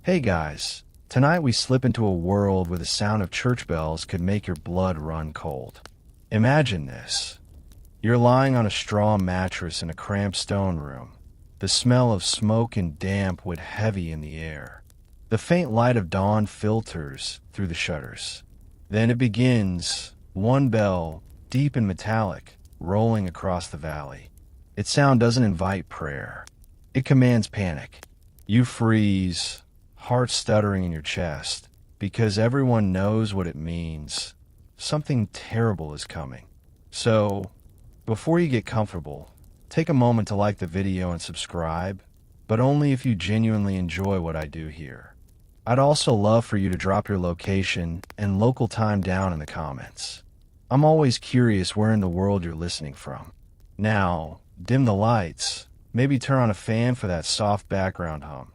Hey guys, tonight we slip into a world where the sound of church bells could make your blood run cold. Imagine this. You're lying on a straw mattress in a cramped stone room. The smell of smoke and damp would heavy in the air. The faint light of dawn filters through the shutters. Then it begins, one bell, deep and metallic, rolling across the valley. Its sound doesn't invite prayer. It commands panic. You freeze, heart stuttering in your chest, because everyone knows what it means. Something terrible is coming. So, before you get comfortable, take a moment to like the video and subscribe, but only if you genuinely enjoy what I do here. I'd also love for you to drop your location and local time down in the comments. I'm always curious where in the world you're listening from. Now, dim the lights, maybe turn on a fan for that soft background hum,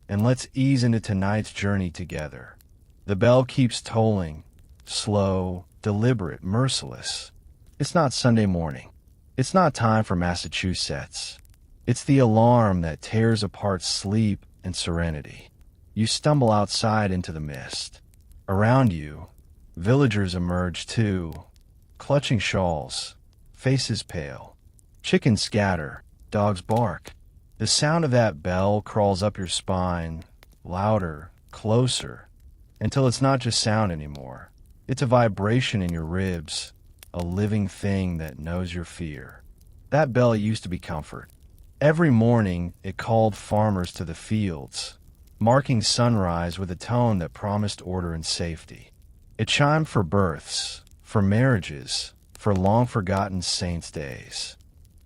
and let's ease into tonight's journey together. The bell keeps tolling, slow, deliberate, merciless. It's not Sunday morning. It's not time for Massachusetts. It's the alarm that tears apart sleep and serenity. You stumble outside into the mist. Around you, villagers emerge too, clutching shawls, faces pale. Chickens scatter, dogs bark. The sound of that bell crawls up your spine, louder, closer, until it's not just sound anymore. It's a vibration in your ribs, a living thing that knows your fear. That bell used to be comfort. Every morning, it called farmers to the fields, marking sunrise with a tone that promised order and safety. It chimed for births, for marriages, for long-forgotten saints' days.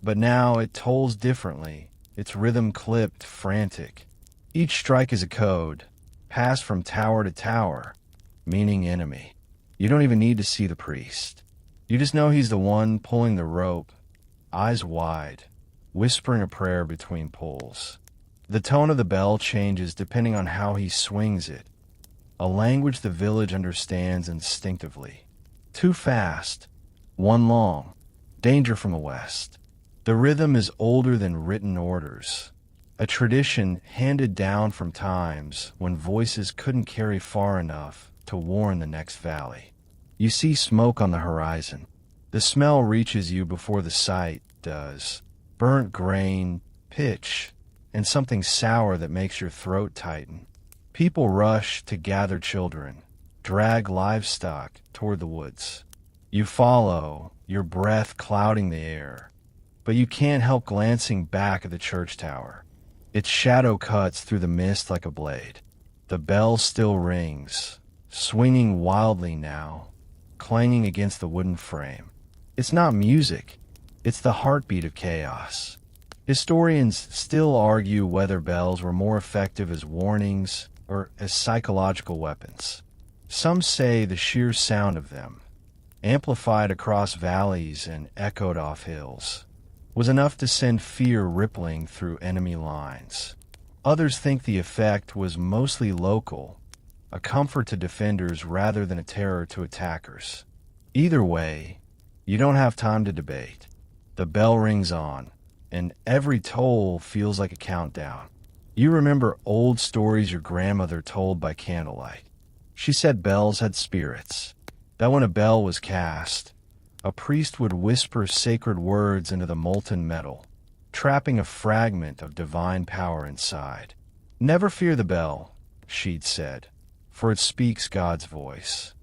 But now it tolls differently, its rhythm clipped, frantic. Each strike is a code, passed from tower to tower, meaning enemy. You don't even need to see the priest. You just know he's the one pulling the rope, eyes wide, whispering a prayer between pulls. The tone of the bell changes depending on how he swings it, a language the village understands instinctively. Too fast, one long, danger from the west. The rhythm is older than written orders, a tradition handed down from times when voices couldn't carry far enough to warn the next valley. You see smoke on the horizon. The smell reaches you before the sight does. Burnt grain, pitch, and something sour that makes your throat tighten. People rush to gather children, drag livestock toward the woods. You follow, your breath clouding the air, but you can't help glancing back at the church tower. Its shadow cuts through the mist like a blade. The bell still rings, swinging wildly now, clanging against the wooden frame. It's not music, it's the heartbeat of chaos. Historians still argue whether bells were more effective as warnings or as psychological weapons. Some say the sheer sound of them, amplified across valleys and echoed off hills, was enough to send fear rippling through enemy lines. Others think the effect was mostly local, a comfort to defenders rather than a terror to attackers. Either way, you don't have time to debate. The bell rings on, and every toll feels like a countdown. You remember old stories your grandmother told by candlelight. She said bells had spirits, that when a bell was cast, a priest would whisper sacred words into the molten metal, trapping a fragment of divine power inside. Never fear the bell, she'd said, for it speaks God's voice.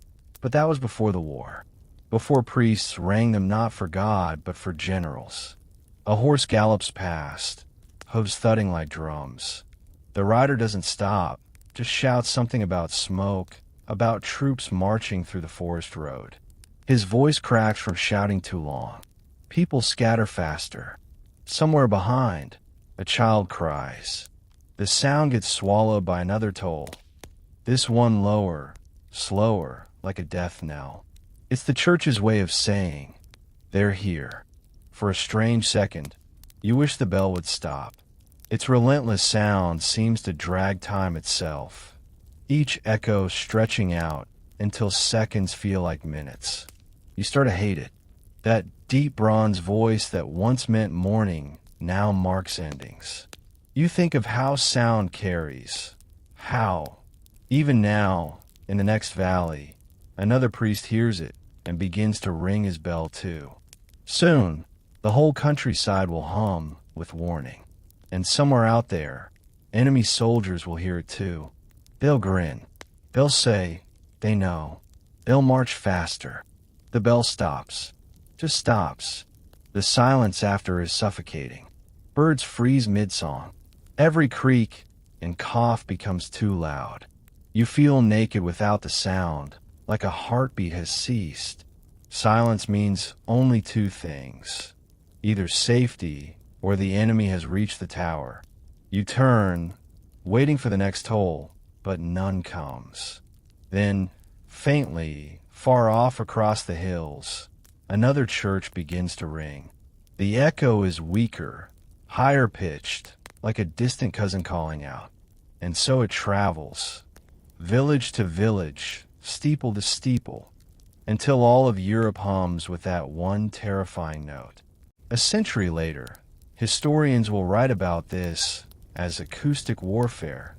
But that was before the war, before priests rang them not for God but for generals. A horse gallops past, hooves thudding like drums. The rider doesn't stop, just shouts something about smoke, about troops marching through the forest road. His voice cracks from shouting too long. People scatter faster. Somewhere behind, a child cries. The sound gets swallowed by another toll. This one lower, slower, like a death knell. It's the church's way of saying, they're here. For a strange second, you wish the bell would stop. Its relentless sound seems to drag time itself, each echo stretching out until seconds feel like minutes. You start to hate it. That deep bronze voice that once meant morning now marks endings. You think of how sound carries, How? Even now, in the next valley, another priest hears it and begins to ring his bell too. Soon, the whole countryside will hum with warning. And somewhere out there, enemy soldiers will hear it too. They'll grin. They'll say, they know. They'll march faster. The bell stops. Just stops. The silence after is suffocating. Birds freeze mid-song. Every creak and cough becomes too loud. You feel naked without the sound, like a heartbeat has ceased. Silence means only two things: either safety or the enemy has reached the tower. You turn, waiting for the next toll, but none comes. Then, faintly, far off across the hills, another church begins to ring. The echo is weaker, higher pitched, like a distant cousin calling out. And so it travels, village to village, steeple to steeple, until all of Europe hums with that one terrifying note. A century later, historians will write about this as acoustic warfare,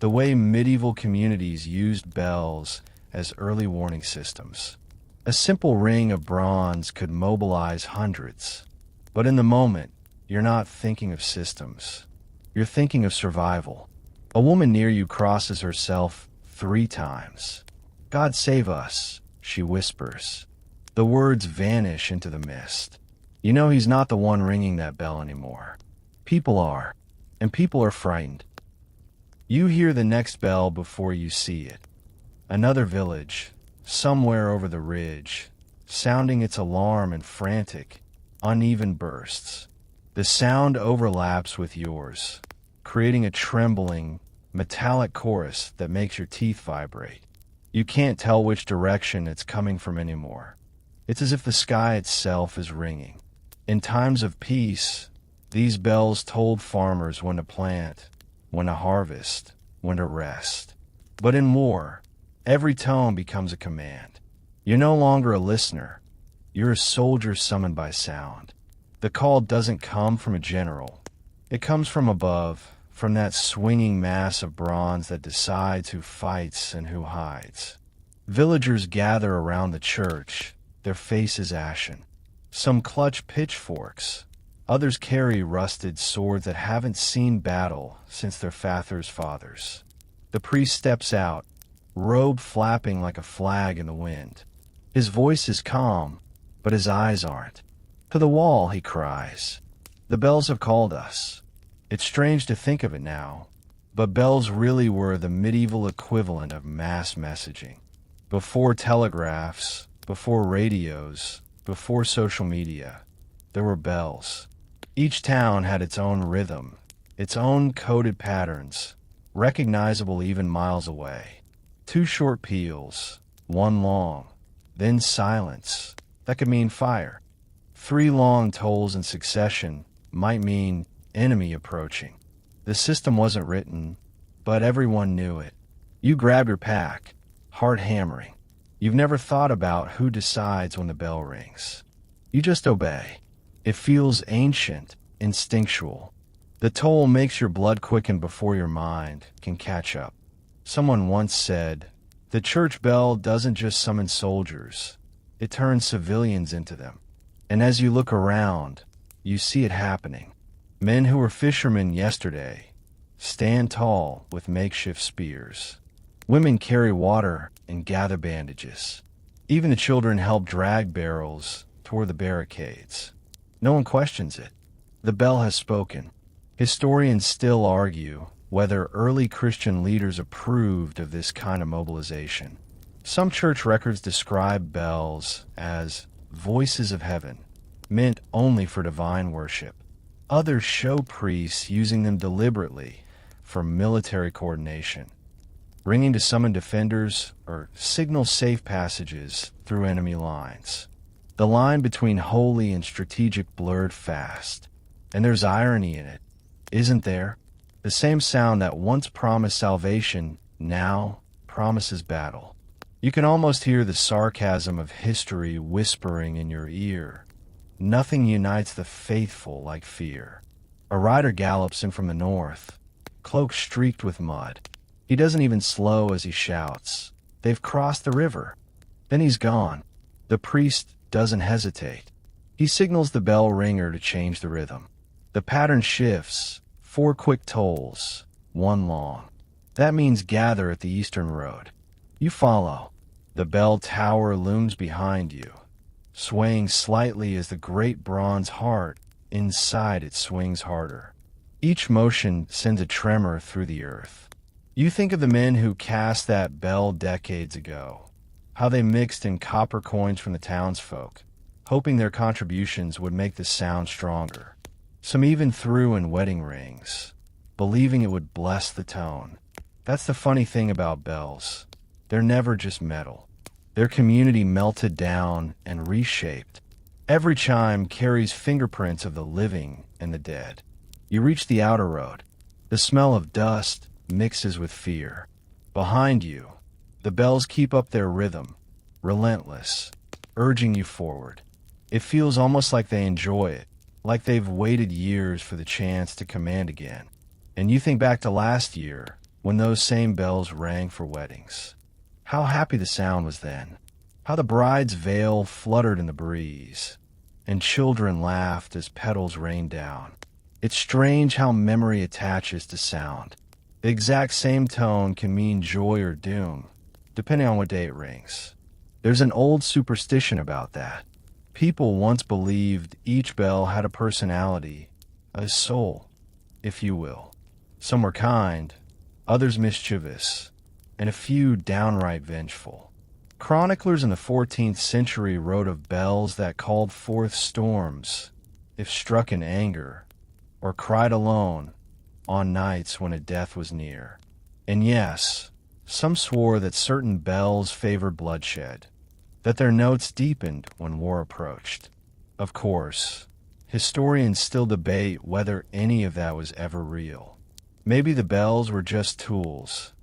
the way medieval communities used bells as early warning systems. A simple ring of bronze could mobilize hundreds, but in the moment, you're not thinking of systems. You're thinking of survival. A woman near you crosses herself 3 times. "God save us," she whispers. The words vanish into the mist. You know he's not the one ringing that bell anymore. People are, and people are frightened. You hear the next bell before you see it. Another village, somewhere over the ridge, sounding its alarm in frantic, uneven bursts. The sound overlaps with yours, creating a trembling, metallic chorus that makes your teeth vibrate. You can't tell which direction it's coming from anymore. It's as if the sky itself is ringing. In times of peace, these bells told farmers when to plant, when to harvest, when to rest. But in war, every tone becomes a command. You're no longer a listener. You're a soldier summoned by sound. The call doesn't come from a general. It comes from above, from that swinging mass of bronze that decides who fights and who hides. Villagers gather around the church, their faces ashen. Some clutch pitchforks. Others carry rusted swords that haven't seen battle since their fathers. The priest steps out, robe flapping like a flag in the wind. His voice is calm, but his eyes aren't. "To the wall," he cries. "The bells have called us." It's strange to think of it now, but bells really were the medieval equivalent of mass messaging. Before telegraphs, before radios, before social media, there were bells. Each town had its own rhythm, its own coded patterns, recognizable even miles away. 2 short peals, 1 long, then silence. That could mean fire. 3 long tolls in succession might mean enemy approaching. The system wasn't written, but everyone knew it. You grab your pack, heart hammering. You've never thought about who decides when the bell rings. You just obey. It feels ancient, instinctual. The toll makes your blood quicken before your mind can catch up. Someone once said, "The church bell doesn't just summon soldiers, it turns civilians into them." And as you look around, you see it happening. Men who were fishermen yesterday stand tall with makeshift spears. Women carry water and gather bandages. Even the children help drag barrels toward the barricades. No one questions it. The bell has spoken. Historians still argue whether early Christian leaders approved of this kind of mobilization. Some church records describe bells as voices of heaven, meant only for divine worship. Others show priests using them deliberately for military coordination, ringing to summon defenders or signal safe passages through enemy lines. The line between holy and strategic blurred fast, and there's irony in it, isn't there? The same sound that once promised salvation now promises battle. You can almost hear the sarcasm of history whispering in your ear. Nothing unites the faithful like fear. A rider gallops in from the north, cloak streaked with mud. He doesn't even slow as he shouts, "They've crossed the river." Then he's gone. The priest doesn't hesitate. He signals the bell ringer to change the rhythm. The pattern shifts, 4 quick tolls, 1 long. That means gather at the eastern road. You follow. The bell tower looms behind you, swaying slightly as the great bronze heart inside it swings harder. Each motion sends a tremor through the earth. You think of the men who cast that bell decades ago, how they mixed in copper coins from the townsfolk, hoping their contributions would make the sound stronger. Some even threw in wedding rings, believing it would bless the tone. That's the funny thing about bells. They're never just metal. Their community melted down and reshaped. Every chime carries fingerprints of the living and the dead. You reach the outer road. The smell of dust mixes with fear. Behind you, the bells keep up their rhythm, relentless, urging you forward. It feels almost like they enjoy it, like they've waited years for the chance to command again. And you think back to last year, when those same bells rang for weddings. How happy the sound was then. How the bride's veil fluttered in the breeze, and children laughed as petals rained down. It's strange how memory attaches to sound. The exact same tone can mean joy or doom, depending on what day it rings. There's an old superstition about that. People once believed each bell had a personality, a soul, if you will. Some were kind, others mischievous, and a few downright vengeful. Chroniclers in the 14th century wrote of bells that called forth storms, if struck in anger, or cried alone on nights when a death was near. And yes, some swore that certain bells favored bloodshed, that their notes deepened when war approached. Of course, historians still debate whether any of that was ever real. Maybe the bells were just tools,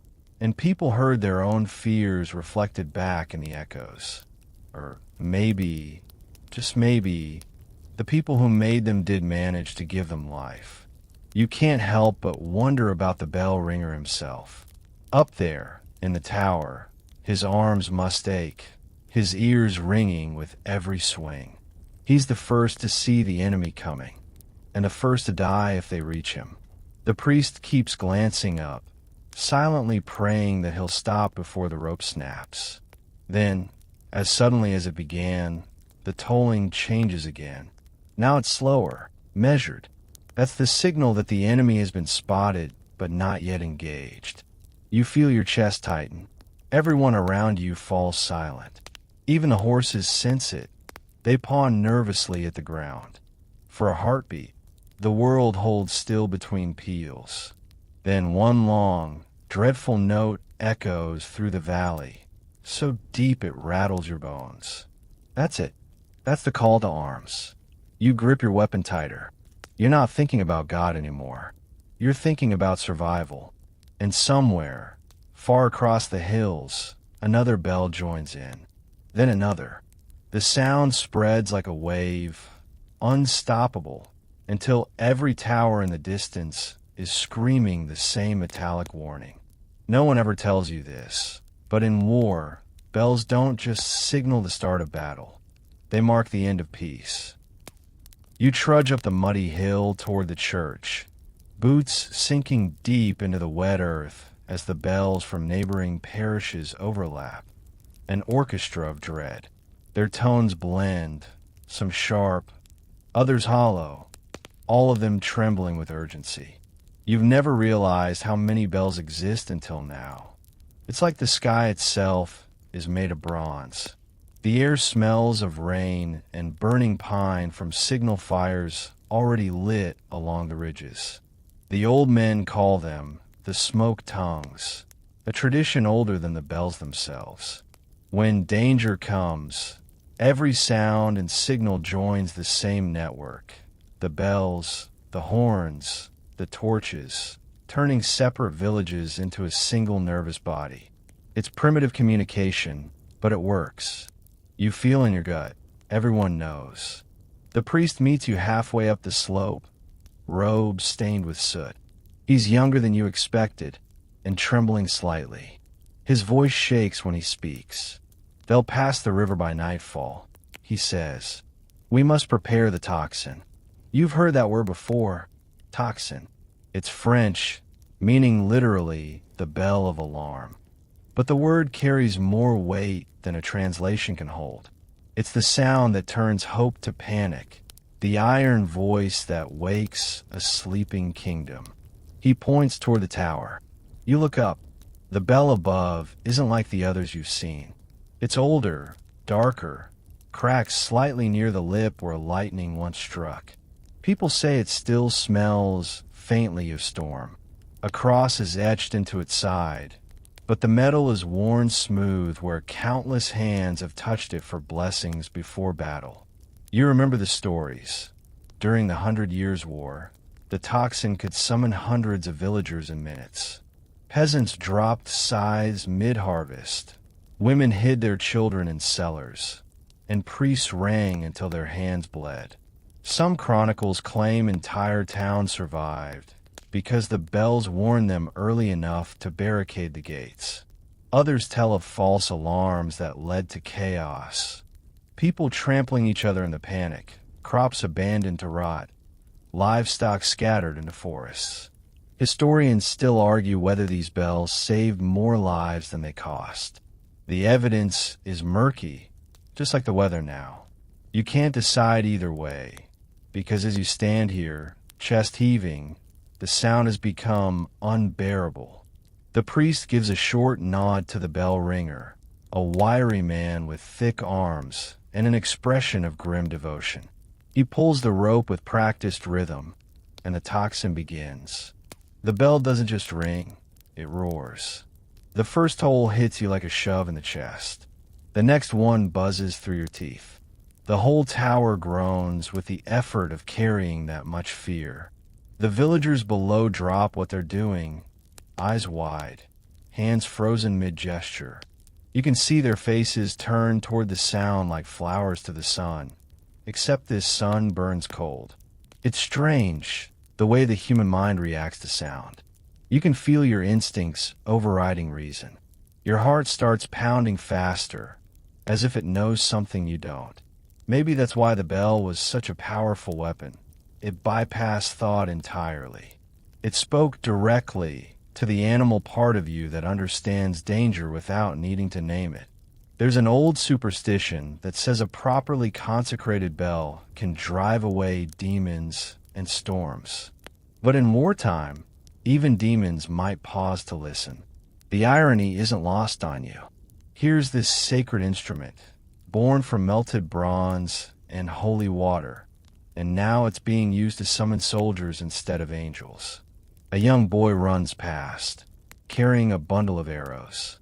and people heard their own fears reflected back in the echoes. Or maybe, just maybe, the people who made them did manage to give them life. You can't help but wonder about the bell ringer himself. Up there, in the tower, his arms must ache, his ears ringing with every swing. He's the first to see the enemy coming, and the first to die if they reach him. The priest keeps glancing up, silently praying that he'll stop before the rope snaps. Then, as suddenly as it began, the tolling changes again. Now it's slower, measured. That's the signal that the enemy has been spotted, but not yet engaged. You feel your chest tighten. Everyone around you falls silent. Even the horses sense it. They paw nervously at the ground. For a heartbeat, the world holds still between peals. Then one long, dreadful note echoes through the valley, so deep it rattles your bones. That's it. That's the call to arms. You grip your weapon tighter. You're not thinking about God anymore. You're thinking about survival. And somewhere, far across the hills, another bell joins in. Then another. The sound spreads like a wave, unstoppable, until every tower in the distance is screaming the same metallic warning. No one ever tells you this, but in war, bells don't just signal the start of battle. They mark the end of peace. You trudge up the muddy hill toward the church, boots sinking deep into the wet earth as the bells from neighboring parishes overlap. An orchestra of dread. Their tones blend, some sharp, others hollow, all of them trembling with urgency. You've never realized how many bells exist until now. It's like the sky itself is made of bronze. The air smells of rain and burning pine from signal fires already lit along the ridges. The old men call them the smoke tongues, a tradition older than the bells themselves. When danger comes, every sound and signal joins the same network. The bells, the horns, the torches, turning separate villages into a single nervous body. It's primitive communication, but it works. You feel in your gut. Everyone knows. The priest meets you halfway up the slope, robes stained with soot. He's younger than you expected, and trembling slightly. His voice shakes when he speaks. They'll pass the river by nightfall, he says. We must prepare the tocsin. You've heard that word before, tocsin. It's French, meaning literally the bell of alarm. But the word carries more weight than a translation can hold. It's the sound that turns hope to panic, the iron voice that wakes a sleeping kingdom. He points toward the tower. You look up. The bell above isn't like the others you've seen. It's older, darker, cracked slightly near the lip where lightning once struck. People say it still smells faintly of storm. A cross is etched into its side, but the metal is worn smooth where countless hands have touched it for blessings before battle. You remember the stories. During the 100 Years' War, the tocsin could summon hundreds of villagers in minutes. Peasants dropped scythes mid-harvest. Women hid their children in cellars, and priests rang until their hands bled. Some chronicles claim entire towns survived because the bells warned them early enough to barricade the gates. Others tell of false alarms that led to chaos. People trampling each other in the panic, crops abandoned to rot, livestock scattered into forests. Historians still argue whether these bells saved more lives than they cost. The evidence is murky, just like the weather now. You can't decide either way, because as you stand here, chest heaving, the sound has become unbearable. The priest gives a short nod to the bell ringer, a wiry man with thick arms and an expression of grim devotion. He pulls the rope with practiced rhythm, and the tocsin begins. The bell doesn't just ring, it roars. The first toll hits you like a shove in the chest. The next one buzzes through your teeth. The whole tower groans with the effort of carrying that much fear. The villagers below drop what they're doing, eyes wide, hands frozen mid-gesture. You can see their faces turn toward the sound like flowers to the sun, except this sun burns cold. It's strange, the way the human mind reacts to sound. You can feel your instincts overriding reason. Your heart starts pounding faster, as if it knows something you don't. Maybe that's why the bell was such a powerful weapon. It bypassed thought entirely. It spoke directly to the animal part of you that understands danger without needing to name it. There's an old superstition that says a properly consecrated bell can drive away demons and storms. But in wartime, even demons might pause to listen. The irony isn't lost on you. Here's this sacred instrument, born from melted bronze and holy water, and now it's being used to summon soldiers instead of angels. A young boy runs past, carrying a bundle of arrows.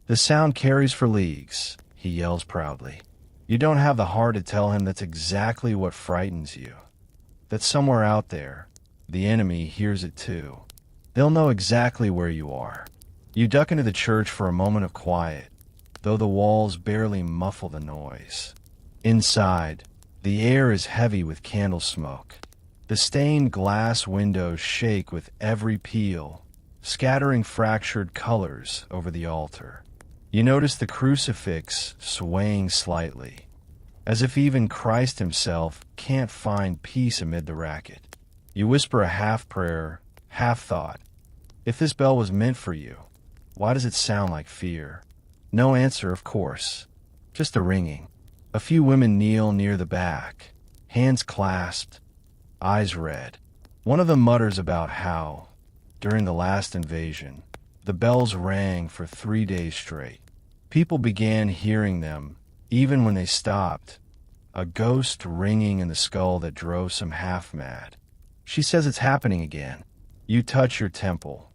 The sound carries for leagues, he yells proudly. You don't have the heart to tell him that's exactly what frightens you. That somewhere out there, the enemy hears it too. They'll know exactly where you are. You duck into the church for a moment of quiet, though the walls barely muffle the noise. Inside, the air is heavy with candle smoke. The stained glass windows shake with every peal, scattering fractured colors over the altar. You notice the crucifix swaying slightly, as if even Christ himself can't find peace amid the racket. You whisper a half prayer, half thought. If this bell was meant for you, why does it sound like fear? No answer, of course. Just a ringing. A few women kneel near the back, hands clasped, eyes red. One of them mutters about how, during the last invasion, the bells rang for 3 days straight. People began hearing them, even when they stopped, a ghost ringing in the skull that drove some half-mad. She says it's happening again. You touch your temple,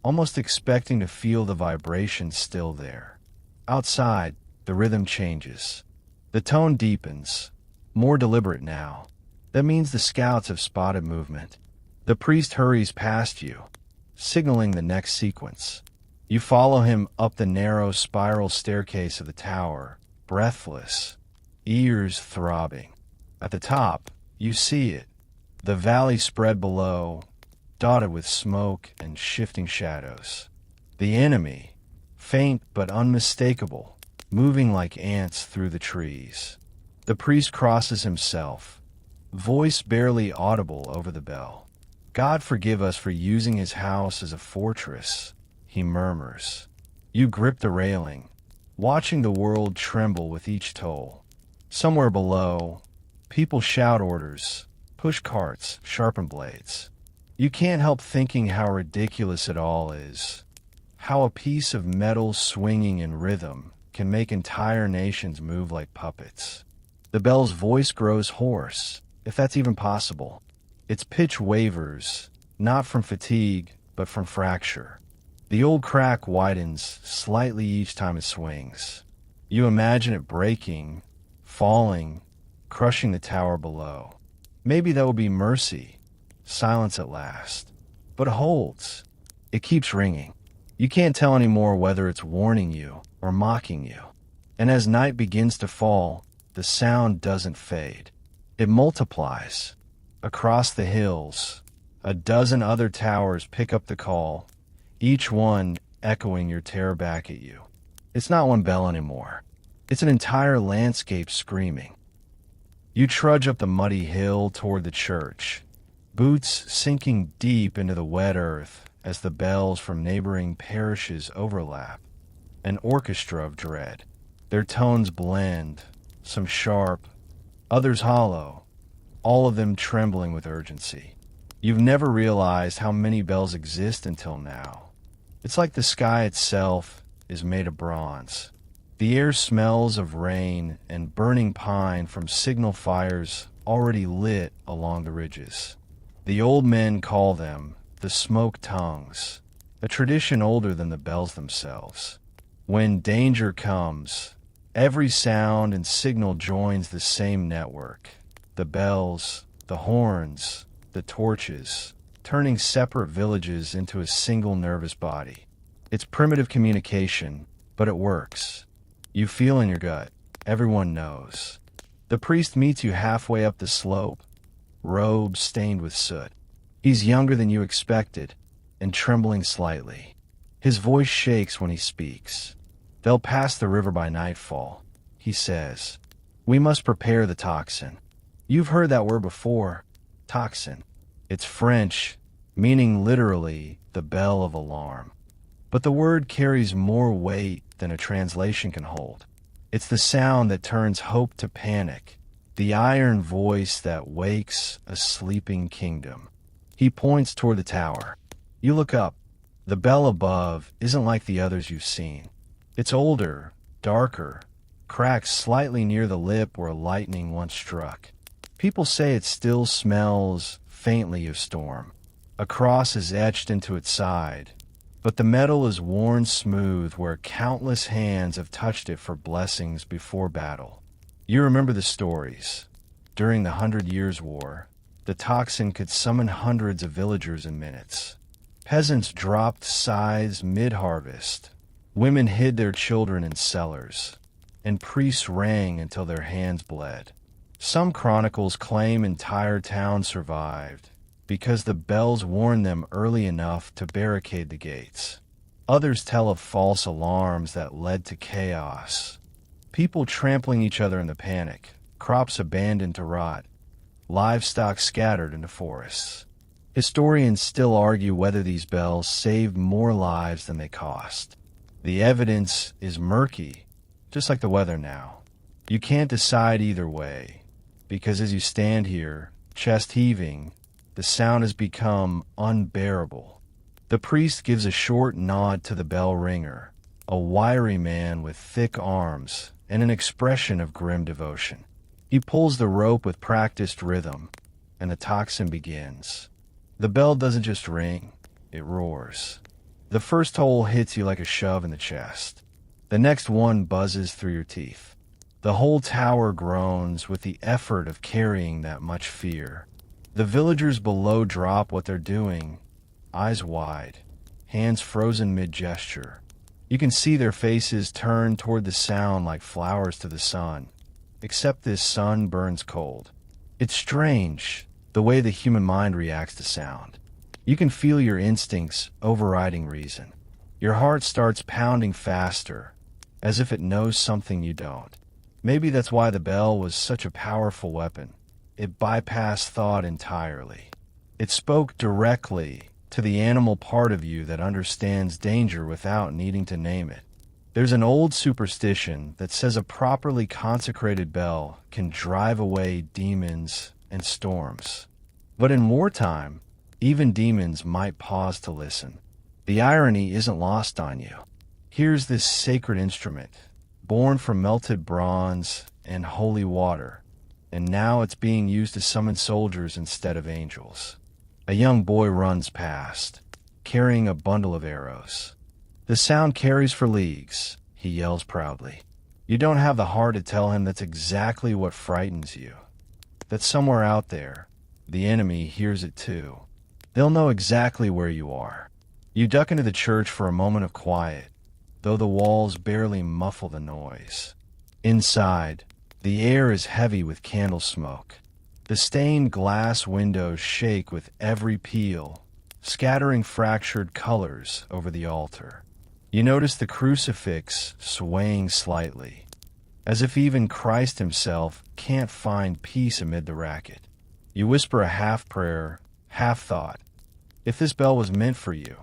almost expecting to feel the vibration still there. Outside, the rhythm changes. The tone deepens, more deliberate now. That means the scouts have spotted movement. The priest hurries past you, signaling the next sequence. You follow him up the narrow spiral staircase of the tower, breathless, ears throbbing. At the top, you see it, the valley spread below, dotted with smoke and shifting shadows. The enemy, faint but unmistakable, moving like ants through the trees. The priest crosses himself, voice barely audible over the bell. God forgive us for using his house as a fortress, he murmurs. You grip the railing, watching the world tremble with each toll. Somewhere below, people shout orders, push carts, sharpen blades. You can't help thinking how ridiculous it all is. How a piece of metal swinging in rhythm can make entire nations move like puppets. The bell's voice grows hoarse, if that's even possible. Its pitch wavers, not from fatigue, but from fracture. The old crack widens slightly each time it swings. You imagine it breaking, falling, crushing the tower below. Maybe that will be mercy, silence at last. But it holds. It keeps ringing. You can't tell anymore whether it's warning you or mocking you. And as night begins to fall, the sound doesn't fade. It multiplies. Across the hills, a dozen other towers pick up the call, each one echoing your terror back at you. It's not one bell anymore. It's an entire landscape screaming. You trudge up the muddy hill toward the church, boots sinking deep into the wet earth as the bells from neighboring parishes overlap. An orchestra of dread. Their tones blend, some sharp, others hollow, all of them trembling with urgency. You've never realized how many bells exist until now. It's like the sky itself is made of bronze. The air smells of rain and burning pine from signal fires already lit along the ridges. The old men call them the smoke tongues, a tradition older than the bells themselves. When danger comes, every sound and signal joins the same network. The bells, the horns, the torches, turning separate villages into a single nervous body. It's primitive communication, but it works. You feel in your gut. Everyone knows. The priest meets you halfway up the slope, robes stained with soot. He's younger than you expected, and trembling slightly. His voice shakes when he speaks. They'll pass the river by nightfall, he says. We must prepare the tocsin. You've heard that word before, tocsin. It's French, meaning literally the bell of alarm. But the word carries more weight than a translation can hold. It's the sound that turns hope to panic, the iron voice that wakes a sleeping kingdom. He points toward the tower. You look up. The bell above isn't like the others you've seen. It's older, darker, cracked slightly near the lip where lightning once struck. People say it still smells faintly of storm. A cross is etched into its side, but the metal is worn smooth where countless hands have touched it for blessings before battle. You remember the stories. During the 100 Years' War, the tocsin could summon hundreds of villagers in minutes. Peasants dropped scythes mid-harvest. Women hid their children in cellars, and priests rang until their hands bled. Some chronicles claim entire towns survived because the bells warned them early enough to barricade the gates. Others tell of false alarms that led to chaos. People trampling each other in the panic, crops abandoned to rot, livestock scattered into forests. Historians still argue whether these bells saved more lives than they cost. The evidence is murky, just like the weather now. You can't decide either way, because as you stand here, chest heaving, the sound has become unbearable. The priest gives a short nod to the bell ringer, a wiry man with thick arms and an expression of grim devotion. He pulls the rope with practiced rhythm, and the tocsin begins. The bell doesn't just ring, it roars. The first toll hits you like a shove in the chest. The next one buzzes through your teeth. The whole tower groans with the effort of carrying that much fear. The villagers below drop what they're doing, eyes wide, hands frozen mid-gesture. You can see their faces turn toward the sound like flowers to the sun, except this sun burns cold. It's strange, the way the human mind reacts to sound. You can feel your instincts overriding reason. Your heart starts pounding faster, as if it knows something you don't. Maybe that's why the bell was such a powerful weapon. It bypassed thought entirely. It spoke directly to the animal part of you that understands danger without needing to name it. There's an old superstition that says a properly consecrated bell can drive away demons and storms. But in wartime, even demons might pause to listen. The irony isn't lost on you. Here's this sacred instrument, born from melted bronze and holy water, and now it's being used to summon soldiers instead of angels. A young boy runs past, carrying a bundle of arrows. The sound carries for leagues, he yells proudly. You don't have the heart to tell him that's exactly what frightens you. That somewhere out there, the enemy hears it too. They'll know exactly where you are. You duck into the church for a moment of quiet, though the walls barely muffle the noise. Inside, the air is heavy with candle smoke. The stained glass windows shake with every peal, scattering fractured colors over the altar. You notice the crucifix swaying slightly, as if even Christ himself can't find peace amid the racket. You whisper a half prayer, half thought. If this bell was meant for you,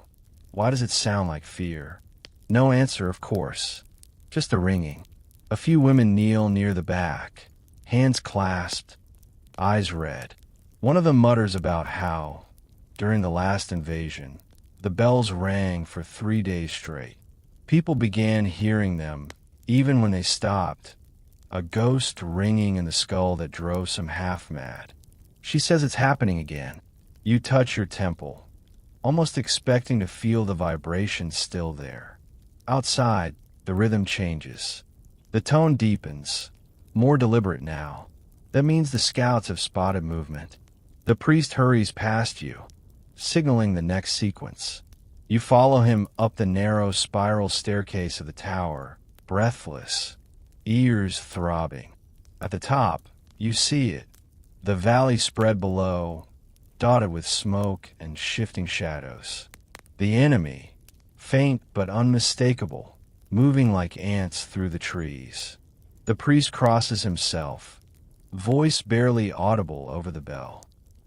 why does it sound like fear? No answer, of course, just a ringing. A few women kneel near the back, hands clasped, eyes red. One of them mutters about how, during the last invasion, the bells rang for 3 days straight. People began hearing them, even when they stopped, a ghost ringing in the skull that drove some half mad. She says it's happening again. You touch your temple, almost expecting to feel the vibration still there. Outside, the rhythm changes. The tone deepens, more deliberate now. That means the scouts have spotted movement. The priest hurries past you, signaling the next sequence. You follow him up the narrow spiral staircase of the tower, breathless, ears throbbing. At the top, you see it, the valley spread below, dotted with smoke and shifting shadows. The enemy, faint but unmistakable, moving like ants through the trees. The priest crosses himself, voice barely audible over the bell.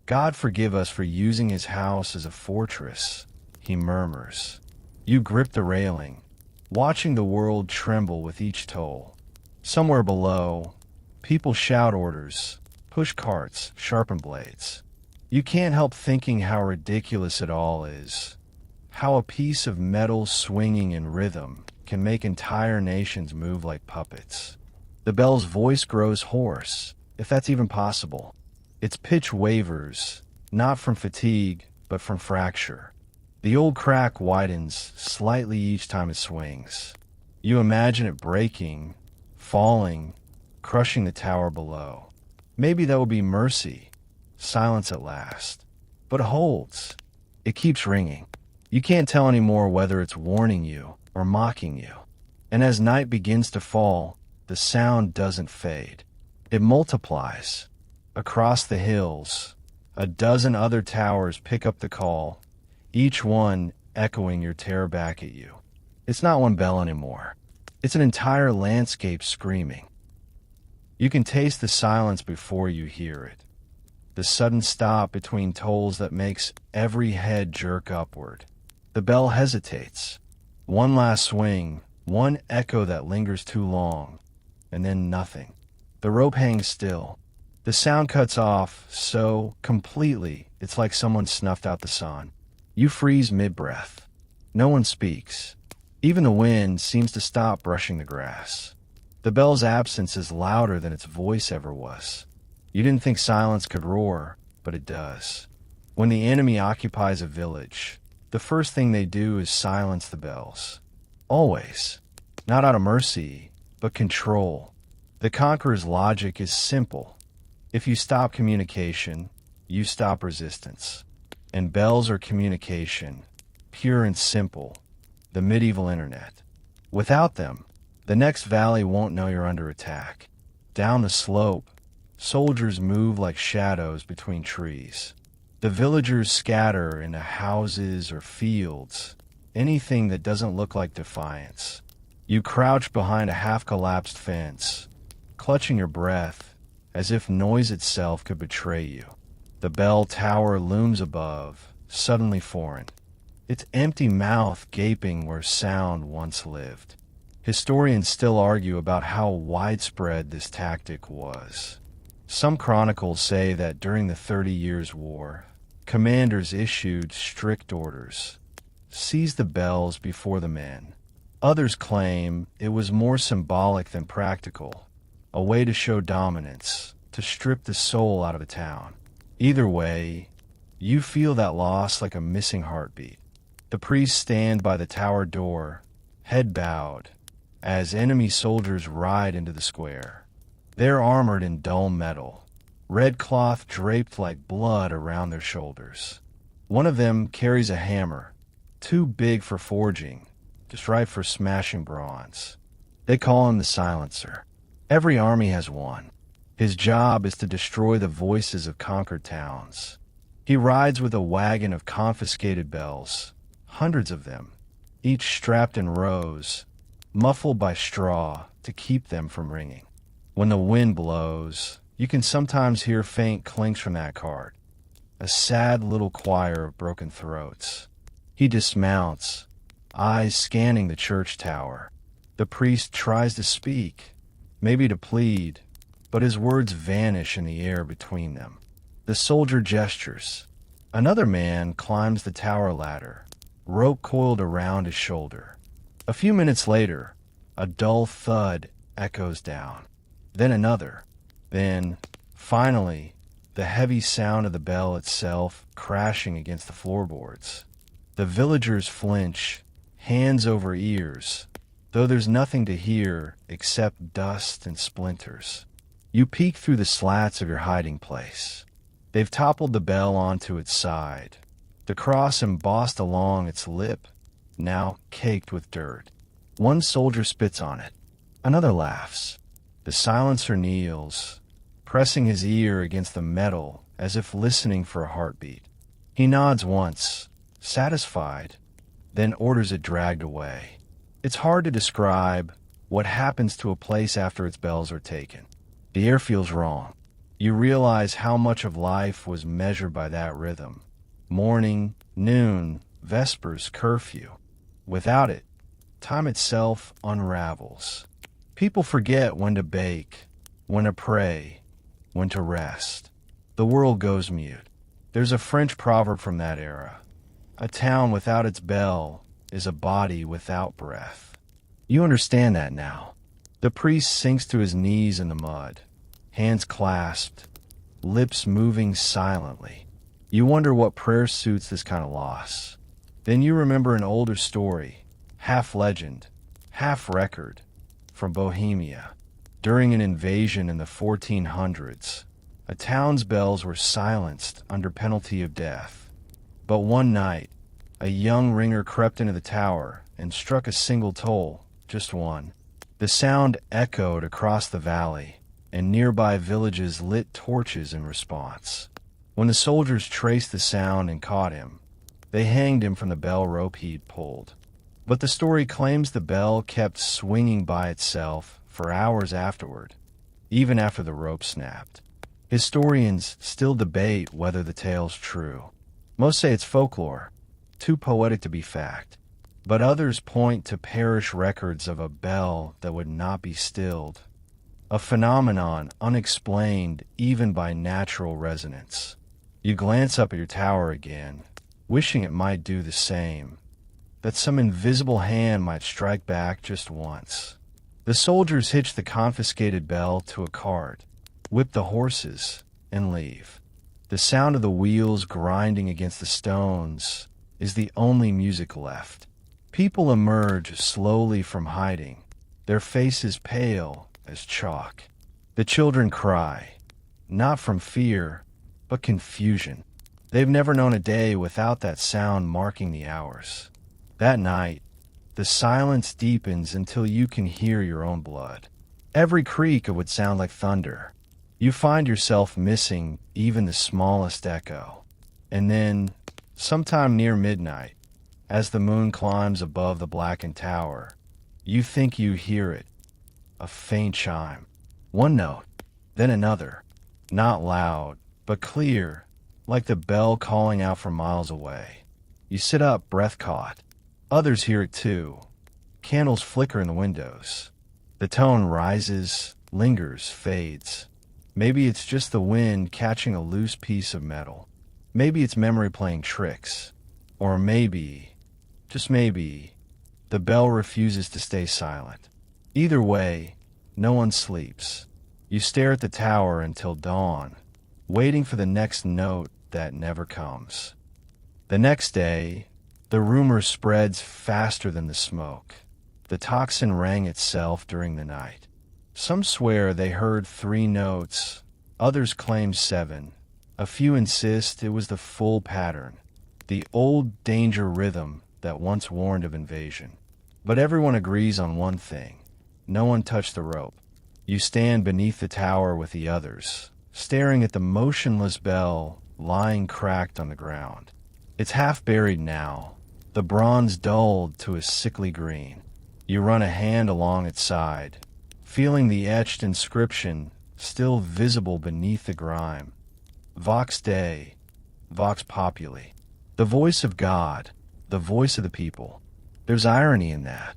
God forgive us for using his house as a fortress, he murmurs. You grip the railing, watching the world tremble with each toll. Somewhere below, people shout orders, push carts, sharpen blades. You can't help thinking how ridiculous it all is. How a piece of metal swinging in rhythm can make entire nations move like puppets. The bell's voice grows hoarse, if that's even possible. Its pitch wavers, not from fatigue, but from fracture. The old crack widens slightly each time it swings. You imagine it breaking, falling, crushing the tower below. Maybe that will be mercy, silence at last. But it holds. It keeps ringing. You can't tell anymore whether it's warning you or mocking you. And as night begins to fall, the sound doesn't fade. It multiplies. Across the hills, a dozen other towers pick up the call, each one echoing your terror back at you. It's not one bell anymore. It's an entire landscape screaming. You can taste the silence before you hear it. The sudden stop between tolls that makes every head jerk upward. The bell hesitates. One last swing, one echo that lingers too long, and then nothing. The rope hangs still. The sound cuts off so completely it's like someone snuffed out the sun. You freeze mid-breath. No one speaks. Even the wind seems to stop brushing the grass. The bell's absence is louder than its voice ever was. You didn't think silence could roar, but it does. When the enemy occupies a village, the first thing they do is silence the bells. Always. Not out of mercy, but control. The conqueror's logic is simple. If you stop communication, you stop resistance. And bells are communication, pure and simple, the medieval internet. Without them, the next valley won't know you're under attack. Down the slope, soldiers move like shadows between trees. The villagers scatter into houses or fields, anything that doesn't look like defiance. You crouch behind a half-collapsed fence, clutching your breath, as if noise itself could betray you. The bell tower looms above, suddenly foreign, its empty mouth gaping where sound once lived. Historians still argue about how widespread this tactic was. Some chronicles say that during the 30 Years' War, commanders issued strict orders: seize the bells before the men. Others claim it was more symbolic than practical, a way to show dominance, to strip the soul out of a town. Either way, you feel that loss like a missing heartbeat. The priests stand by the tower door, head bowed, as enemy soldiers ride into the square. They're armored in dull metal, red cloth draped like blood around their shoulders. One of them carries a hammer, too big for forging, just right for smashing bronze. They call him the Silencer. Every army has one. His job is to destroy the voices of conquered towns. He rides with a wagon of confiscated bells, hundreds of them, each strapped in rows, muffled by straw to keep them from ringing. When the wind blows, you can sometimes hear faint clinks from that cart, a sad little choir of broken throats. He dismounts, eyes scanning the church tower. The priest tries to speak, maybe to plead, but his words vanish in the air between them. The soldier gestures. Another man climbs the tower ladder, rope coiled around his shoulder. A few minutes later, a dull thud echoes down. Then another. Then, finally, the heavy sound of the bell itself crashing against the floorboards. The villagers flinch, hands over ears, though there's nothing to hear except dust and splinters. You peek through the slats of your hiding place. They've toppled the bell onto its side, the cross embossed along its lip, now caked with dirt. One soldier spits on it. Another laughs. The silencer kneels, pressing his ear against the metal as if listening for a heartbeat. He nods once, satisfied, then orders it dragged away. It's hard to describe what happens to a place after its bells are taken. The air feels wrong. You realize how much of life was measured by that rhythm. Morning, noon, vespers, curfew. Without it, time itself unravels. People forget when to bake, when to pray, when to rest. The world goes mute. There's a French proverb from that era. A town without its bell is a body without breath. You understand that now. The priest sinks to his knees in the mud, hands clasped, lips moving silently. You wonder what prayer suits this kind of loss. Then you remember an older story, half legend, half record, from Bohemia. During an invasion in the 1400s, a town's bells were silenced under penalty of death. But one night, a young ringer crept into the tower and struck a single toll, just one. The sound echoed across the valley, and nearby villages lit torches in response. When the soldiers traced the sound and caught him, they hanged him from the bell rope he'd pulled. But the story claims the bell kept swinging by itself for hours afterward, even after the rope snapped. Historians still debate whether the tale's true. Most say it's folklore, too poetic to be fact. But others point to parish records of a bell that would not be stilled, a phenomenon unexplained even by natural resonance. You glance up at your tower again, wishing it might do the same, that some invisible hand might strike back just once. The soldiers hitch the confiscated bell to a cart, whip the horses, and leave. The sound of the wheels grinding against the stones is the only music left. People emerge slowly from hiding, their faces pale as chalk. The children cry, not from fear, but confusion. They've never known a day without that sound marking the hours. That night, the silence deepens until you can hear your own blood. Every creak would sound like thunder. You find yourself missing even the smallest echo. And then, sometime near midnight, As the moon climbs above the blackened tower, you think you hear it, a faint chime. One note, then another. Not loud, but clear, like the bell calling out from miles away. You sit up, breath caught. Others hear it too. Candles flicker in the windows. The tone rises, lingers, fades. Maybe it's just the wind catching a loose piece of metal. Maybe it's memory playing tricks. Or maybe, just maybe, the bell refuses to stay silent. Either way, no one sleeps. You stare at the tower until dawn, waiting for the next note that never comes. The next day, the rumor spreads faster than the smoke. The tocsin rang itself during the night. Some swear they heard 3 notes, others claim 7. A few insist it was the full pattern, the old danger rhythm that once warned of invasion. But everyone agrees on one thing. No one touched the rope. You stand beneath the tower with the others, staring at the motionless bell lying cracked on the ground. It's half buried now, the bronze dulled to a sickly green. You run a hand along its side, feeling the etched inscription still visible beneath the grime. Vox Dei, Vox Populi. The voice of God, the voice of the people. There's irony in that,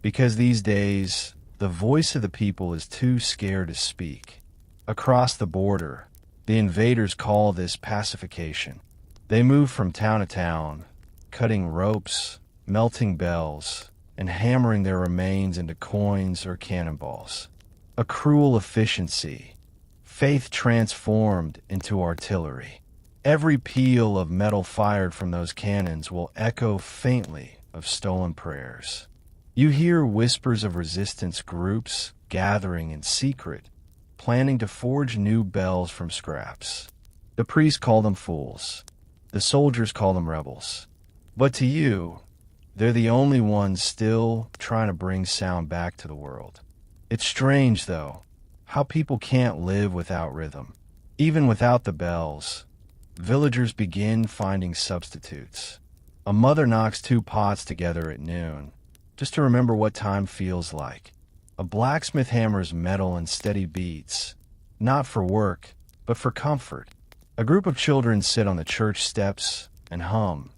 because these days, the voice of the people is too scared to speak. Across the border, the invaders call this pacification. They move from town to town, cutting ropes, melting bells, and hammering their remains into coins or cannonballs. A cruel efficiency. Faith transformed into artillery. Every peal of metal fired from those cannons will echo faintly of stolen prayers. You hear whispers of resistance groups gathering in secret, planning to forge new bells from scraps. The priests call them fools. The soldiers call them rebels. But to you, they're the only ones still trying to bring sound back to the world. It's strange, though, how people can't live without rhythm. Even without the bells, villagers begin finding substitutes. A mother knocks 2 pots together at noon, just to remember what time feels like. A blacksmith hammers metal in steady beats, not for work, but for comfort. A group of children sit on the church steps and hum,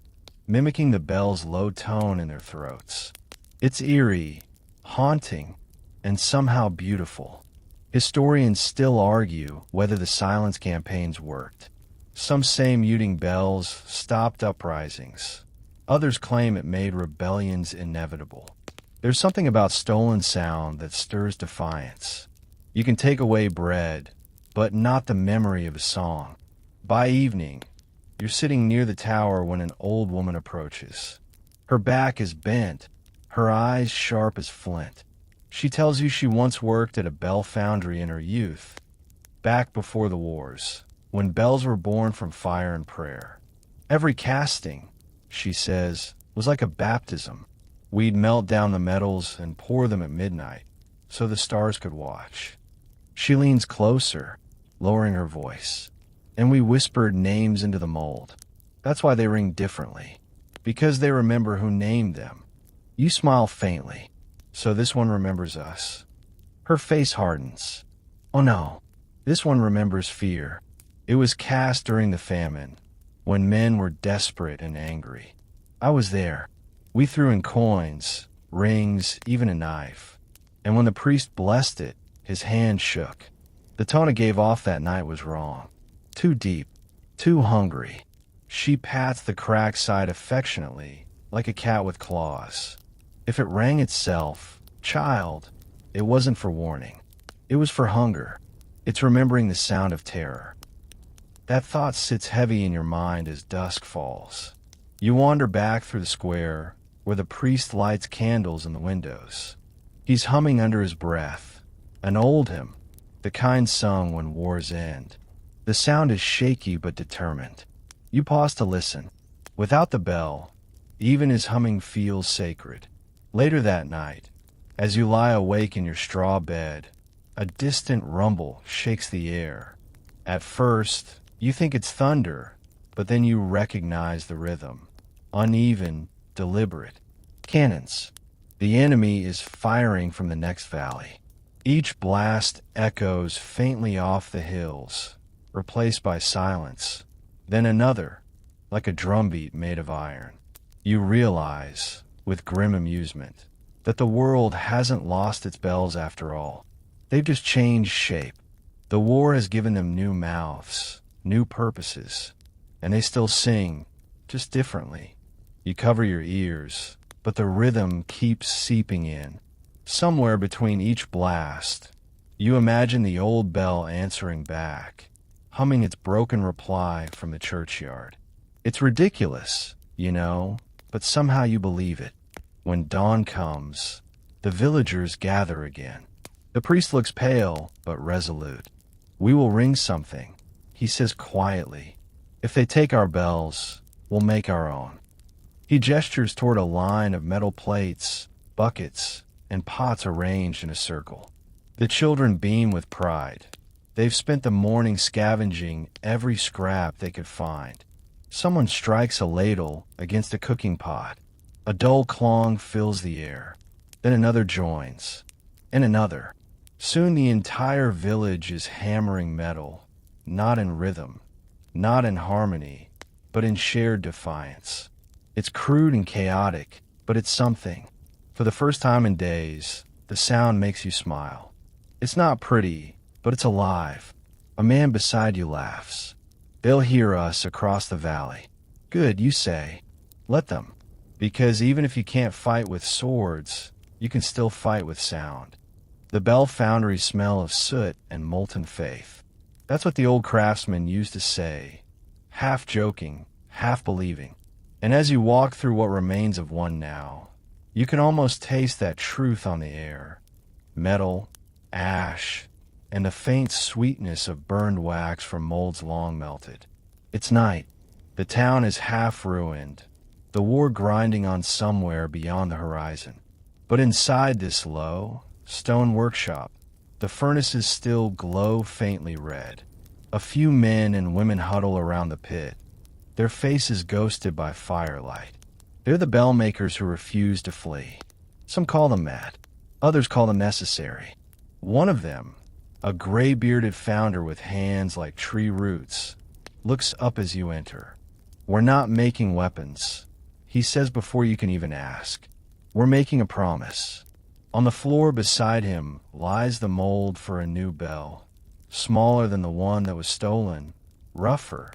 mimicking the bell's low tone in their throats. It's eerie, haunting, and somehow beautiful. Historians still argue whether the silence campaigns worked. Some say muting bells stopped uprisings. Others claim it made rebellions inevitable. There's something about stolen sound that stirs defiance. You can take away bread, but not the memory of a song. By evening, you're sitting near the tower when an old woman approaches. Her back is bent, her eyes sharp as flint. She tells you she once worked at a bell foundry in her youth, back before the wars, when bells were born from fire and prayer. Every casting, she says, was like a baptism. We'd melt down the metals and pour them at midnight, so the stars could watch. She leans closer, lowering her voice, and we whispered names into the mold. That's why they ring differently, because they remember who named them. You smile faintly, so this one remembers us. Her face hardens. Oh no, this one remembers fear. It was cast during the famine, when men were desperate and angry. I was there. We threw in coins, rings, even a knife. And when the priest blessed it, his hand shook. The tone it gave off that night was wrong. Too deep, too hungry. She pats the cracked side affectionately, like a cat with claws. If it rang itself, child, it wasn't for warning. It was for hunger. It's remembering the sound of terror. That thought sits heavy in your mind as dusk falls. You wander back through the square, where the priest lights candles in the windows. He's humming under his breath, an old hymn, the kind sung when wars end. The sound is shaky but determined. You pause to listen. Without the bell, even his humming feels sacred. Later that night, as you lie awake in your straw bed, a distant rumble shakes the air. At first, you think it's thunder, but then you recognize the rhythm. Uneven, deliberate. Cannons. The enemy is firing from the next valley. Each blast echoes faintly off the hills, replaced by silence. Then another, like a drumbeat made of iron. You realize, with grim amusement, that the world hasn't lost its bells after all. They've just changed shape. The war has given them new mouths, new purposes, and they still sing, just differently. You cover your ears, but the rhythm keeps seeping in. Somewhere between each blast, you imagine the old bell answering back, humming its broken reply from the churchyard. It's ridiculous, you know, but somehow you believe it. When dawn comes, the villagers gather again. The priest looks pale, but resolute. "We will ring something," he says quietly. "If they take our bells, we'll make our own." He gestures toward a line of metal plates, buckets, and pots arranged in a circle. The children beam with pride. They've spent the morning scavenging every scrap they could find. Someone strikes a ladle against a cooking pot. A dull clong fills the air. Then another joins, and another. Soon the entire village is hammering metal, not in rhythm, not in harmony, but in shared defiance. It's crude and chaotic, but it's something. For the first time in days, the sound makes you smile. It's not pretty, but it's alive. A man beside you laughs. They'll hear us across the valley. Good, you say. Let them. Because even if you can't fight with swords, you can still fight with sound. The bell foundries smell of soot and molten faith. That's what the old craftsmen used to say, half joking, half believing. And as you walk through what remains of one now, you can almost taste that truth on the air. Metal, ash, and the faint sweetness of burned wax from molds long melted. It's night. The town is half ruined, the war grinding on somewhere beyond the horizon. But inside this low, stone workshop, the furnaces still glow faintly red. A few men and women huddle around the pit, their faces ghosted by firelight. They're the bell makers who refuse to flee. Some call them mad, others call them necessary. One of them, a gray-bearded founder with hands like tree roots, looks up as you enter. "We're not making weapons," he says before you can even ask. "We're making a promise." On the floor beside him lies the mold for a new bell, smaller than the one that was stolen, rougher,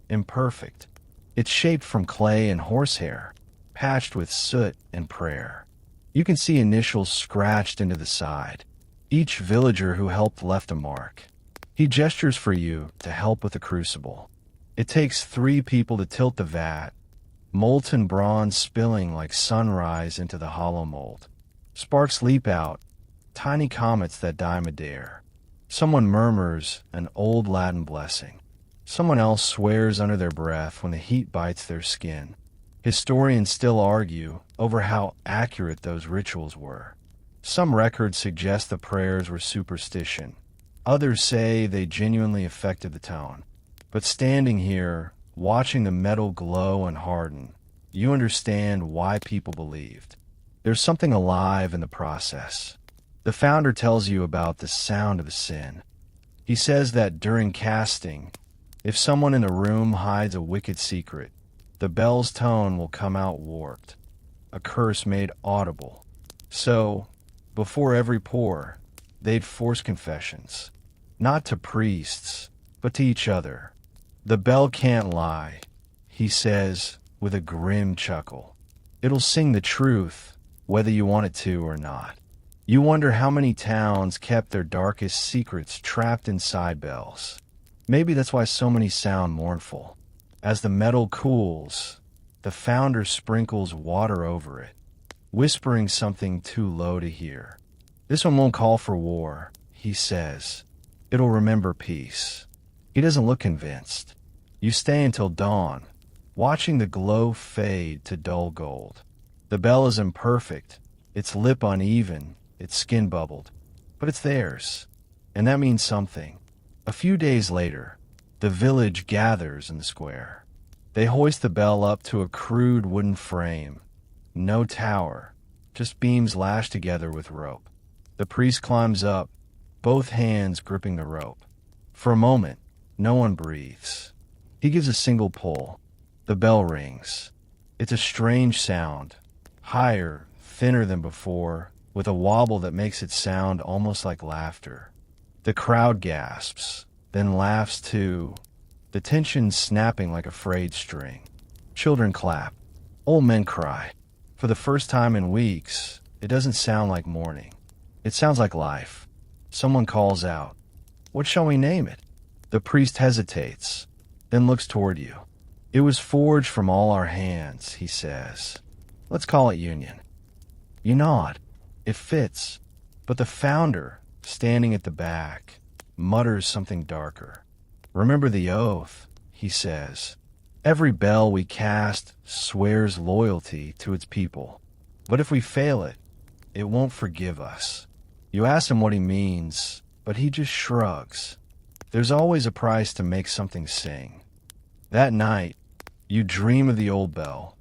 imperfect. It's shaped from clay and horsehair, patched with soot and prayer. You can see initials scratched into the side. Each villager who helped left a mark. He gestures for you to help with the crucible. It takes 3 people to tilt the vat, molten bronze spilling like sunrise into the hollow mold. Sparks leap out, tiny comets that die midair. Someone murmurs an old Latin blessing. Someone else swears under their breath when the heat bites their skin. Historians still argue over how accurate those rituals were. Some records suggest the prayers were superstition. Others say they genuinely affected the tone. But standing here, watching the metal glow and harden, you understand why people believed. There's something alive in the process. The founder tells you about the sound of sin. He says that during casting, if someone in the room hides a wicked secret, the bell's tone will come out warped, a curse made audible. So, before every pour, they'd force confessions, not to priests, but to each other. "The bell can't lie," he says with a grim chuckle. "It'll sing the truth, whether you want it to or not." You wonder how many towns kept their darkest secrets trapped inside bells. Maybe that's why so many sound mournful. As the metal cools, the founder sprinkles water over it, whispering something too low to hear. "This one won't call for war," he says. "It'll remember peace." He doesn't look convinced. You stay until dawn, watching the glow fade to dull gold. The bell is imperfect, its lip uneven, its skin bubbled, but it's theirs, and that means something. A few days later, the village gathers in the square. They hoist the bell up to a crude wooden frame, No tower, just beams lashed together with rope. The priest climbs up, both hands gripping the rope. For a moment, no one breathes. He gives a single pull. The bell rings. It's a strange sound, higher, thinner than before, with a wobble that makes it sound almost like laughter. The crowd gasps, then laughs too, the tension snapping like a frayed string. Children clap. Old men cry. For the first time in weeks, it doesn't sound like mourning. It sounds like life. Someone calls out, "What shall we name it?" The priest hesitates, then looks toward you. "It was forged from all our hands," he says. "Let's call it Union." You nod. It fits. But the founder, standing at the back, mutters something darker. "Remember the oath," he says. "Every bell we cast swears loyalty to its people. But if we fail it, it won't forgive us." You ask him what he means, but he just shrugs. There's always a price to make something sing. That night, you dream of the old bell,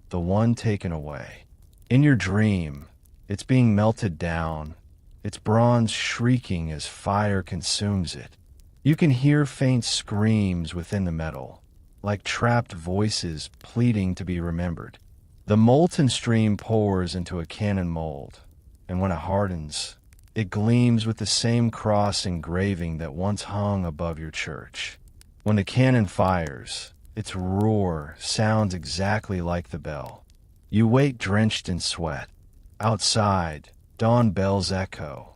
the one taken away. In your dream, it's being melted down, its bronze shrieking as fire consumes it. You can hear faint screams within the metal, like trapped voices pleading to be remembered. The molten stream pours into a cannon mold, and when it hardens, it gleams with the same cross engraving that once hung above your church. When the cannon fires, its roar sounds exactly like the bell. You wait drenched in sweat. Outside, dawn bells echo.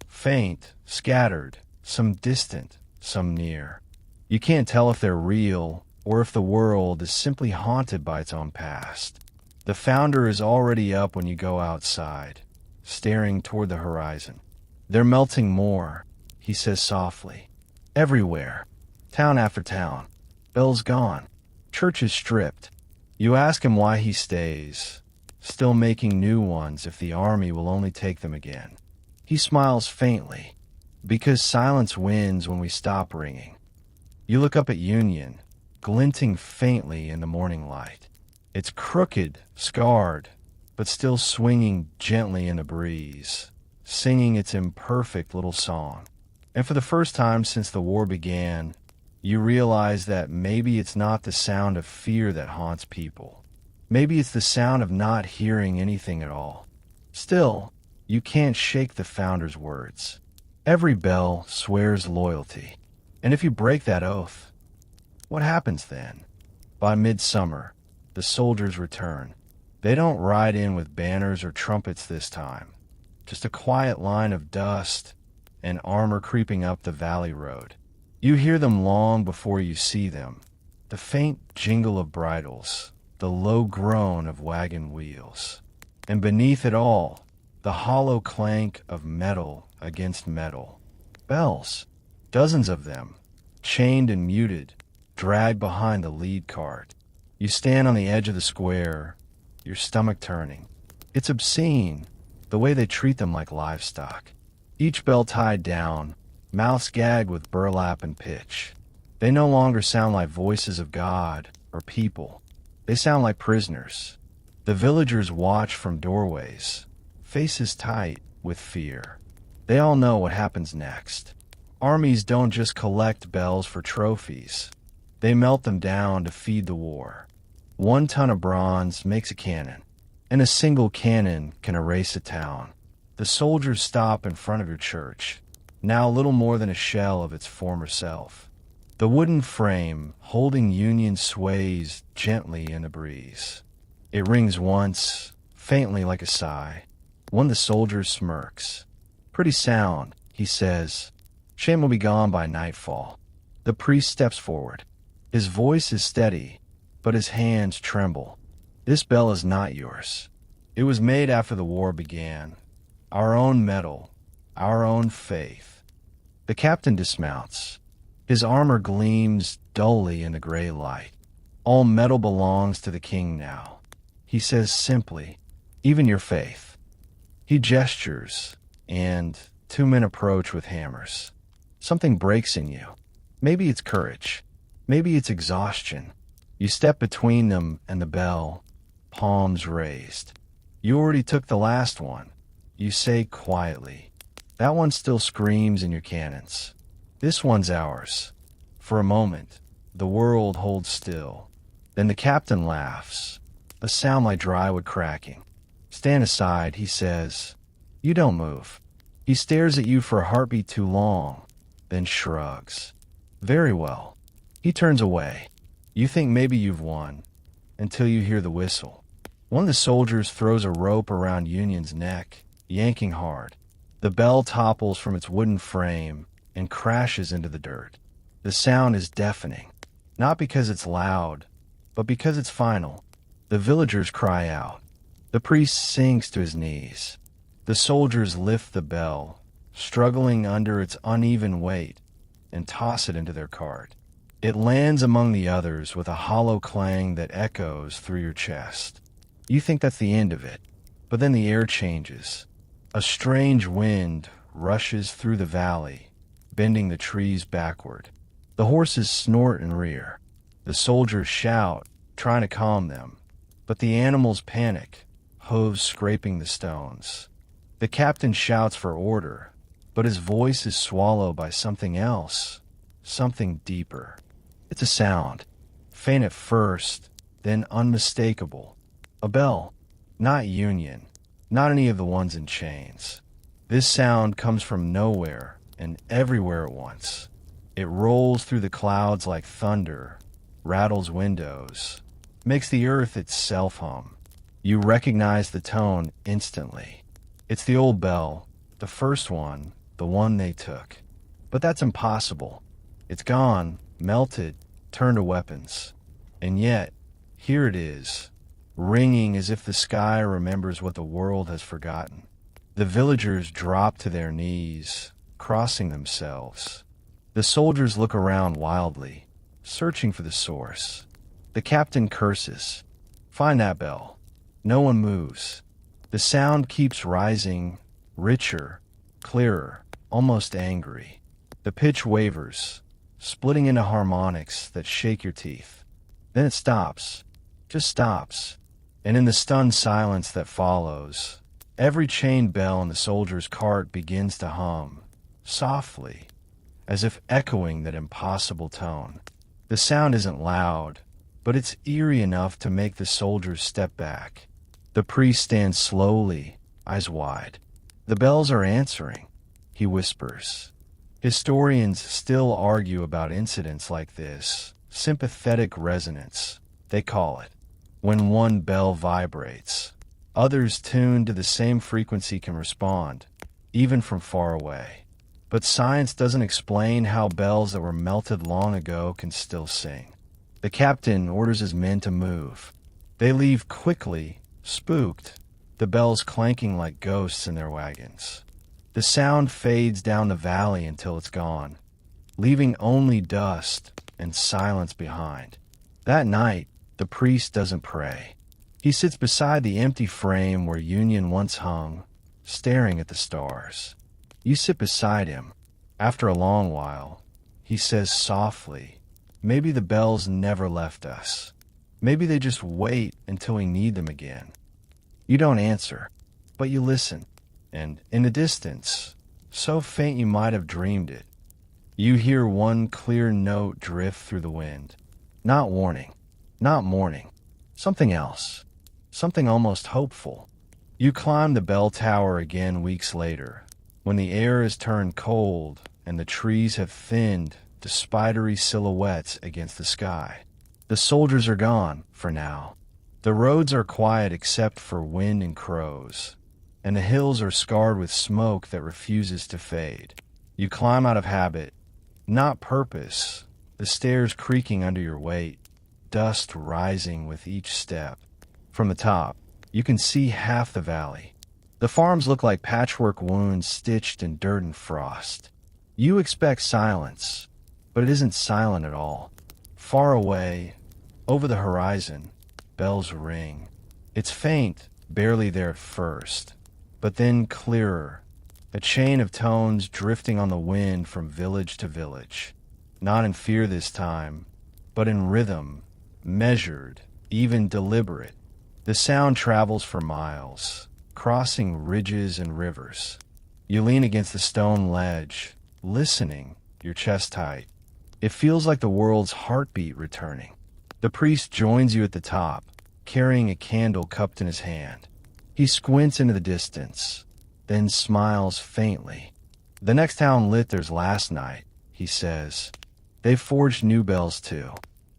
Faint, scattered, some distant, some near. You can't tell if they're real or if the world is simply haunted by its own past. The founder is already up when you go outside, staring toward the horizon. "They're melting more," he says softly. "Everywhere. Town after town. Bells gone. Churches stripped." You ask him why he stays, still making new ones if the army will only take them again. He smiles faintly, because silence wins when we stop ringing. You look up at Union, glinting faintly in the morning light. It's crooked, scarred, but still swinging gently in the breeze, singing its imperfect little song. And for the first time since the war began, you realize that maybe it's not the sound of fear that haunts people. Maybe it's the sound of not hearing anything at all. Still, you can't shake the founder's words. Every bell swears loyalty. And if you break that oath, what happens then? By midsummer, the soldiers return. They don't ride in with banners or trumpets this time. Just a quiet line of dust and armor creeping up the valley road. You hear them long before you see them. The faint jingle of bridles, the low groan of wagon wheels. And beneath it all, the hollow clank of metal against metal. Bells, dozens of them, chained and muted, dragged behind the lead cart. You stand on the edge of the square, your stomach turning. It's obscene, the way they treat them like livestock. Each bell tied down, mouths gagged with burlap and pitch. They no longer sound like voices of God or people. They sound like prisoners. The villagers watch from doorways, faces tight with fear. They all know what happens next. Armies don't just collect bells for trophies. They melt them down to feed the war. 1 ton of bronze makes a cannon, and a single cannon can erase a town. The soldiers stop in front of your church, now little more than a shell of its former self. The wooden frame holding Union sways gently in the breeze. It rings once, faintly like a sigh. One of the soldiers smirks. "Pretty sound," he says. "Shame will be gone by nightfall." The priest steps forward. His voice is steady, but his hands tremble. "This bell is not yours. It was made after the war began. Our own metal, our own faith." The captain dismounts. His armor gleams dully in the gray light. "All metal belongs to the king now," he says simply, "even your faith." He gestures, and 2 men approach with hammers. Something breaks in you. Maybe it's courage. Maybe it's exhaustion. You step between them and the bell, palms raised. You already took the last one, you say quietly. That one still screams in your cannons. This one's ours. For a moment, the world holds still. Then the captain laughs, a sound like dry wood cracking. Stand aside, he says. You don't move. He stares at you for a heartbeat too long, then shrugs. Very well. He turns away. You think maybe you've won, until you hear the whistle. One of the soldiers throws a rope around Union's neck, yanking hard. The bell topples from its wooden frame and crashes into the dirt. The sound is deafening, not because it's loud, but because it's final. The villagers cry out. The priest sinks to his knees. The soldiers lift the bell, struggling under its uneven weight, and toss it into their cart. It lands among the others with a hollow clang that echoes through your chest. You think that's the end of it, but then the air changes. A strange wind rushes through the valley, bending the trees backward. The horses snort and rear. The soldiers shout, trying to calm them, but the animals panic, hooves scraping the stones. The captain shouts for order, but his voice is swallowed by something else, something deeper. It's a sound, faint at first, then unmistakable. A bell, not Union, not any of the ones in chains. This sound comes from nowhere and everywhere at once. It rolls through the clouds like thunder, rattles windows, makes the earth itself hum. You recognize the tone instantly. It's the old bell, the first one, the one they took. But that's impossible. It's gone, melted, turned to weapons. And yet, here it is, ringing as if the sky remembers what the world has forgotten. The villagers drop to their knees, crossing themselves. The soldiers look around wildly, searching for the source. The captain curses. Find that bell. No one moves. The sound keeps rising, richer, clearer, almost angry. The pitch wavers, splitting into harmonics that shake your teeth. Then it stops, just stops, and in the stunned silence that follows, every chained bell in the soldier's cart begins to hum, softly, as if echoing that impossible tone. The sound isn't loud, but it's eerie enough to make the soldiers step back. The priest stands slowly, eyes wide. The bells are answering, he whispers. Historians still argue about incidents like this, sympathetic resonance, they call it. When one bell vibrates, others tuned to the same frequency can respond, even from far away. But science doesn't explain how bells that were melted long ago can still sing. The captain orders his men to move. They leave quickly, spooked, the bells clanking like ghosts in their wagons. The sound fades down the valley until it's gone, leaving only dust and silence behind. That night, the priest doesn't pray. He sits beside the empty frame where Union once hung, staring at the stars. You sit beside him. After a long while, he says softly, maybe the bells never left us. Maybe they just wait until we need them again. You don't answer, but you listen, and in the distance, so faint you might have dreamed it, you hear one clear note drift through the wind. Not warning, not mourning, something else, something almost hopeful. You climb the bell tower again weeks later, when the air has turned cold and the trees have thinned to spidery silhouettes against the sky. The soldiers are gone, for now. The roads are quiet except for wind and crows, and the hills are scarred with smoke that refuses to fade. You climb out of habit, not purpose, the stairs creaking under your weight, dust rising with each step. From the top, you can see half the valley. The farms look like patchwork wounds stitched in dirt and frost. You expect silence, but it isn't silent at all. Far away, over the horizon, bells ring. It's faint, barely there at first, but then clearer, a chain of tones drifting on the wind from village to village. Not in fear this time, but in rhythm, measured, even deliberate. The sound travels for miles, crossing ridges and rivers. You lean against the stone ledge, listening, your chest tight. It feels like the world's heartbeat returning. The priest joins you at the top, carrying a candle cupped in his hand. He squints into the distance, then smiles faintly. "The next town lit theirs last night," he says. "They've forged new bells too.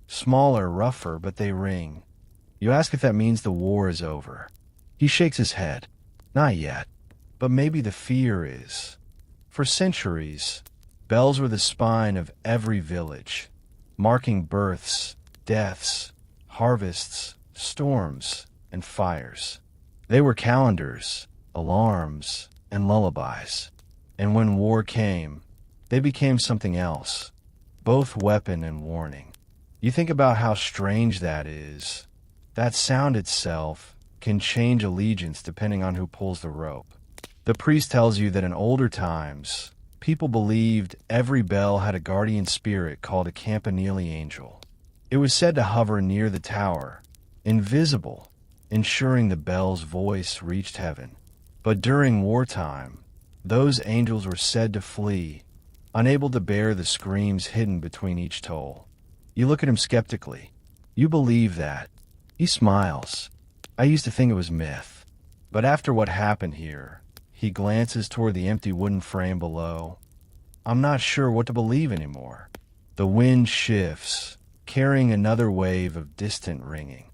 Smaller, rougher, but they ring." You ask if that means the war is over. He shakes his head. "Not yet, but maybe the fear is." For centuries, bells were the spine of every village, marking births, deaths, harvests, storms, and fires. They were calendars, alarms, and lullabies. And when war came, they became something else, both weapon and warning. You think about how strange that is. That sound itself can change allegiance depending on who pulls the rope. The priest tells you that in older times, people believed every bell had a guardian spirit called a campanile angel. It was said to hover near the tower, invisible, ensuring the bell's voice reached heaven. But during wartime, those angels were said to flee, unable to bear the screams hidden between each toll. You look at him skeptically. "You believe that?" He smiles. "I used to think it was myth. But after what happened here," he glances toward the empty wooden frame below, "I'm not sure what to believe anymore." The wind shifts, carrying another wave of distant ringing.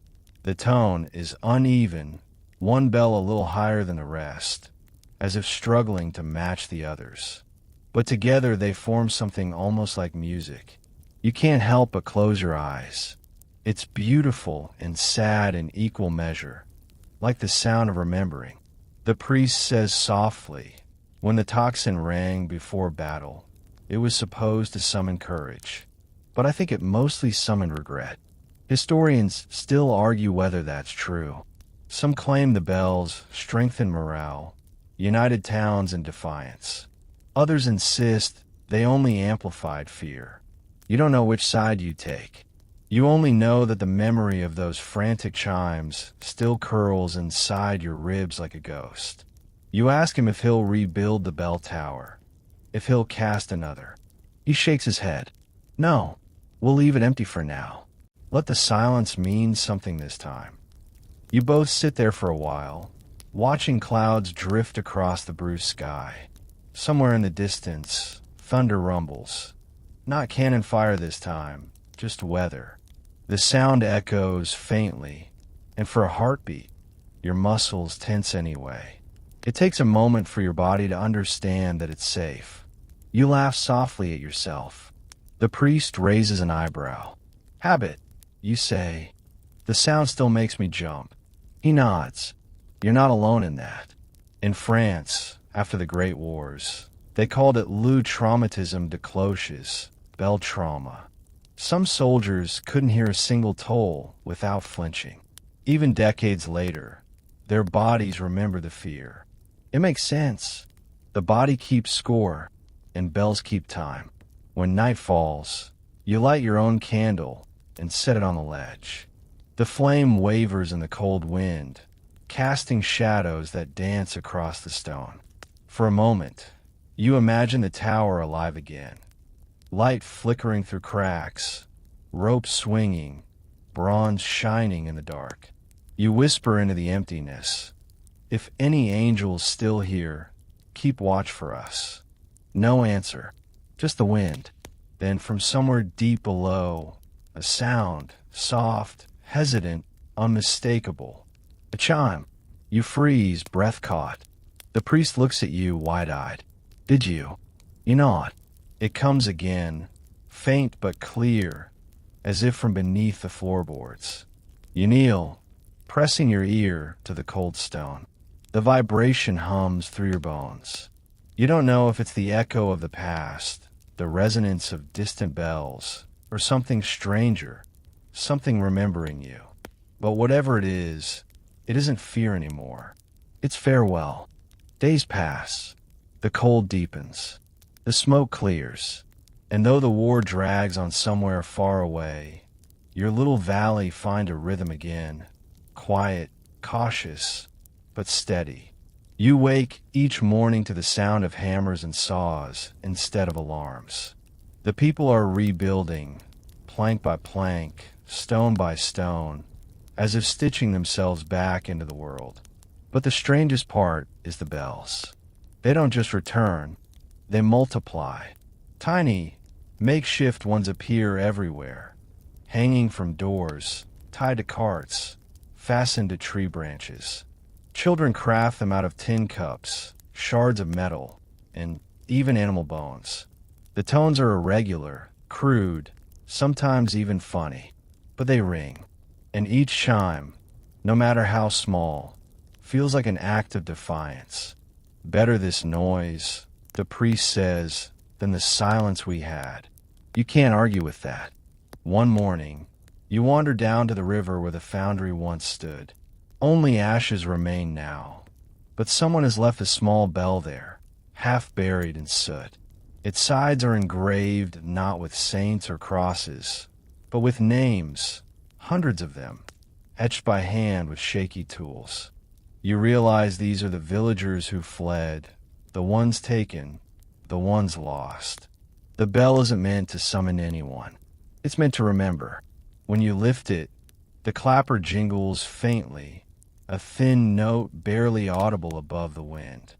The tone is uneven, one bell a little higher than the rest, as if struggling to match the others. But together they form something almost like music. You can't help but close your eyes. It's beautiful and sad in equal measure, like the sound of remembering. The priest says softly, "When the tocsin rang before battle, it was supposed to summon courage. But I think it mostly summoned regret." Historians still argue whether that's true. Some claim the bells strengthened morale, united towns in defiance. Others insist they only amplified fear. You don't know which side you take. You only know that the memory of those frantic chimes still curls inside your ribs like a ghost. You ask him if he'll rebuild the bell tower, if he'll cast another. He shakes his head. "No, we'll leave it empty for now. Let the silence mean something this time." You both sit there for a while, watching clouds drift across the bruised sky. Somewhere in the distance, thunder rumbles. Not cannon fire this time, just weather. The sound echoes faintly, and for a heartbeat, your muscles tense anyway. It takes a moment for your body to understand that it's safe. You laugh softly at yourself. The priest raises an eyebrow. "Habit," you say. "The sound still makes me jump." He nods. "You're not alone in that." In France, after the Great Wars, they called it le traumatisme de cloches, bell trauma. Some soldiers couldn't hear a single toll without flinching. Even decades later, their bodies remember the fear. It makes sense. The body keeps score, and bells keep time. When night falls, you light your own candle and set it on the ledge. The flame wavers in the cold wind, casting shadows that dance across the stone. For a moment, you imagine the tower alive again. Light flickering through cracks, ropes swinging, bronze shining in the dark. You whisper into the emptiness, "If any angel's still here, keep watch for us." No answer, just the wind. Then from somewhere deep below, a sound, soft, hesitant, unmistakable. A chime. You freeze, breath caught. The priest looks at you wide-eyed. "Did you?" You nod. It comes again, faint but clear, as if from beneath the floorboards. You kneel, pressing your ear to the cold stone. The vibration hums through your bones. You don't know if it's the echo of the past, the resonance of distant bells, or something stranger, something remembering you. But whatever it isn't fear anymore. It's farewell. Days pass. The cold deepens. The smoke clears. And though the war drags on somewhere far away, your little valley finds a rhythm again, quiet, cautious, but steady. You wake each morning to the sound of hammers and saws instead of alarms. The people are rebuilding, plank by plank, stone by stone, as if stitching themselves back into the world. But the strangest part is the bells. They don't just return, they multiply. Tiny, makeshift ones appear everywhere, hanging from doors, tied to carts, fastened to tree branches. Children craft them out of tin cups, shards of metal, and even animal bones. The tones are irregular, crude, sometimes even funny, but they ring. And each chime, no matter how small, feels like an act of defiance. Better this noise, the priest says, than the silence we had. You can't argue with that. One morning, you wander down to the river where the foundry once stood. Only ashes remain now, but someone has left a small bell there, half buried in soot. Its sides are engraved not with saints or crosses, but with names, hundreds of them, etched by hand with shaky tools. You realize these are the villagers who fled, the ones taken, the ones lost. The bell isn't meant to summon anyone. It's meant to remember. When you lift it, the clapper jingles faintly, a thin note barely audible above the wind.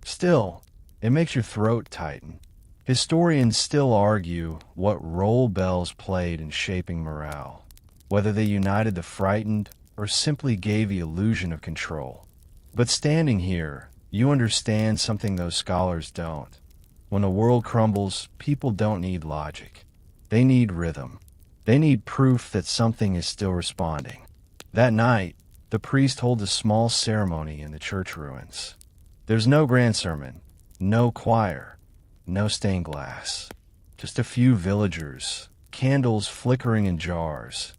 Still, it makes your throat tighten. Historians still argue what role bells played in shaping morale, whether they united the frightened or simply gave the illusion of control. But standing here, you understand something those scholars don't. When the world crumbles, people don't need logic. They need rhythm. They need proof that something is still responding. That night, the priest holds a small ceremony in the church ruins. There's no grand sermon, no choir, no stained glass. Just a few villagers, candles flickering in jars,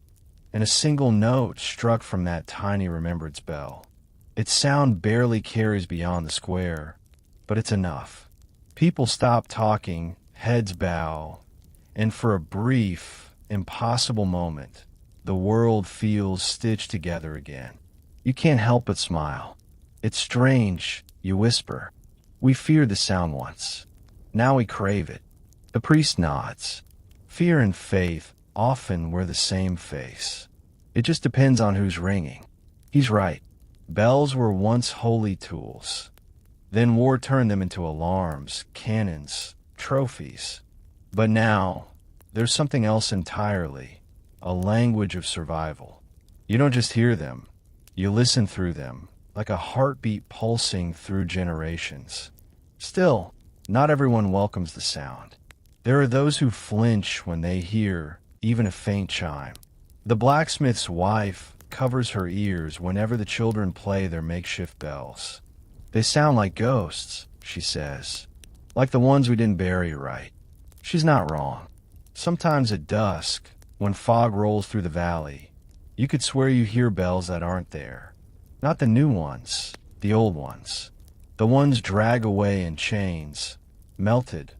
and a single note struck from that tiny remembrance bell. Its sound barely carries beyond the square, but it's enough. People stop talking, heads bow, and for a brief, impossible moment, the world feels stitched together again. You can't help but smile. It's strange, you whisper. We feared the sound once. Now we crave it. The priest nods. Fear and faith often wear the same face. It just depends on who's ringing. He's right. Bells were once holy tools. Then war turned them into alarms, cannons, trophies. But now, there's something else entirely, a language of survival. You don't just hear them, you listen through them, like a heartbeat pulsing through generations. Still, not everyone welcomes the sound. There are those who flinch when they hear even a faint chime. The blacksmith's wife covers her ears whenever the children play their makeshift bells. They sound like ghosts, she says, like the ones we didn't bury right. She's not wrong. Sometimes at dusk, when fog rolls through the valley, you could swear you hear bells that aren't there. Not the new ones, the old ones. The ones drag away in chains, melted,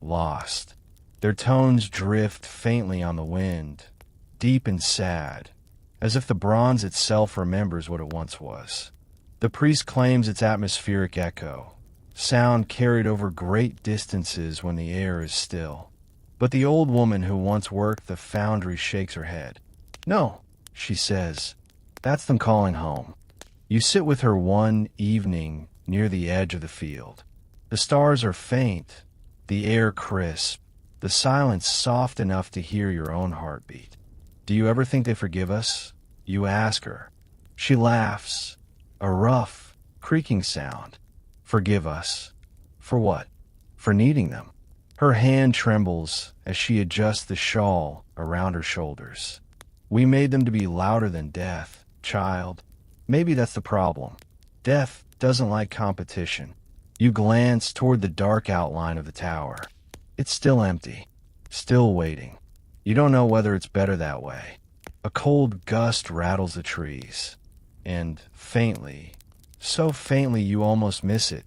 lost. Their tones drift faintly on the wind, deep and sad, as if the bronze itself remembers what it once was. The priest claims it's atmospheric echo, sound carried over great distances when the air is still. But the old woman who once worked the foundry shakes her head. No, she says, that's them calling home. You sit with her one evening near the edge of the field. The stars are faint, the air crisp, the silence soft enough to hear your own heartbeat. Do you ever think they forgive us? You ask her. She laughs, a rough, creaking sound. Forgive us. For what? For needing them. Her hand trembles as she adjusts the shawl around her shoulders. We made them to be louder than death, child. Maybe that's the problem. Death doesn't like competition. You glance toward the dark outline of the tower. It's still empty, still waiting. You don't know whether it's better that way. A cold gust rattles the trees, and faintly, so faintly you almost miss it,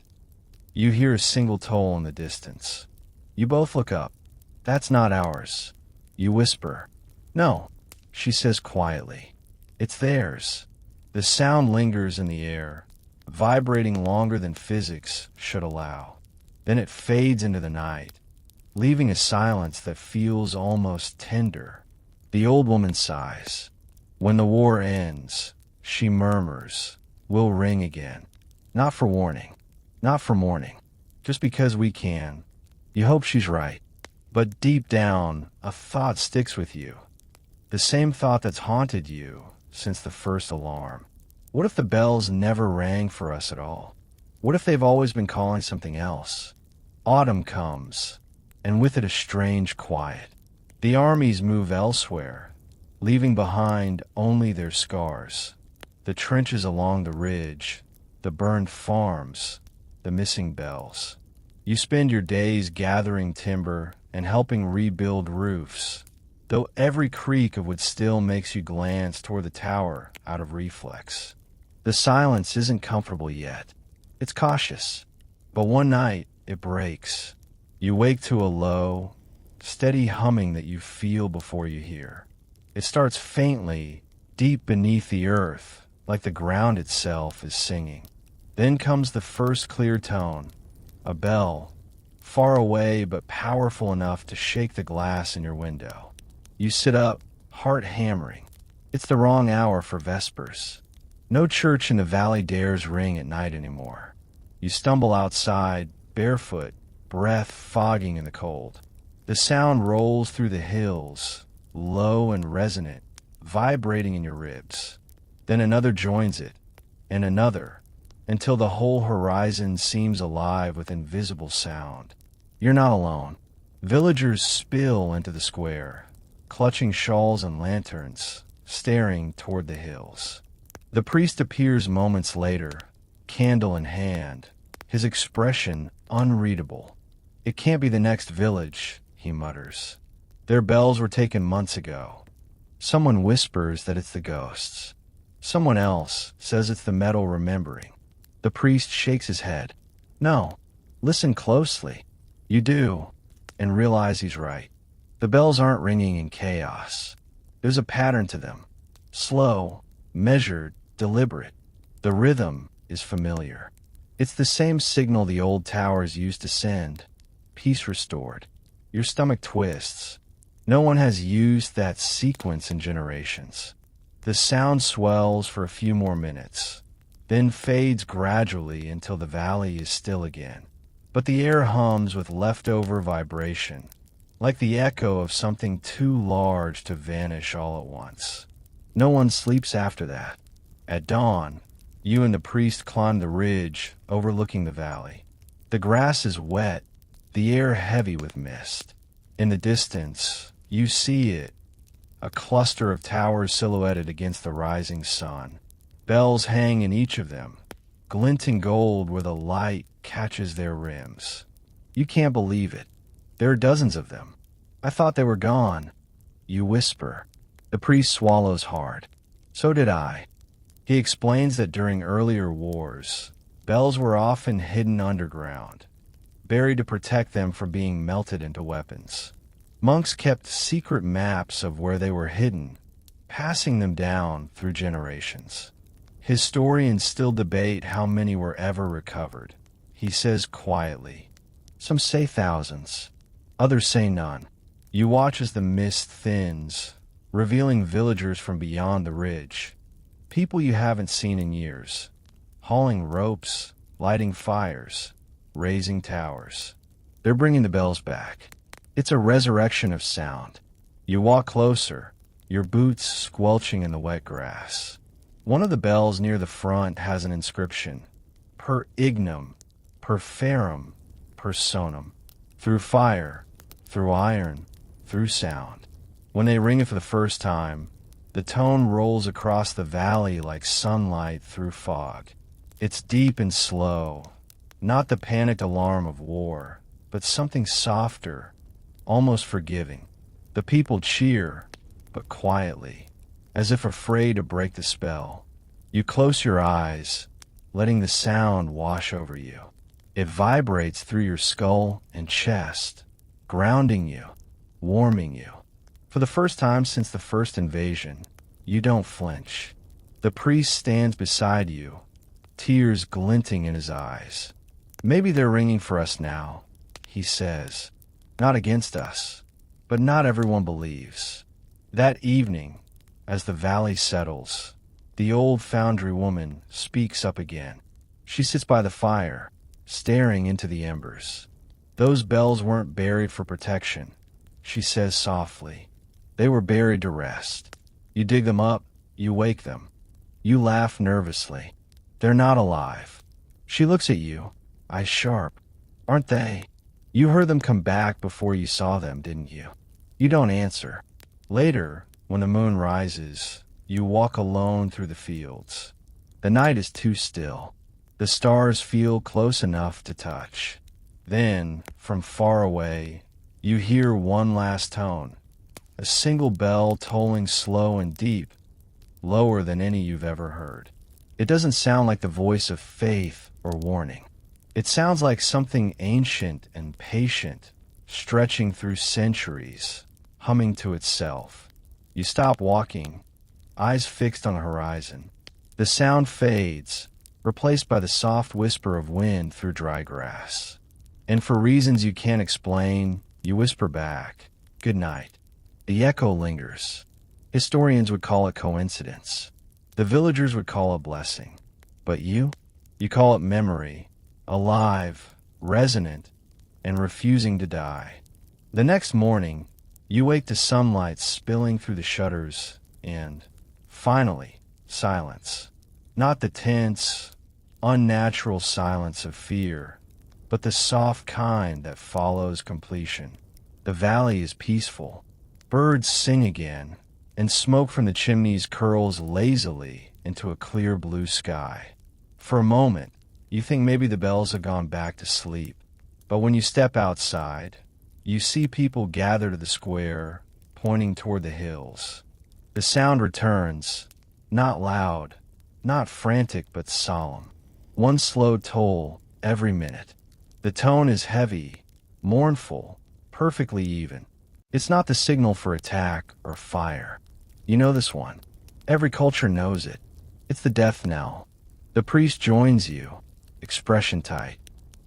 you hear a single toll in the distance. You both look up. That's not ours. You whisper. No, she says quietly. It's theirs. The sound lingers in the air, vibrating longer than physics should allow. Then it fades into the night, leaving a silence that feels almost tender. The old woman sighs. When the war ends, she murmurs, we'll ring again. Not for warning, not for mourning, just because we can. You hope she's right. But deep down, a thought sticks with you. The same thought that's haunted you since the first alarm. What if the bells never rang for us at all? What if they've always been calling something else? Autumn comes, and with it a strange quiet. The armies move elsewhere, leaving behind only their scars. The trenches along the ridge, the burned farms, the missing bells. You spend your days gathering timber and helping rebuild roofs, though every creak of wood still makes you glance toward the tower out of reflex. The silence isn't comfortable yet. It's cautious. But one night, it breaks. You wake to a low, steady humming that you feel before you hear. It starts faintly, deep beneath the earth, like the ground itself is singing. Then comes the first clear tone, a bell, far away but powerful enough to shake the glass in your window. You sit up, heart hammering. It's the wrong hour for vespers. No church in the valley dares ring at night anymore. You stumble outside, barefoot, breath fogging in the cold. The sound rolls through the hills, low and resonant, vibrating in your ribs. Then another joins it, and another, until the whole horizon seems alive with invisible sound. You're not alone. Villagers spill into the square, clutching shawls and lanterns, staring toward the hills. The priest appears moments later, candle in hand, his expression unreadable. It can't be the next village, he mutters. Their bells were taken months ago. Someone whispers that it's the ghosts. Someone else says it's the metal remembering. The priest shakes his head. No, listen closely. You do, and realize he's right. The bells aren't ringing in chaos. There's a pattern to them. Slow, measured, deliberate. The rhythm is familiar. It's the same signal the old towers used to send. Peace restored. Your stomach twists. No one has used that sequence in generations. The sound swells for a few more minutes, then fades gradually until the valley is still again. But the air hums with leftover vibration, like the echo of something too large to vanish all at once. No one sleeps after that. At dawn, you and the priest climb the ridge overlooking the valley. The grass is wet, the air heavy with mist. In the distance, you see it, a cluster of towers silhouetted against the rising sun. Bells hang in each of them, glinting gold where the light catches their rims. You can't believe it. There are dozens of them. I thought they were gone. You whisper. The priest swallows hard. So did I. He explains that during earlier wars, bells were often hidden underground, buried to protect them from being melted into weapons. Monks kept secret maps of where they were hidden, passing them down through generations. Historians still debate how many were ever recovered. He says quietly, some say thousands, others say none. You watch as the mist thins, revealing villagers from beyond the ridge. People you haven't seen in years, hauling ropes, lighting fires, raising towers. They're bringing the bells back. It's a resurrection of sound. You walk closer, your boots squelching in the wet grass. One of the bells near the front has an inscription, per ignum, per ferrum, per sonum, through fire, through iron, through sound. When they ring it for the first time, the tone rolls across the valley like sunlight through fog. It's deep and slow, not the panicked alarm of war, but something softer, almost forgiving. The people cheer, but quietly, as if afraid to break the spell. You close your eyes, letting the sound wash over you. It vibrates through your skull and chest, grounding you, warming you. For the first time since the first invasion, you don't flinch. The priest stands beside you, tears glinting in his eyes. Maybe they're ringing for us now, he says. Not against us, but not everyone believes. That evening, as the valley settles, the old foundry woman speaks up again. She sits by the fire, staring into the embers. Those bells weren't buried for protection, she says softly. They were buried to rest. You dig them up, you wake them. You laugh nervously. They're not alive. She looks at you, eyes sharp. Aren't they? You heard them come back before you saw them, didn't you? You don't answer. Later, when the moon rises, you walk alone through the fields. The night is too still. The stars feel close enough to touch. Then, from far away, you hear one last tone. A single bell tolling slow and deep, lower than any you've ever heard. It doesn't sound like the voice of faith or warning. It sounds like something ancient and patient, stretching through centuries, humming to itself. You stop walking, eyes fixed on the horizon. The sound fades, replaced by the soft whisper of wind through dry grass. And for reasons you can't explain, you whisper back, "Good night." The echo lingers. Historians would call it coincidence. The villagers would call it blessing. But you call it memory, alive, resonant, and refusing to die. The next morning, you wake to sunlight spilling through the shutters and, finally, silence. Not the tense, unnatural silence of fear, but the soft kind that follows completion. The valley is peaceful. Birds sing again, and smoke from the chimneys curls lazily into a clear blue sky. For a moment, you think maybe the bells have gone back to sleep. But when you step outside, you see people gather to the square, pointing toward the hills. The sound returns, not loud, not frantic, but solemn. One slow toll every minute. The tone is heavy, mournful, perfectly even. It's not the signal for attack or fire. You know this one. Every culture knows it. It's the death knell. The priest joins you, expression tight.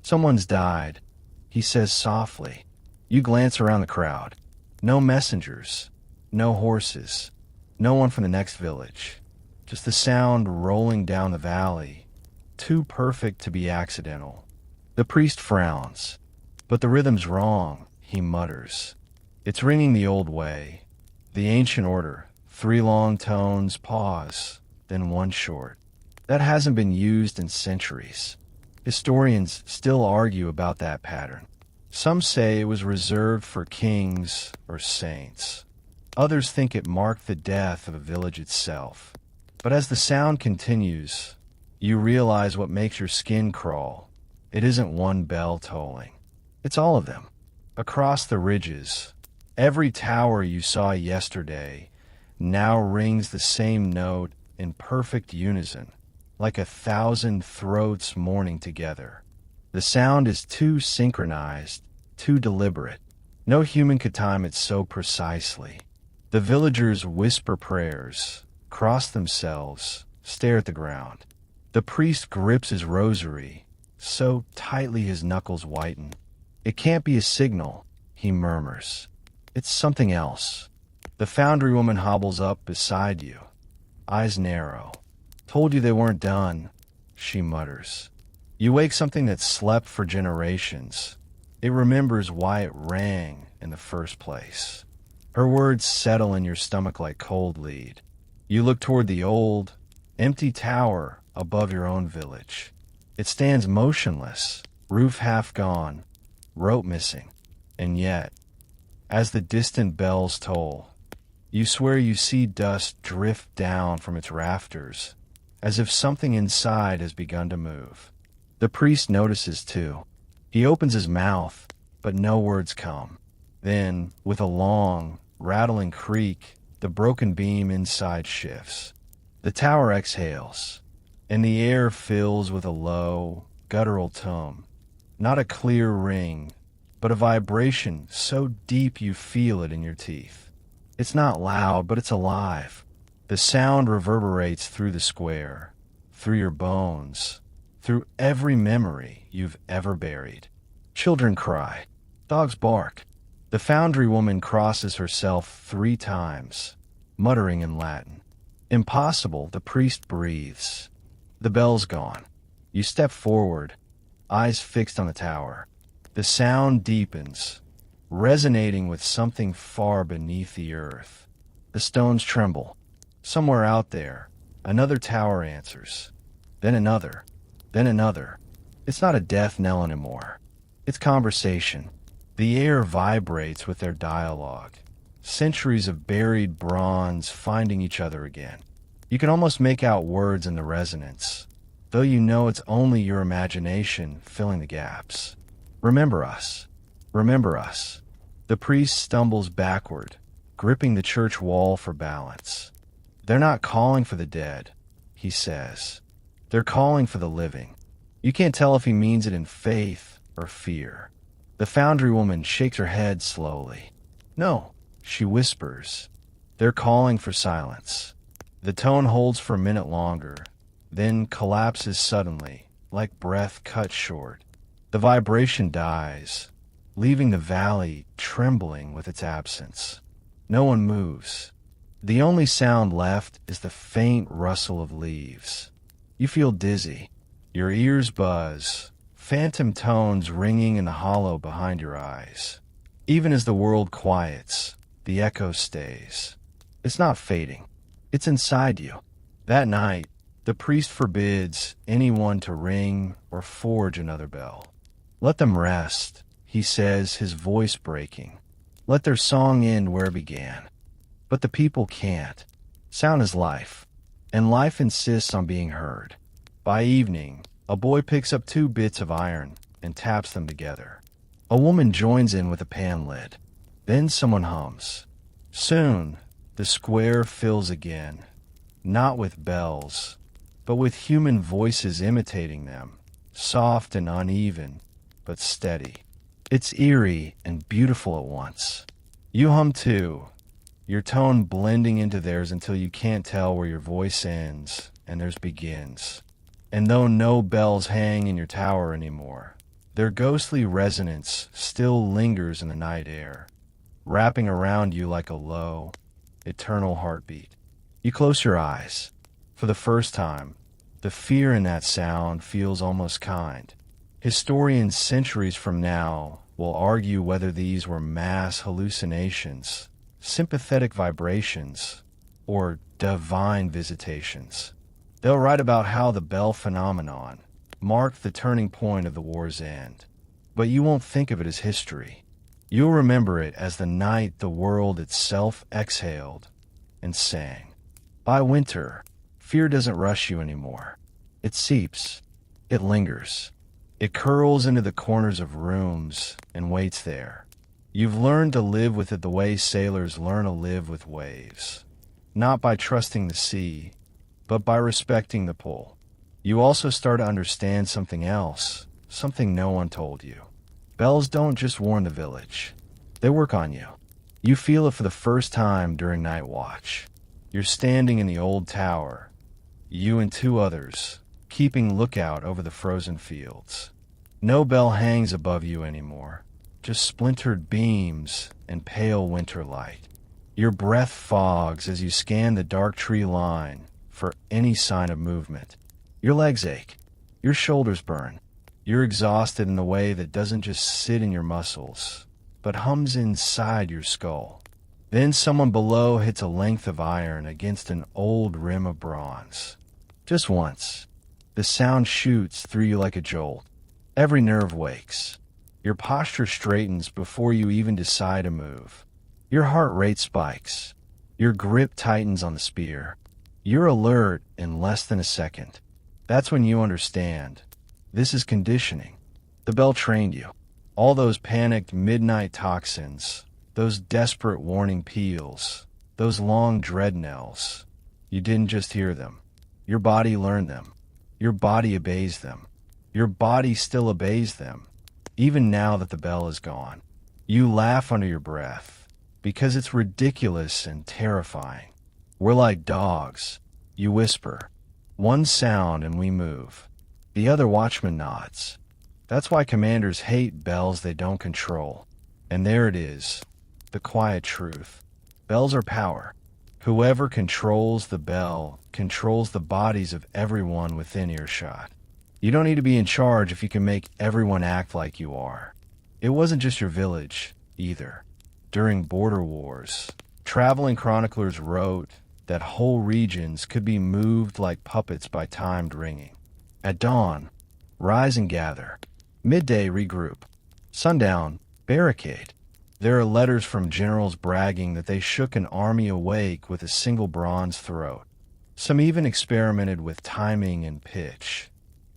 Someone's died, he says softly. You glance around the crowd. No messengers, no horses, no one from the next village. Just the sound rolling down the valley, too perfect to be accidental. The priest frowns. But the rhythm's wrong, he mutters. It's ringing the old way, the ancient order. 3 long tones, pause, then 1 short. That hasn't been used in centuries. Historians still argue about that pattern. Some say it was reserved for kings or saints. Others think it marked the death of a village itself. But as the sound continues, you realize what makes your skin crawl. It isn't one bell tolling. It's all of them. Across the ridges, every tower you saw yesterday now rings the same note in perfect unison, like 1,000 throats mourning together. The sound is too synchronized, too deliberate. No human could time it so precisely. The villagers whisper prayers, cross themselves, stare at the ground. The priest grips his rosary, so tightly his knuckles whiten. It can't be a signal, he murmurs. It's something else. The foundry woman hobbles up beside you, eyes narrow. Told you they weren't done, she mutters. You wake something that slept for generations. It remembers why it rang in the first place. Her words settle in your stomach like cold lead. You look toward the old, empty tower above your own village. It stands motionless, roof half gone, rope missing. And yet, as the distant bells toll, you swear you see dust drift down from its rafters, as if something inside has begun to move. The priest notices too. He opens his mouth, but no words come. Then, with a long, rattling creak, the broken beam inside shifts. The tower exhales, and the air fills with a low, guttural tone. Not a clear ring, but a vibration so deep you feel it in your teeth. It's not loud, but it's alive. The sound reverberates through the square, through your bones, through every memory you've ever buried. Children cry. Dogs bark. The foundry woman crosses herself 3 times, muttering in Latin. Impossible, the priest breathes. The bell's gone. You step forward, eyes fixed on the tower. The sound deepens, resonating with something far beneath the earth. The stones tremble. Somewhere out there, another tower answers. Then another. Then another. It's not a death knell anymore. It's conversation. The air vibrates with their dialogue. Centuries of buried bronze finding each other again. You can almost make out words in the resonance, though you know it's only your imagination filling the gaps. Remember us. Remember us. The priest stumbles backward, gripping the church wall for balance. They're not calling for the dead, he says. They're calling for the living. You can't tell if he means it in faith or fear. The foundry woman shakes her head slowly. No, she whispers. They're calling for silence. The tone holds for a minute longer, then collapses suddenly, like breath cut short. The vibration dies, leaving the valley trembling with its absence. No one moves. The only sound left is the faint rustle of leaves. You feel dizzy. Your ears buzz, phantom tones ringing in the hollow behind your eyes. Even as the world quiets, the echo stays. It's not fading. It's inside you. That night, the priest forbids anyone to ring or forge another bell. Let them rest, he says, his voice breaking. Let their song end where it began. But the people can't. Sound is life, and life insists on being heard. By evening, a boy picks up 2 bits of iron and taps them together. A woman joins in with a pan lid. Then someone hums. Soon, the square fills again, not with bells, but with human voices imitating them, soft and uneven, but steady. It's eerie and beautiful at once. You hum too, your tone blending into theirs until you can't tell where your voice ends and theirs begins. And though no bells hang in your tower anymore, their ghostly resonance still lingers in the night air, wrapping around you like a low, eternal heartbeat. You close your eyes. For the first time, the fear in that sound feels almost kind. Historians centuries from now will argue whether these were mass hallucinations, sympathetic vibrations, or divine visitations. They'll write about how the bell phenomenon marked the turning point of the war's end. But you won't think of it as history. You'll remember it as the night the world itself exhaled and sang. By winter, fear doesn't rush you anymore. It seeps. It lingers. It curls into the corners of rooms and waits there. You've learned to live with it the way sailors learn to live with waves. Not by trusting the sea, but by respecting the pull. You also start to understand something else, something no one told you. Bells don't just warn the village. They work on you. You feel it for the first time during night watch. You're standing in the old tower, you and 2 others, keeping lookout over the frozen fields. No bell hangs above you anymore, just splintered beams and pale winter light. Your breath fogs as you scan the dark tree line for any sign of movement. Your legs ache. Your shoulders burn. You're exhausted in a way that doesn't just sit in your muscles, but hums inside your skull. Then someone below hits a length of iron against an old rim of bronze. Just once. The sound shoots through you like a jolt. Every nerve wakes. Your posture straightens before you even decide to move. Your heart rate spikes. Your grip tightens on the spear. You're alert in less than a second. That's when you understand. This is conditioning. The bell trained you. All those panicked midnight toxins, those desperate warning peals, those long dread knells. You didn't just hear them. Your body learned them. Your body obeys them. Your body still obeys them, even now that the bell is gone. You laugh under your breath, because it's ridiculous and terrifying. We're like dogs. You whisper. One sound and we move. The other watchman nods. That's why commanders hate bells they don't control. And there it is, the quiet truth. Bells are power. Whoever controls the bell controls the bodies of everyone within earshot. You don't need to be in charge if you can make everyone act like you are. It wasn't just your village, either. During border wars, traveling chroniclers wrote that whole regions could be moved like puppets by timed ringing. At dawn, rise and gather. Midday, regroup. Sundown, barricade. There are letters from generals bragging that they shook an army awake with a single bronze throat. Some even experimented with timing and pitch,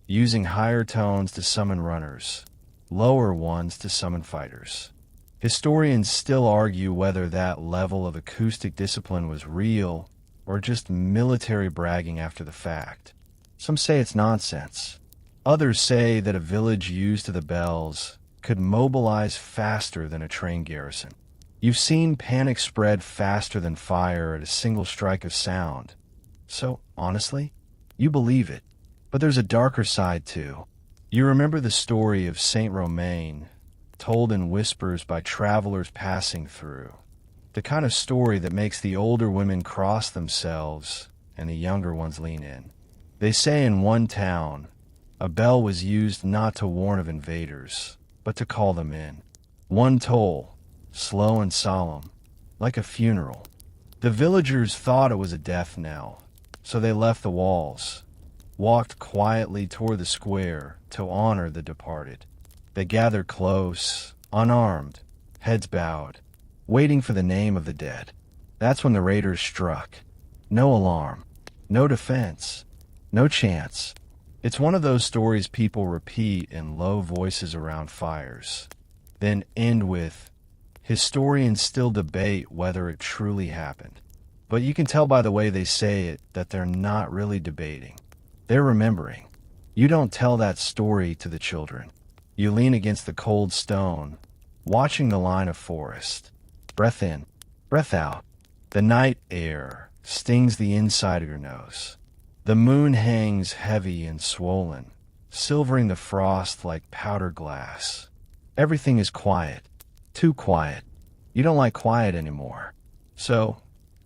using higher tones to summon runners, lower ones to summon fighters. Historians still argue whether that level of acoustic discipline was real or just military bragging after the fact. Some say it's nonsense. Others say that a village used to the bells could mobilize faster than a trained garrison. You've seen panic spread faster than fire at a single strike of sound. So, honestly, you believe it. But there's a darker side, too. You remember the story of Saint Romain, told in whispers by travelers passing through. The kind of story that makes the older women cross themselves and the younger ones lean in. They say in one town, a bell was used not to warn of invaders, but to call them in. One toll, slow and solemn, like a funeral. The villagers thought it was a death knell, so they left the walls, walked quietly toward the square to honor the departed. They gathered close, unarmed, heads bowed, waiting for the name of the dead. That's when the raiders struck. No alarm, no defense, no chance. It's one of those stories people repeat in low voices around fires, then end with, historians still debate whether it truly happened. But you can tell by the way they say it that they're not really debating. They're remembering. You don't tell that story to the children. You lean against the cold stone, watching the line of forest. Breath in, breath out. The night air stings the inside of your nose. The moon hangs heavy and swollen, silvering the frost like powder glass. Everything is quiet, too quiet. You don't like quiet anymore. So,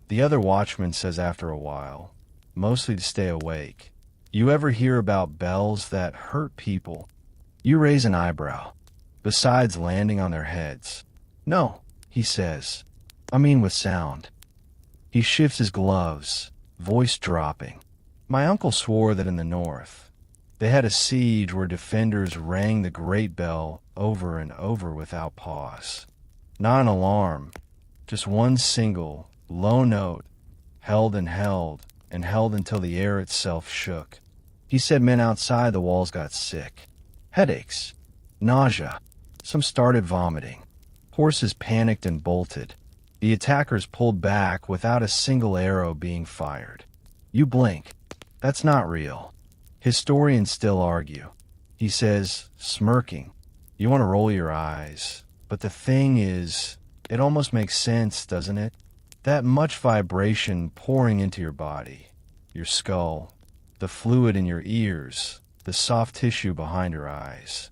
the other watchman says after a while, mostly to stay awake, you ever hear about bells that hurt people? You raise an eyebrow, besides landing on their heads. No, he says. I mean with sound. He shifts his gloves, voice dropping. My uncle swore that in the north, they had a siege where defenders rang the great bell over and over without pause. Not an alarm, just one single, low note, held and held, and held until the air itself shook. He said men outside the walls got sick. Headaches, nausea, some started vomiting. Horses panicked and bolted. The attackers pulled back without a single arrow being fired. You blink. That's not real. Historians still argue. He says, smirking. You want to roll your eyes. But the thing is, it almost makes sense, doesn't it? That much vibration pouring into your body, your skull, the fluid in your ears, the soft tissue behind your eyes.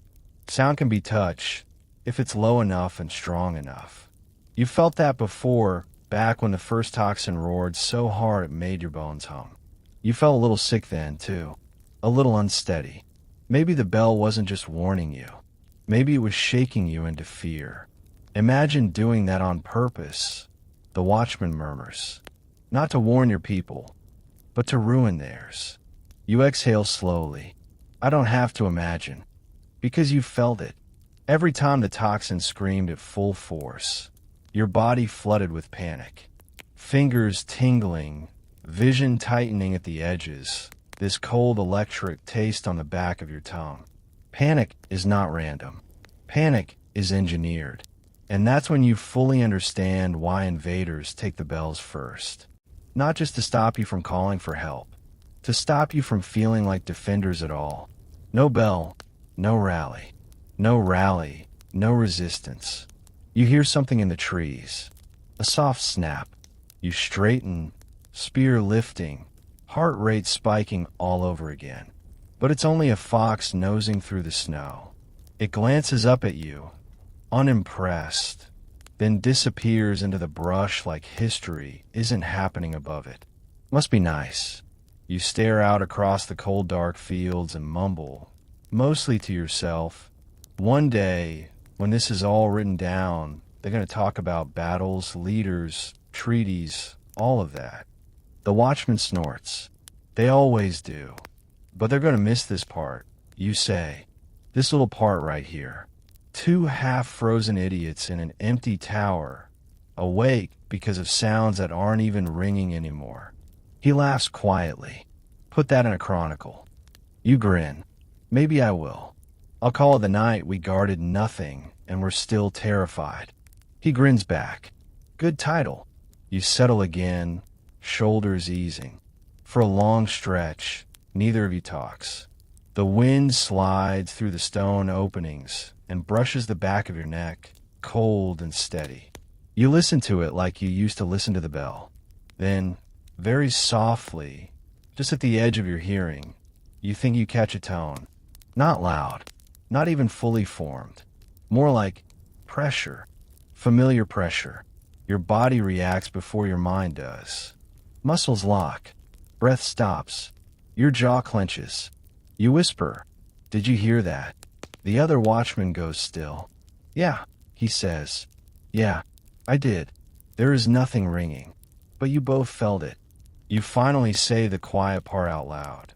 Sound can be touch, if it's low enough and strong enough. You felt that before, back when the first toxin roared so hard it made your bones hum. You felt a little sick then, too. A little unsteady. Maybe the bell wasn't just warning you. Maybe it was shaking you into fear. Imagine doing that on purpose, the watchman murmurs. Not to warn your people, but to ruin theirs. You exhale slowly. I don't have to imagine, because you felt it. Every time the toxin screamed at full force, your body flooded with panic. Fingers tingling, vision tightening at the edges, this cold electric taste on the back of your tongue. Panic is not random. Panic is engineered. And that's when you fully understand why invaders take the bells first. Not just to stop you from calling for help, to stop you from feeling like defenders at all. No bell, no rally. No rally, no resistance. You hear something in the trees. A soft snap. You straighten, spear lifting, heart rate spiking all over again. But it's only a fox nosing through the snow. It glances up at you, unimpressed, then disappears into the brush like history isn't happening above it. Must be nice. You stare out across the cold dark fields and mumble, mostly to yourself, one day, when this is all written down, they're going to talk about battles, leaders, treaties, all of that. The watchman snorts. They always do. But they're going to miss this part, you say. This little part right here. Two half-frozen idiots in an empty tower, awake because of sounds that aren't even ringing anymore. He laughs quietly. Put that in a chronicle. You grin. Maybe I will. I'll call it the night we guarded nothing and were still terrified. He grins back. Good title. You settle again, shoulders easing. For a long stretch, neither of you talks. The wind slides through the stone openings and brushes the back of your neck, cold and steady. You listen to it like you used to listen to the bell. Then, very softly, just at the edge of your hearing, you think you catch a tone. Not loud, not even fully formed. More like pressure, familiar pressure. Your body reacts before your mind does. Muscles lock. Breath stops. Your jaw clenches. You whisper, "Did you hear that?" The other watchman goes still. "Yeah," he says. "Yeah, I did. There is nothing ringing." But you both felt it. You finally say the quiet part out loud.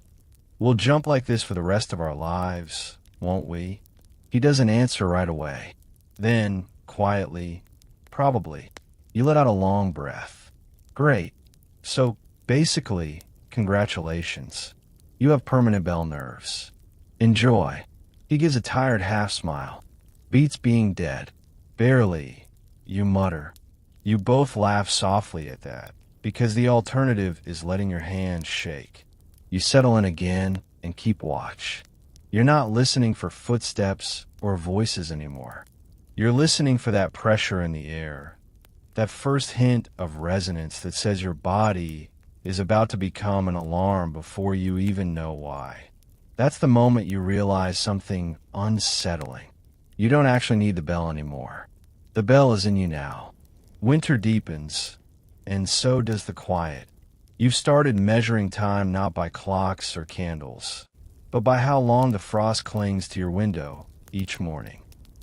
"We'll jump like this for the rest of our lives, won't we?" He doesn't answer right away. Then, quietly, "Probably." You let out a long breath. "Great. So, basically, congratulations. You have permanent bell nerves. Enjoy." He gives a tired half-smile. "Beats being dead." "Barely," you mutter. You both laugh softly at that, because the alternative is letting your hands shake. You settle in again and keep watch. You're not listening for footsteps or voices anymore. You're listening for that pressure in the air, that first hint of resonance that says your body is about to become an alarm before you even know why. That's the moment you realize something unsettling. You don't actually need the bell anymore. The bell is in you now. Winter deepens, and so does the quiet. You've started measuring time not by clocks or candles, but by how long the frost clings to your window each morning.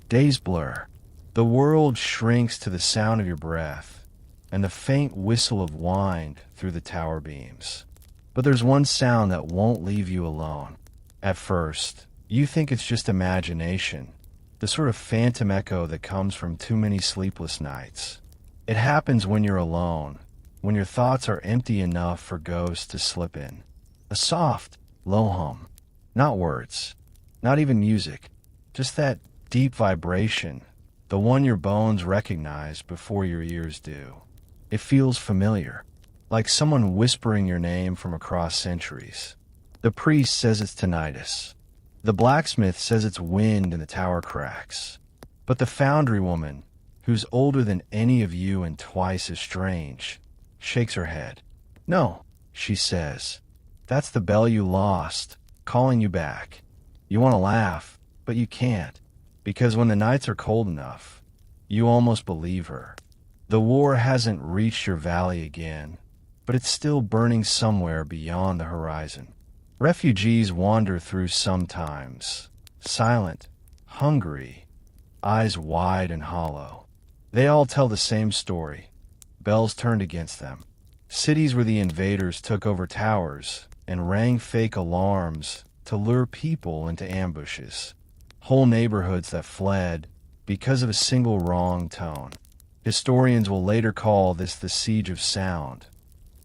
Days blur. The world shrinks to the sound of your breath and the faint whistle of wind through the tower beams. But there's one sound that won't leave you alone. At first, you think it's just imagination, the sort of phantom echo that comes from too many sleepless nights. It happens when you're alone, when your thoughts are empty enough for ghosts to slip in. A soft, low hum. Not words, not even music, just that deep vibration, the one your bones recognize before your ears do. It feels familiar, like someone whispering your name from across centuries. The priest says it's tinnitus. The blacksmith says it's wind in the tower cracks. But the foundry woman, who's older than any of you and twice as strange, shakes her head. "No," she says. "That's the bell you lost, calling you back." You want to laugh, but you can't, because when the nights are cold enough, you almost believe her. The war hasn't reached your valley again, but it's still burning somewhere beyond the horizon. Refugees wander through sometimes, silent, hungry, eyes wide and hollow. They all tell the same story. Bells turned against them. Cities where the invaders took over towers and rang fake alarms to lure people into ambushes. Whole neighborhoods that fled because of a single wrong tone. Historians will later call this the siege of sound,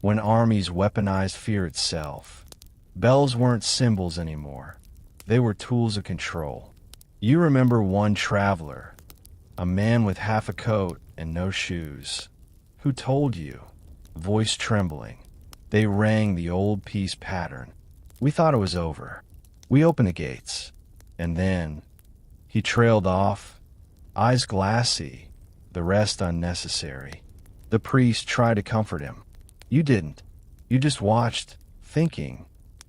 when armies weaponized fear itself. Bells weren't symbols anymore. They were tools of control. You remember one traveler, a man with half a coat and no shoes, who told you, voice trembling. They rang the old peace pattern. We thought it was over. We opened the gates. And then he trailed off, eyes glassy, the rest unnecessary. The priest tried to comfort him. You didn't. You just watched, thinking,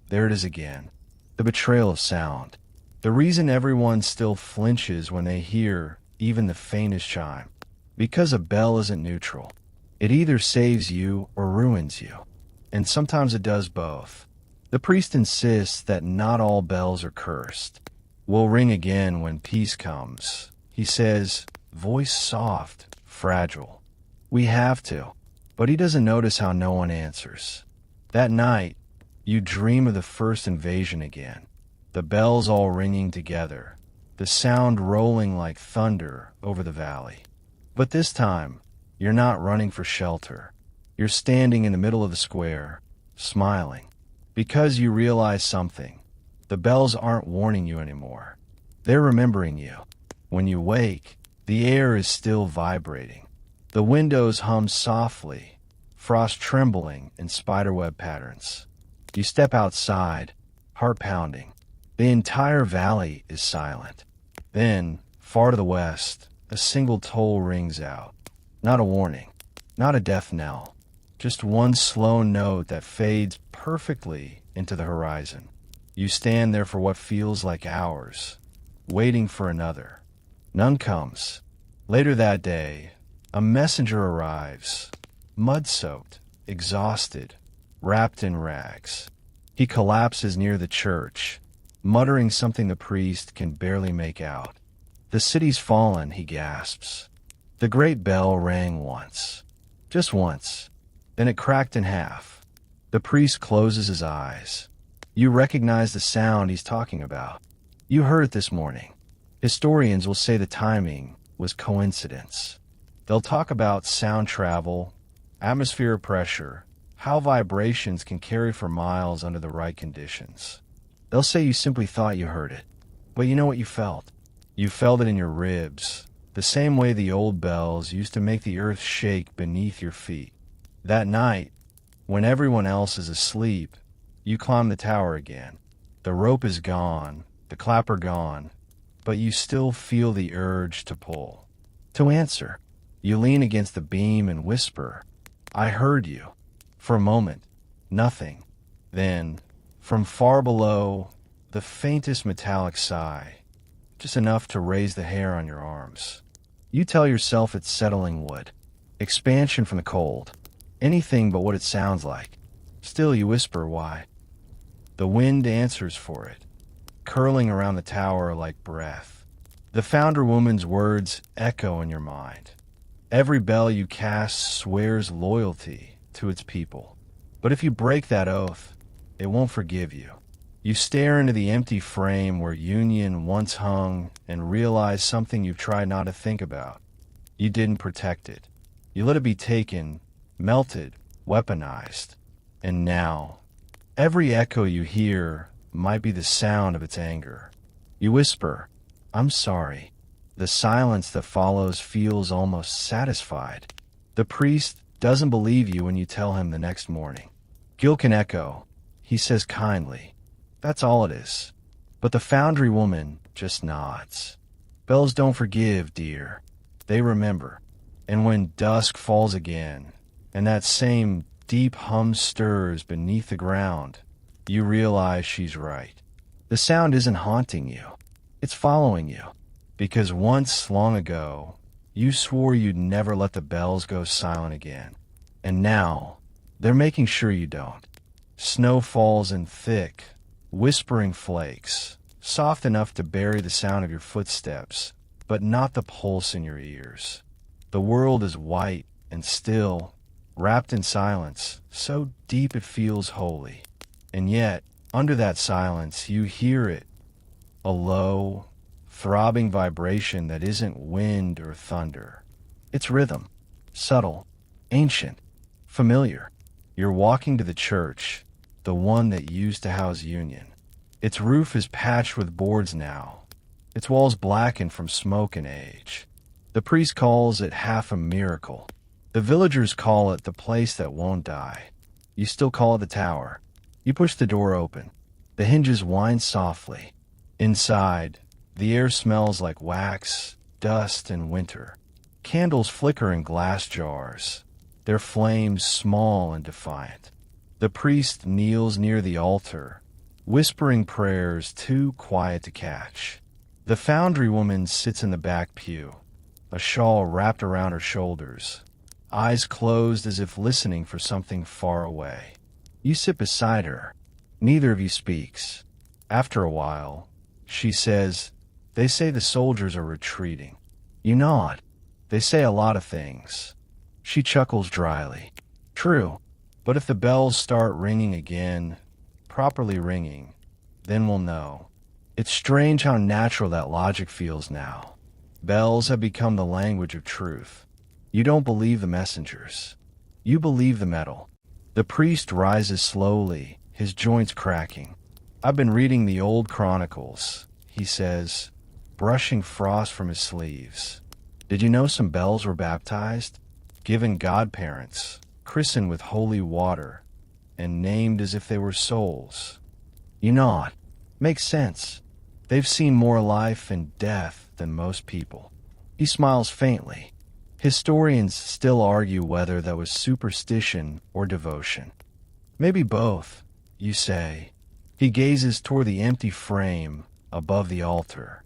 there it is again. The betrayal of sound. The reason everyone still flinches when they hear even the faintest chime. Because a bell isn't neutral. It either saves you or ruins you. And sometimes it does both. The priest insists that not all bells are cursed. Will ring again when peace comes. He says, voice soft, fragile. We have to. But he doesn't notice how no one answers. That night, you dream of the first invasion again. The bells all ringing together. The sound rolling like thunder over the valley. But this time, you're not running for shelter. You're standing in the middle of the square, smiling. Because you realize something. The bells aren't warning you anymore. They're remembering you. When you wake, the air is still vibrating. The windows hum softly, frost trembling in spiderweb patterns. You step outside, heart pounding. The entire valley is silent. Then, far to the west, a single toll rings out. Not a warning, not a death knell. Just one slow note that fades perfectly into the horizon. You stand there for what feels like hours, waiting for another. None comes. Later that day, a messenger arrives, mud-soaked, exhausted, wrapped in rags. He collapses near the church, muttering something the priest can barely make out. The city's fallen, he gasps. The great bell rang once. Just once. Then it cracked in half. The priest closes his eyes. You recognize the sound he's talking about. You heard it this morning. Historians will say the timing was coincidence. They'll talk about sound travel, atmospheric pressure, how vibrations can carry for miles under the right conditions. They'll say you simply thought you heard it. But you know what you felt? You felt it in your ribs, the same way the old bells used to make the earth shake beneath your feet. That night, when everyone else is asleep, you climb the tower again. The rope is gone, the clapper gone, but you still feel the urge to pull. To answer, you lean against the beam and whisper, I heard you. For a moment, nothing. Then, from far below, the faintest metallic sigh, just enough to raise the hair on your arms. You tell yourself it's settling wood, expansion from the cold, anything but what it sounds like. Still you whisper why. The wind answers for it, curling around the tower like breath. The founder woman's words echo in your mind. Every bell you cast swears loyalty to its people. But if you break that oath, it won't forgive you. You stare into the empty frame where Union once hung and realize something you've tried not to think about. You didn't protect it. You let it be taken, melted, weaponized. And now, every echo you hear might be the sound of its anger. You whisper, I'm sorry. The silence that follows feels almost satisfied. The priest doesn't believe you when you tell him the next morning. Guilt can echo. He says kindly, that's all it is. But the foundry woman just nods. Bells don't forgive, dear. They remember. And when dusk falls again, and that same deep hum stirs beneath the ground, you realize she's right. The sound isn't haunting you. It's following you. Because once, long ago, you swore you'd never let the bells go silent again. And now, they're making sure you don't. Snow falls in thick, whispering flakes, soft enough to bury the sound of your footsteps, but not the pulse in your ears. The world is white and still, wrapped in silence, so deep it feels holy. And yet, under that silence, you hear it, a low, throbbing vibration that isn't wind or thunder. It's rhythm, subtle, ancient, familiar. You're walking to the church, the one that used to house Union. Its roof is patched with boards now, its walls blackened from smoke and age. The priest calls it half a miracle. The villagers call it the place that won't die. You still call it the tower. You push the door open. The hinges whine softly. Inside, the air smells like wax, dust, and winter. Candles flicker in glass jars, their flames small and defiant. The priest kneels near the altar, whispering prayers too quiet to catch. The foundry woman sits in the back pew, a shawl wrapped around her shoulders, eyes closed as if listening for something far away. You sit beside her. Neither of you speaks. After a while, she says, "They say the soldiers are retreating." You nod. "They say a lot of things." She chuckles dryly. "True, but if the bells start ringing again, properly ringing, then we'll know." It's strange how natural that logic feels now. Bells have become the language of truth. You don't believe the messengers. You believe the metal. The priest rises slowly, his joints cracking. "I've been reading the old chronicles," he says, brushing frost from his sleeves. "Did you know some bells were baptized, given godparents, christened with holy water, and named as if they were souls?" You nod. "Makes sense. They've seen more life and death than most people." He smiles faintly. Historians still argue whether that was superstition or devotion. "Maybe both," you say. He gazes toward the empty frame above the altar.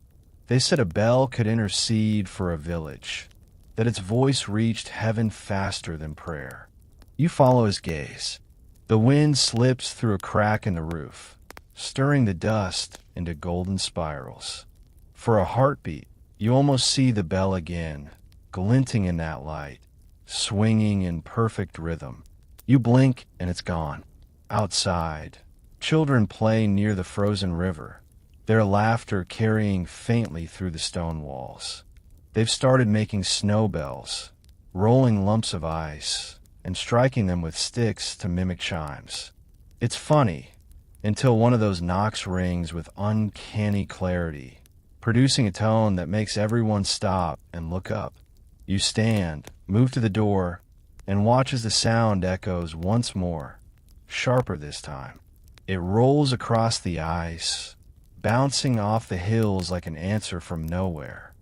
"They said a bell could intercede for a village, that its voice reached heaven faster than prayer." You follow his gaze. The wind slips through a crack in the roof, stirring the dust into golden spirals. For a heartbeat, you almost see the bell again, glinting in that light, swinging in perfect rhythm. You blink and it's gone. Outside, children play near the frozen river, their laughter carrying faintly through the stone walls. They've started making snowbells, rolling lumps of ice, and striking them with sticks to mimic chimes. It's funny, until one of those knocks rings with uncanny clarity, producing a tone that makes everyone stop and look up. You stand, move to the door, and watch as the sound echoes once more, sharper this time. It rolls across the ice, bouncing off the hills like an answer from nowhere.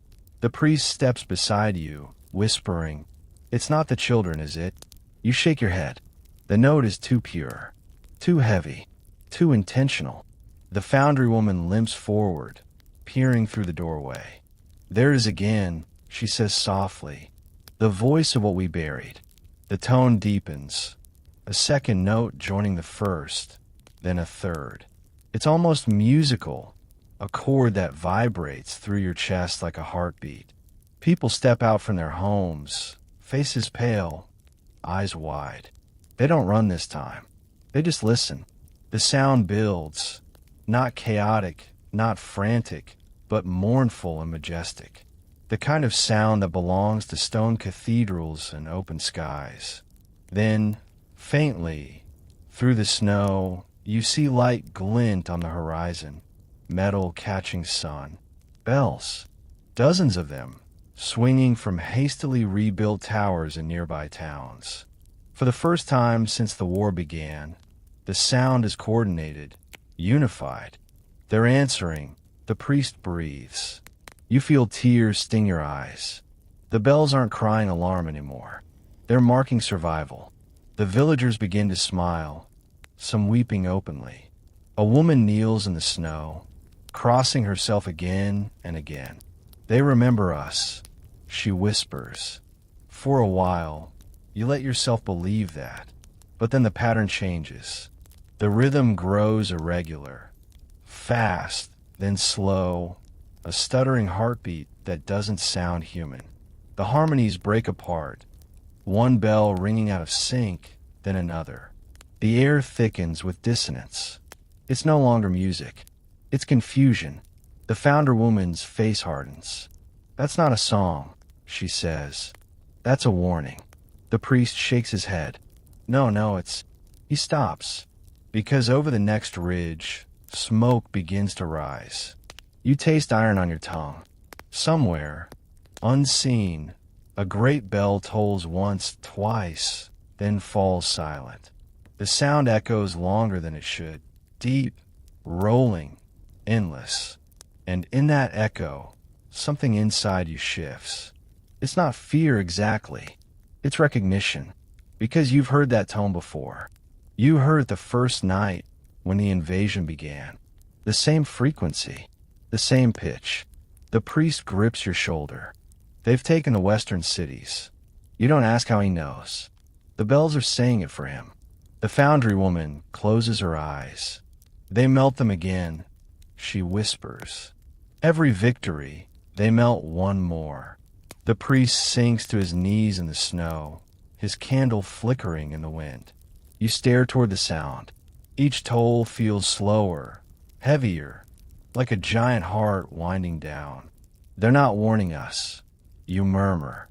The priest steps beside you, whispering, "It's not the children, is it?" You shake your head. The note is too pure, too heavy, too intentional. The foundry woman limps forward, peering through the doorway. "There it is again," she says softly. "The voice of what we buried." The tone deepens, a second note joining the first, then a third. It's almost musical, a chord that vibrates through your chest like a heartbeat. People step out from their homes, faces pale, eyes wide. They don't run this time. They just listen. The sound builds, not chaotic, not frantic, but mournful and majestic. The kind of sound that belongs to stone cathedrals and open skies. Then, faintly, through the snow, you see light glint on the horizon, metal catching sun. Bells, dozens of them, swinging from hastily rebuilt towers in nearby towns. For the first time since the war began, the sound is coordinated, unified. They're answering. The priest breathes. You feel tears sting your eyes. The bells aren't crying alarm anymore. They're marking survival. The villagers begin to smile, some weeping openly. A woman kneels in the snow, crossing herself again and again. "They remember us," she whispers. For a while, you let yourself believe that, but then the pattern changes. The rhythm grows irregular, fast, then slow, a stuttering heartbeat that doesn't sound human. The harmonies break apart, one bell ringing out of sync, then another. The air thickens with dissonance. It's no longer music. It's confusion. The founder woman's face hardens. "That's not a song," she says. "That's a warning." The priest shakes his head. No, it's..." He stops, because over the next ridge, smoke begins to rise. You taste iron on your tongue. Somewhere, unseen, a great bell tolls once, twice, then falls silent. The sound echoes longer than it should, deep, rolling, endless. And in that echo, something inside you shifts. It's not fear exactly. It's recognition, because you've heard that tone before. You heard it the first night when the invasion began. The same frequency, the same pitch. The priest grips your shoulder. They've taken the western cities. You don't ask how he knows. The bells are saying it for him. The foundry woman closes her eyes. They melt them again. She whispers. Every victory, they melt one more. The priest sinks to his knees in the snow, his candle flickering in the wind. You stare toward the sound. Each toll feels slower, heavier, like a giant heart winding down. They're not warning us. You murmur.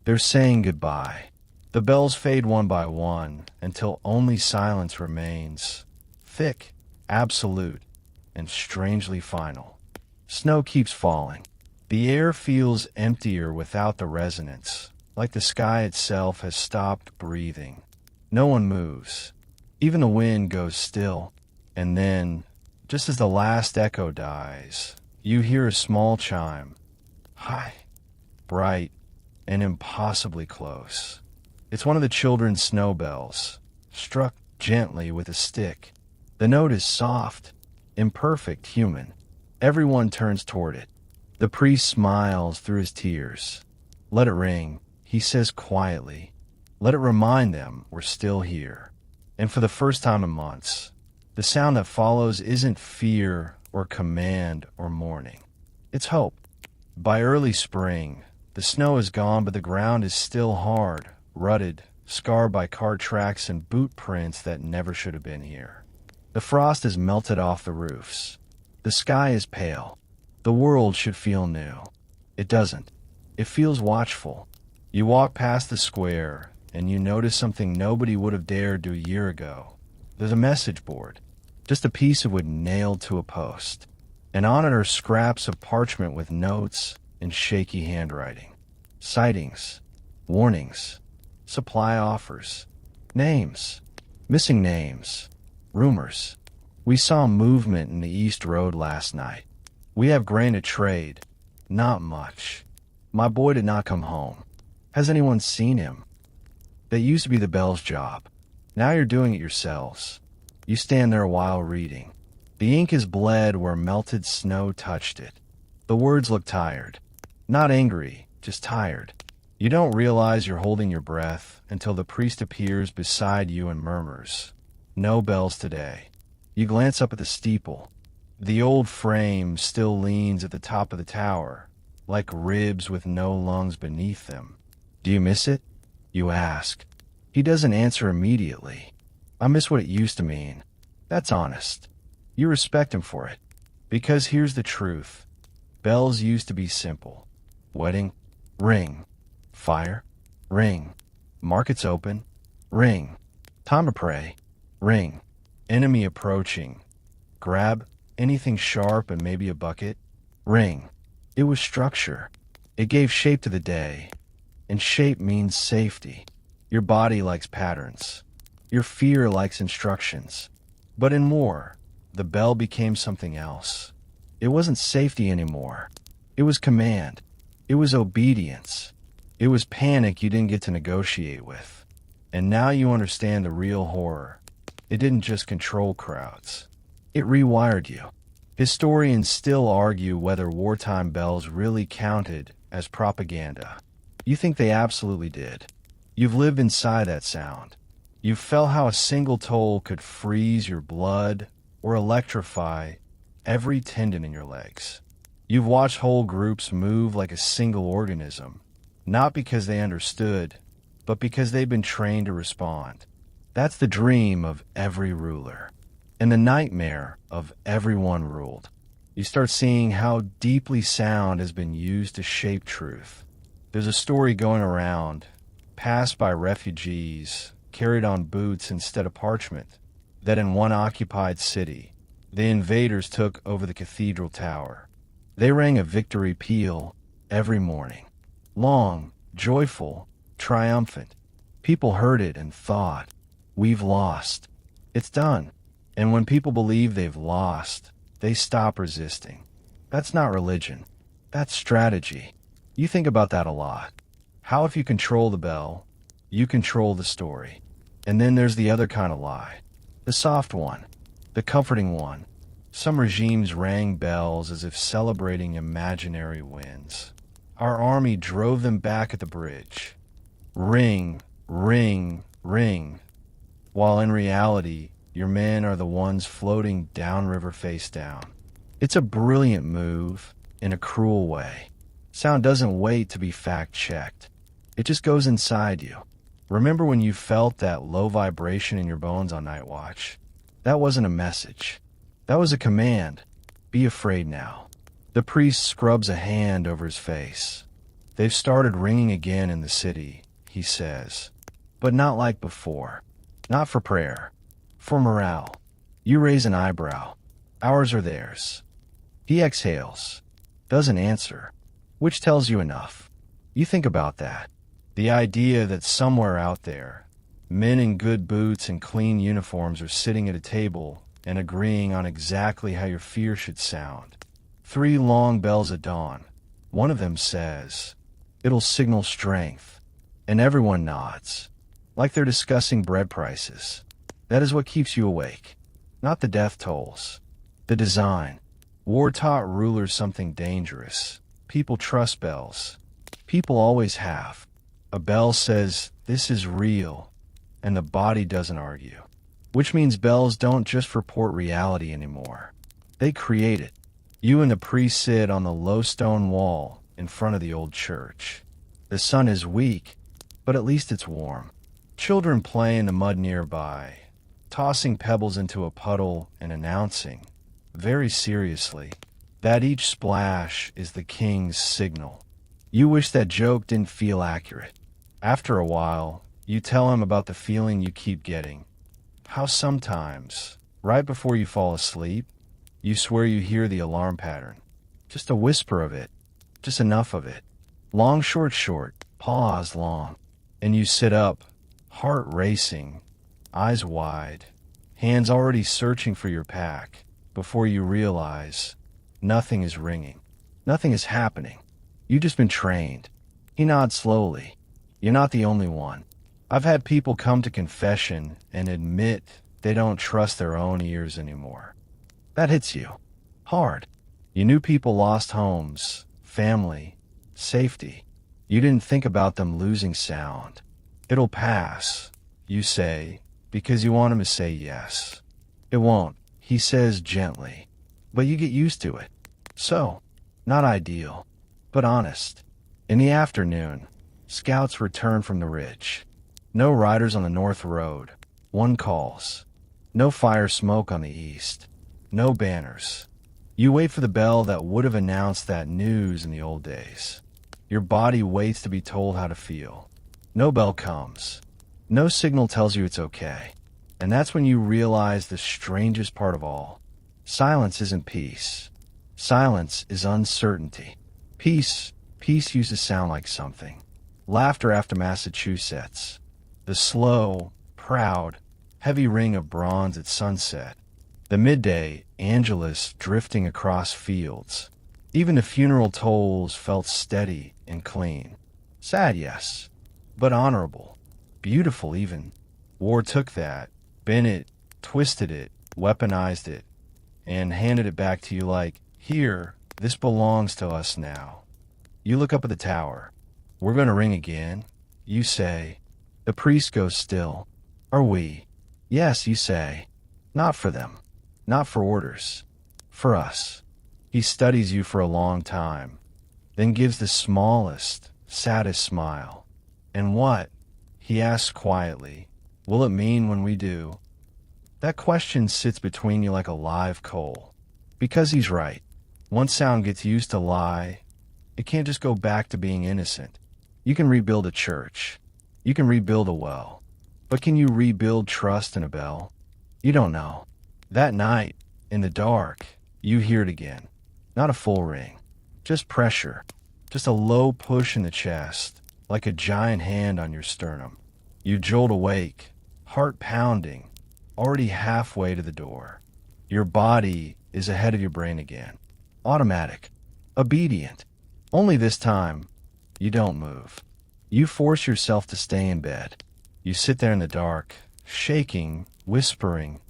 They're saying goodbye. The bells fade one by one until only silence remains. Thick, absolute, and strangely final. Snow keeps falling. The air feels emptier without the resonance, like the sky itself has stopped breathing. No one moves. Even the wind goes still. And then, just as the last echo dies, you hear a small chime. High, bright, and impossibly close. It's one of the children's snow bells, struck gently with a stick. The note is soft, imperfect, human. Everyone turns toward it. The priest smiles through his tears. Let it ring, he says quietly. Let it remind them we're still here. And for the first time in months, the sound that follows isn't fear or command or mourning. It's hope. By early spring, the snow is gone, but the ground is still hard, rutted, scarred by cart tracks and boot prints that never should have been here. The frost has melted off the roofs. The sky is pale. The world should feel new. It doesn't. It feels watchful. You walk past the square, and you notice something nobody would have dared do a year ago. There's a message board, just a piece of wood nailed to a post. And on it are scraps of parchment with notes in shaky handwriting. Sightings, warnings, supply offers, names, missing names, rumors. We saw movement in the East Road last night. We have grain to trade. Not much. My boy did not come home. Has anyone seen him? That used to be the bell's job. Now you're doing it yourselves. You stand there a while reading. The ink is bled where melted snow touched it. The words look tired. Not angry, just tired. You don't realize you're holding your breath until the priest appears beside you and murmurs, "No bells today." You glance up at the steeple. The old frame still leans at the top of the tower, like ribs with no lungs beneath them. Do you miss it? You ask. He doesn't answer immediately. I miss what it used to mean. That's honest. You respect him for it. Because here's the truth. Bells used to be simple. Wedding? Ring. Fire? Ring. Markets open? Ring. Time to pray? Ring. Enemy approaching? Grab anything sharp and maybe a bucket? Ring. It was structure. It gave shape to the day. And shape means safety. Your body likes patterns. Your fear likes instructions. But in war, the bell became something else. It wasn't safety anymore. It was command. It was obedience. It was panic you didn't get to negotiate with. And now you understand the real horror. It didn't just control crowds. It rewired you. Historians still argue whether wartime bells really counted as propaganda. You think they absolutely did. You've lived inside that sound. You've felt how a single toll could freeze your blood or electrify every tendon in your legs. You've watched whole groups move like a single organism, not because they understood, but because they've been trained to respond. That's the dream of every ruler, and the nightmare of everyone ruled. You start seeing how deeply sound has been used to shape truth. There's a story going around, passed by refugees, carried on boots instead of parchment, that in one occupied city, the invaders took over the cathedral tower. They rang a victory peal every morning. Long, joyful, triumphant. People heard it and thought, "We've lost. It's done." And when people believe they've lost, they stop resisting. That's not religion. That's strategy. You think about that a lot. How if you control the bell, you control the story. And then there's the other kind of lie. The soft one. The comforting one. Some regimes rang bells as if celebrating imaginary wins. Our army drove them back at the bridge. Ring, ring, ring. While in reality, your men are the ones floating downriver face down. It's a brilliant move, in a cruel way. Sound doesn't wait to be fact-checked. It just goes inside you. Remember when you felt that low vibration in your bones on night watch? That wasn't a message. That was a command. Be afraid now. The priest scrubs a hand over his face. They've started ringing again in the city, he says. But not like before. Not for prayer. For morale. You raise an eyebrow. Ours or theirs. He exhales. Doesn't answer. Which tells you enough. You think about that. The idea that somewhere out there, men in good boots and clean uniforms are sitting at a table and agreeing on exactly how your fear should sound. 3 long bells at dawn. One of them says, "It'll signal strength." And everyone nods, like they're discussing bread prices. That is what keeps you awake. Not the death tolls. The design. War taught rulers something dangerous. People trust bells. People always have. A bell says, "This is real," and the body doesn't argue. Which means bells don't just report reality anymore. They create it. You and the priest sit on the low stone wall in front of the old church. The sun is weak, but at least it's warm. Children play in the mud nearby, tossing pebbles into a puddle and announcing, very seriously, that each splash is the king's signal. You wish that joke didn't feel accurate. After a while, you tell him about the feeling you keep getting. How sometimes, right before you fall asleep, you swear you hear the alarm pattern. Just a whisper of it. Just enough of it. Long, short, short. Pause long. And you sit up, heart racing, eyes wide, hands already searching for your pack, before you realize nothing is ringing. Nothing is happening. You've just been trained. He nods slowly. You're not the only one. I've had people come to confession and admit they don't trust their own ears anymore. That hits you. Hard. You knew people lost homes, family, safety. You didn't think about them losing sound. It'll pass, you say, because you want him to say yes. It won't, he says gently, but you get used to it. So, not ideal, but honest. In the afternoon, scouts return from the ridge. No riders on the north road. One calls. No fire smoke on the east. No banners. You wait for the bell that would have announced that news in the old days. Your body waits to be told how to feel. No bell comes. No signal tells you it's okay. And that's when you realize the strangest part of all. Silence isn't peace. Silence is uncertainty. Peace used to sound like something. Laughter after Massachusetts. The slow, proud, heavy ring of bronze at sunset. The midday Angelus drifting across fields. Even the funeral tolls felt steady and clean. Sad, yes, but honorable. Beautiful, even. War took that, bent it, twisted it, weaponized it, and handed it back to you like, "Here, this belongs to us now." You look up at the tower. "We're going to ring again," you say. The priest goes still. "Are we?" "Yes," you say. "Not for them. Not for orders. For us." He studies you for a long time, then gives the smallest, saddest smile. "And what," he asks quietly, "will it mean when we do?" That question sits between you like a live coal. Because he's right. Once sound gets used to lie, it can't just go back to being innocent. You can rebuild a church. You can rebuild a well. But can you rebuild trust in a bell? You don't know. That night, in the dark, you hear it again. Not a full ring. Just pressure. Just a low push in the chest, like a giant hand on your sternum. You jolt awake, heart pounding, already halfway to the door. Your body is ahead of your brain again. Automatic. Obedient. Only this time, you don't move. You force yourself to stay in bed. You sit there in the dark, shaking, whispering,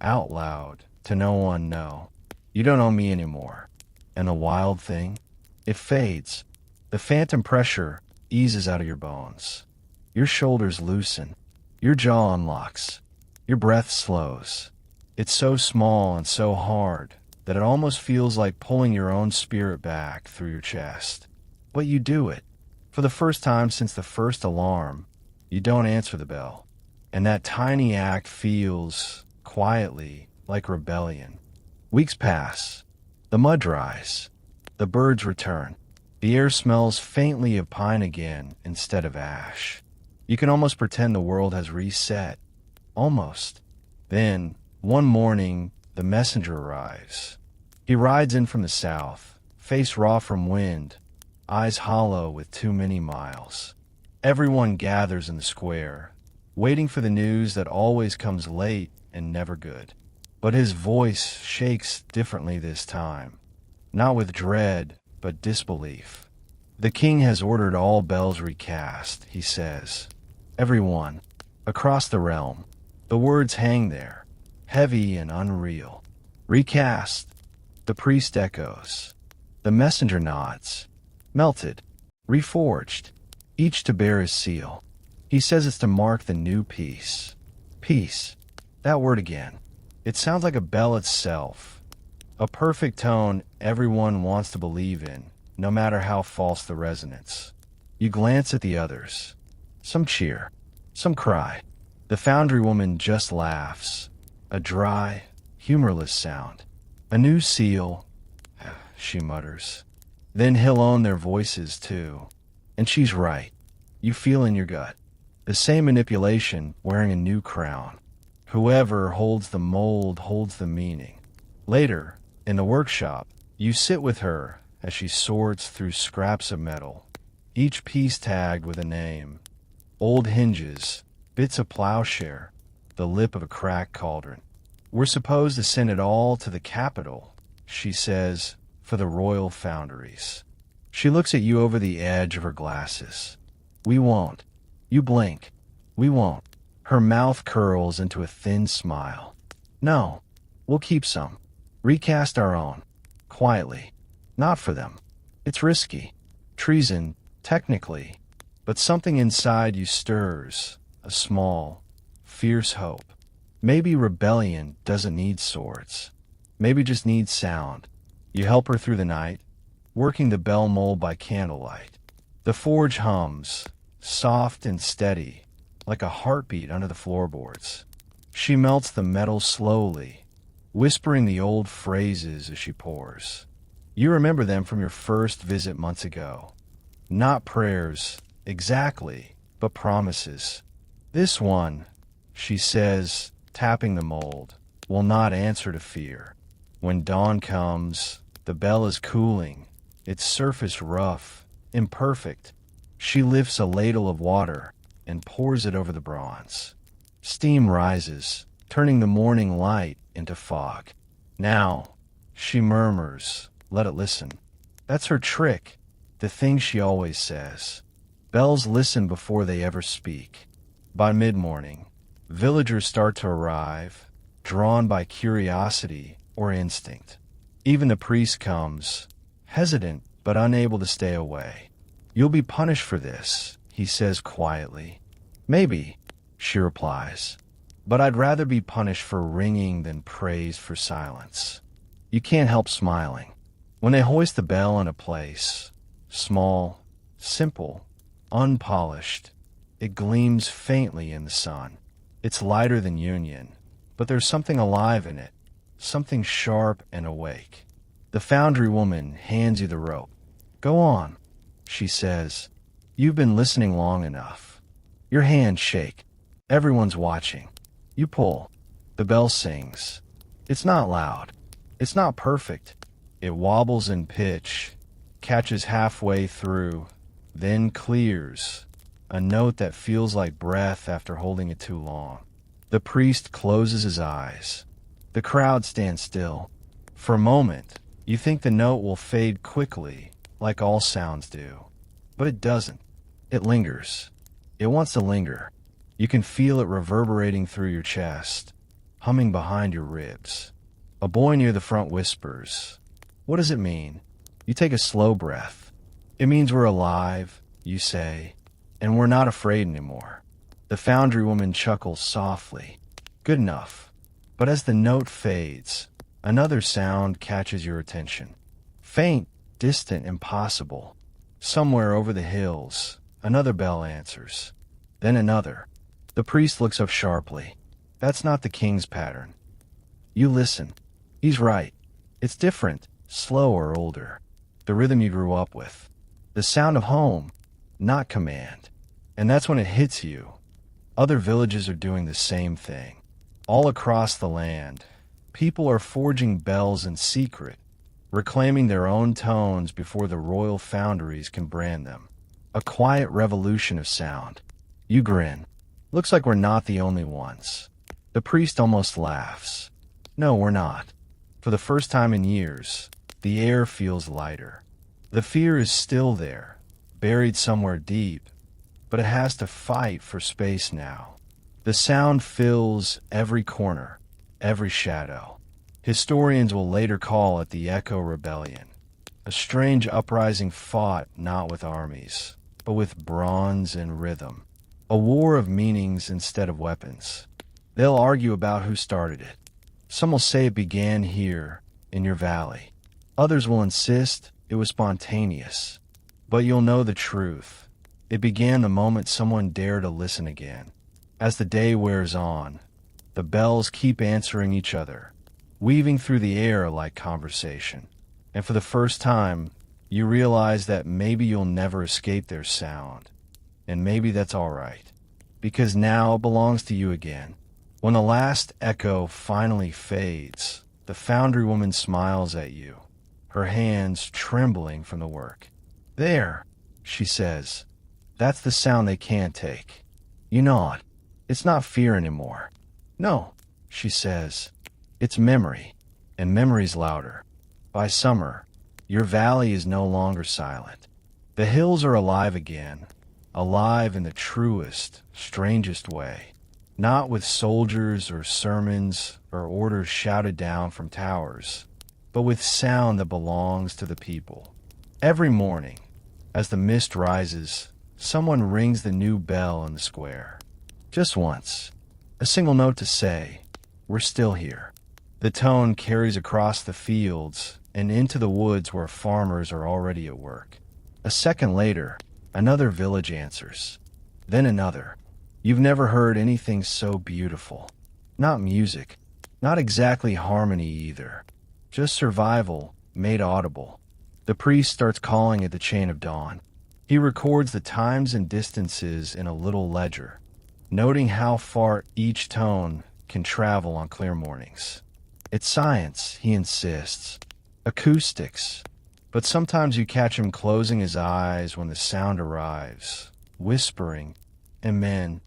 out loud, to no one, no. You don't owe me anymore. And the wild thing? It fades. The phantom pressure eases out of your bones. Your shoulders loosen. Your jaw unlocks. Your breath slows. It's so small and so hard that it almost feels like pulling your own spirit back through your chest. But you do it. For the first time since the first alarm, you don't answer the bell. And that tiny act feels, quietly, like rebellion. Weeks pass. The mud dries. The birds return. The air smells faintly of pine again instead of ash. You can almost pretend the world has reset. Almost. Then, one morning, the messenger arrives. He rides in from the south, face raw from wind, eyes hollow with too many miles. Everyone gathers in the square, waiting for the news that always comes late and never good. But his voice shakes differently this time, not with dread, but disbelief. The king has ordered all bells recast, he says. Everyone, across the realm. The words hang there, heavy and unreal. Recast. The priest echoes. The messenger nods. Melted. Reforged. Each to bear his seal. He says it's to mark the new peace. Peace. That word again. It sounds like a bell itself. A perfect tone everyone wants to believe in, no matter how false the resonance. You glance at the others. Some cheer. Some cry. The foundry woman just laughs. A dry, humorless sound. A new seal, she mutters. Then he'll own their voices too. And she's right. You feel in your gut. The same manipulation wearing a new crown. Whoever holds the mold holds the meaning. Later, in the workshop, you sit with her as she sorts through scraps of metal, each piece tagged with a name. Old hinges, bits of plowshare, the lip of a cracked cauldron. We're supposed to send it all to the capital, she says, for the royal foundries. She looks at you over the edge of her glasses. We won't. You blink. We won't. Her mouth curls into a thin smile. No, we'll keep some. Recast our own. Quietly. Not for them. It's risky. Treason, technically. But something inside you stirs. A small, fierce hope. Maybe rebellion doesn't need swords. Maybe just needs sound. You help her through the night, working the bell mold by candlelight. The forge hums, soft and steady, like a heartbeat under the floorboards. She melts the metal slowly, whispering the old phrases as she pours. You remember them from your first visit months ago. Not prayers, exactly, but promises. This one, she says, tapping the mold, will not answer to fear. When dawn comes, the bell is cooling, its surface rough, imperfect. She lifts a ladle of water and pours it over the bronze. Steam rises, turning the morning light into fog. Now, she murmurs, let it listen. That's her trick, the thing she always says. Bells listen before they ever speak. By mid-morning, villagers start to arrive, drawn by curiosity or instinct. Even the priest comes, hesitant but unable to stay away. You'll be punished for this, he says quietly. Maybe, she replies, but I'd rather be punished for ringing than praised for silence. You can't help smiling. When they hoist the bell in a place, small, simple, unpolished, it gleams faintly in the sun. It's lighter than Union, but there's something alive in it, something sharp and awake. The foundry woman hands you the rope. Go on, she says. You've been listening long enough. Your hands shake. Everyone's watching. You pull. The bell sings. It's not loud. It's not perfect. It wobbles in pitch, catches halfway through, then clears, a note that feels like breath after holding it too long. The priest closes his eyes. The crowd stands still. For a moment, you think the note will fade quickly, like all sounds do. But it doesn't. It lingers. It wants to linger. You can feel it reverberating through your chest. humming behind your ribs. A boy near the front whispers, "What does it mean?" You take a slow breath. "It means we're alive," you say, "and we're not afraid anymore." The foundry woman chuckles softly. "Good enough." But as the note fades, another sound catches your attention. Faint, distant, impossible. Somewhere over the hills, another bell answers. Then another. The priest looks up sharply. That's not the king's pattern. You listen. He's right. It's different, slower, older. The rhythm you grew up with. The sound of home, not command. And that's when it hits you. Other villages are doing the same thing. All across the land, people are forging bells in secret, reclaiming their own tones before the royal foundries can brand them. A quiet revolution of sound. You grin. Looks like we're not the only ones. The priest almost laughs. No, we're not. For the first time in years, the air feels lighter. The fear is still there, buried somewhere deep, but it has to fight for space now. The sound fills every corner, every shadow. Historians will later call it the Echo Rebellion, a strange uprising fought not with armies, but with bronze and rhythm, a war of meanings instead of weapons. They'll argue about who started it. Some will say it began here, in your valley. Others will insist it was spontaneous. But you'll know the truth. It began the moment someone dared to listen again. As the day wears on, the bells keep answering each other, weaving through the air like conversation. And for the first time, you realize that maybe you'll never escape their sound. And maybe that's all right, because now it belongs to you again. When the last echo finally fades, the foundry woman smiles at you, her hands trembling from the work. "There," she says. "That's the sound they can't take." You nod. It's not fear anymore. "No," she says. "It's memory, and memory's louder." By summer, your valley is no longer silent. The hills are alive again, alive in the truest, strangest way. Not with soldiers or sermons or orders shouted down from towers, but with sound that belongs to the people. Every morning, as the mist rises, someone rings the new bell in the square. Just once, a single note to say, "We're still here." The tone carries across the fields and into the woods where farmers are already at work. A second later, another village answers. Then another. You've never heard anything so beautiful. Not music, not exactly harmony either. Just survival made audible. The priest starts calling it the chain of dawn. He records the times and distances in a little ledger, noting how far each tone can travel on clear mornings. It's science, he insists. Acoustics. But sometimes you catch him closing his eyes when the sound arrives, whispering, and then,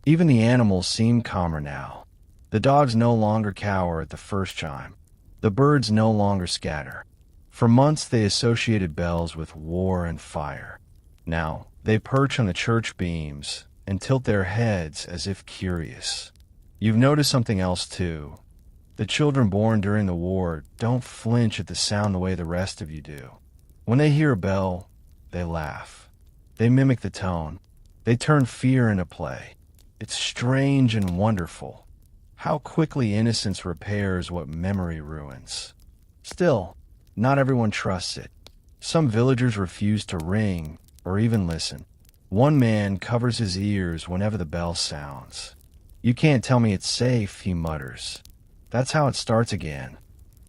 even the animals seem calmer now. The dogs no longer cower at the first chime. The birds no longer scatter. For months they associated bells with war and fire. Now, they perch on the church beams and tilt their heads as if curious. You've noticed something else too. The children born during the war don't flinch at the sound the way the rest of you do. When they hear a bell, they laugh. They mimic the tone. They turn fear into play. It's strange and wonderful how quickly innocence repairs what memory ruins. Still, not everyone trusts it. Some villagers refuse to ring or even listen. One man covers his ears whenever the bell sounds. "You can't tell me it's safe," he mutters. That's how it starts again.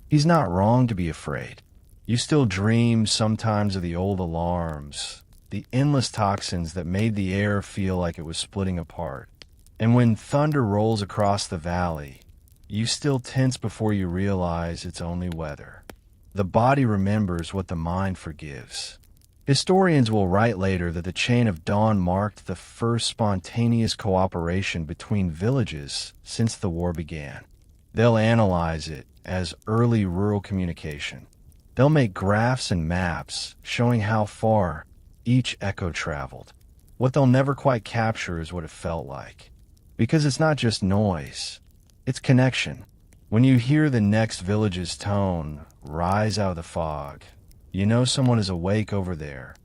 He's not wrong to be afraid. You still dream sometimes of the old alarms, the endless toxins that made the air feel like it was splitting apart. And when thunder rolls across the valley, you still tense before you realize it's only weather. The body remembers what the mind forgives. Historians will write later that the chain of dawn marked the first spontaneous cooperation between villages since the war began. They'll analyze it as early rural communication. They'll make graphs and maps showing how far each echo traveled. What they'll never quite capture is what it felt like. Because it's not just noise. It's connection. When you hear the next village's tone rise out of the fog, you know someone is awake over there,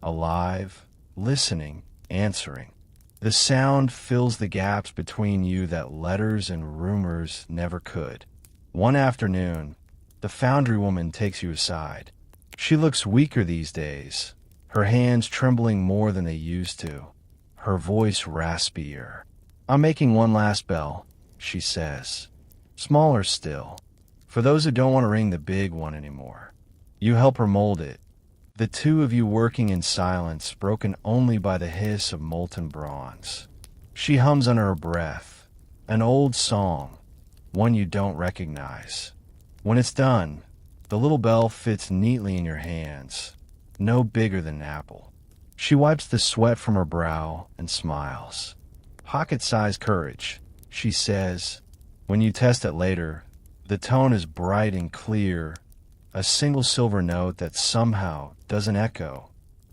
alive, listening, answering. The sound fills the gaps between you that letters and rumors never could. One afternoon, the foundry woman takes you aside. She looks weaker these days, her hands trembling more than they used to, her voice raspier. "I'm making one last bell," she says. "Smaller still, for those who don't want to ring the big one anymore." You help her mold it, the two of you working in silence, broken only by the hiss of molten bronze. She hums under her breath, an old song, one you don't recognize. When it's done, the little bell fits neatly in your hands, no bigger than an apple. She wipes the sweat from her brow and smiles. "Pocket-sized courage," she says. When you test it later, the tone is bright and clear, a single silver note that somehow doesn't echo.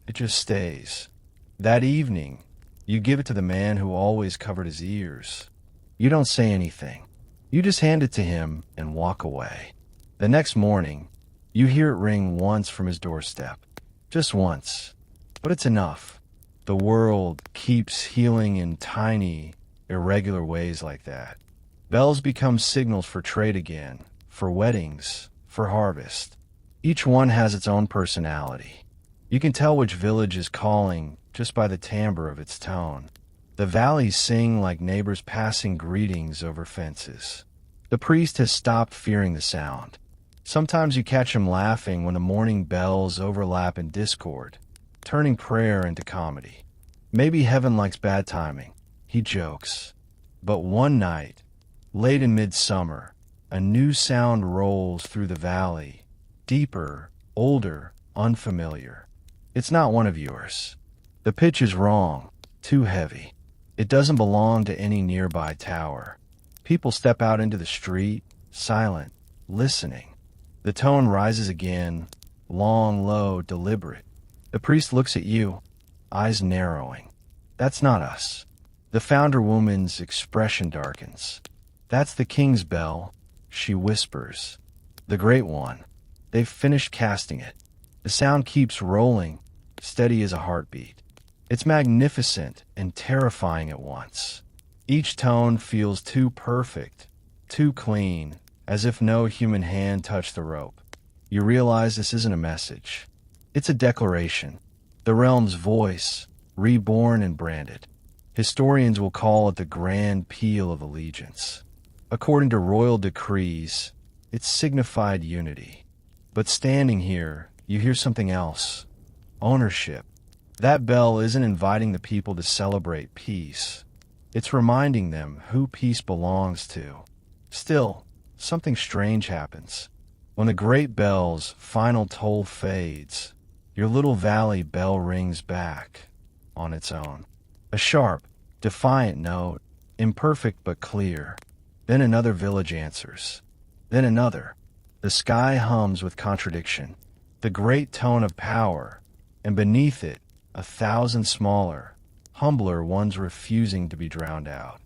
It just stays. That evening, you give it to the man who always covered his ears. You don't say anything. You just hand it to him and walk away. The next morning, you hear it ring once from his doorstep. Just once. But it's enough. The world keeps healing in tiny, irregular ways like that. Bells become signals for trade again, for weddings, for harvest. Each one has its own personality. You can tell which village is calling just by the timbre of its tone. The valleys sing like neighbors passing greetings over fences. The priest has stopped fearing the sound. Sometimes you catch him laughing when the morning bells overlap in discord, turning prayer into comedy. "Maybe heaven likes bad timing," he jokes. But one night, late in midsummer, a new sound rolls through the valley, deeper, older, unfamiliar. It's not one of yours. The pitch is wrong, too heavy. It doesn't belong to any nearby tower. People step out into the street, silent, listening. The tone rises again, long, low, deliberate. The priest looks at you, eyes narrowing. "That's not us." The founder woman's expression darkens. "That's the king's bell," she whispers. "The great one. They've finished casting it." The sound keeps rolling, steady as a heartbeat. It's magnificent and terrifying at once. Each tone feels too perfect, too clean, as if no human hand touched the rope. You realize this isn't a message. It's a declaration. The realm's voice, reborn and branded. Historians will call it the grand peal of allegiance. According to royal decrees, it signified unity. But standing here, you hear something else. Ownership. That bell isn't inviting the people to celebrate peace. It's reminding them who peace belongs to. Still, something strange happens. When the great bell's final toll fades, your little valley bell rings back on its own. A sharp, defiant note, imperfect but clear. Then another village answers. Then another. The sky hums with contradiction. The great tone of power, and beneath it, 1,000 smaller, humbler ones refusing to be drowned out.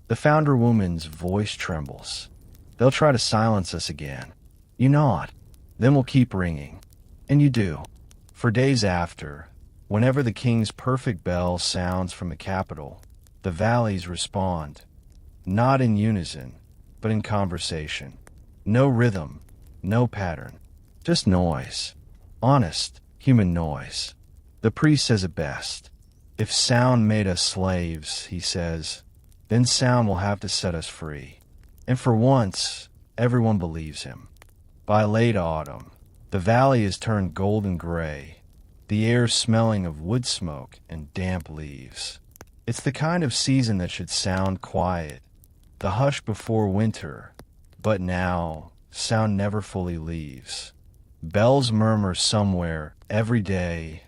The founder woman's voice trembles. "They'll try to silence us again." You nod. "Then we'll keep ringing." And you do. For days after, whenever the king's perfect bell sounds from the capital, the valleys respond. Not in unison, but in conversation. No rhythm, no pattern. Just noise. Honest, human noise. The priest says it best. "If sound made us slaves," he says, "then sound will have to set us free." And for once, everyone believes him. By late autumn, the valley is turned golden gray, the air smelling of wood smoke and damp leaves. It's the kind of season that should sound quiet, the hush before winter, but now, sound never fully leaves. Bells murmur somewhere every day,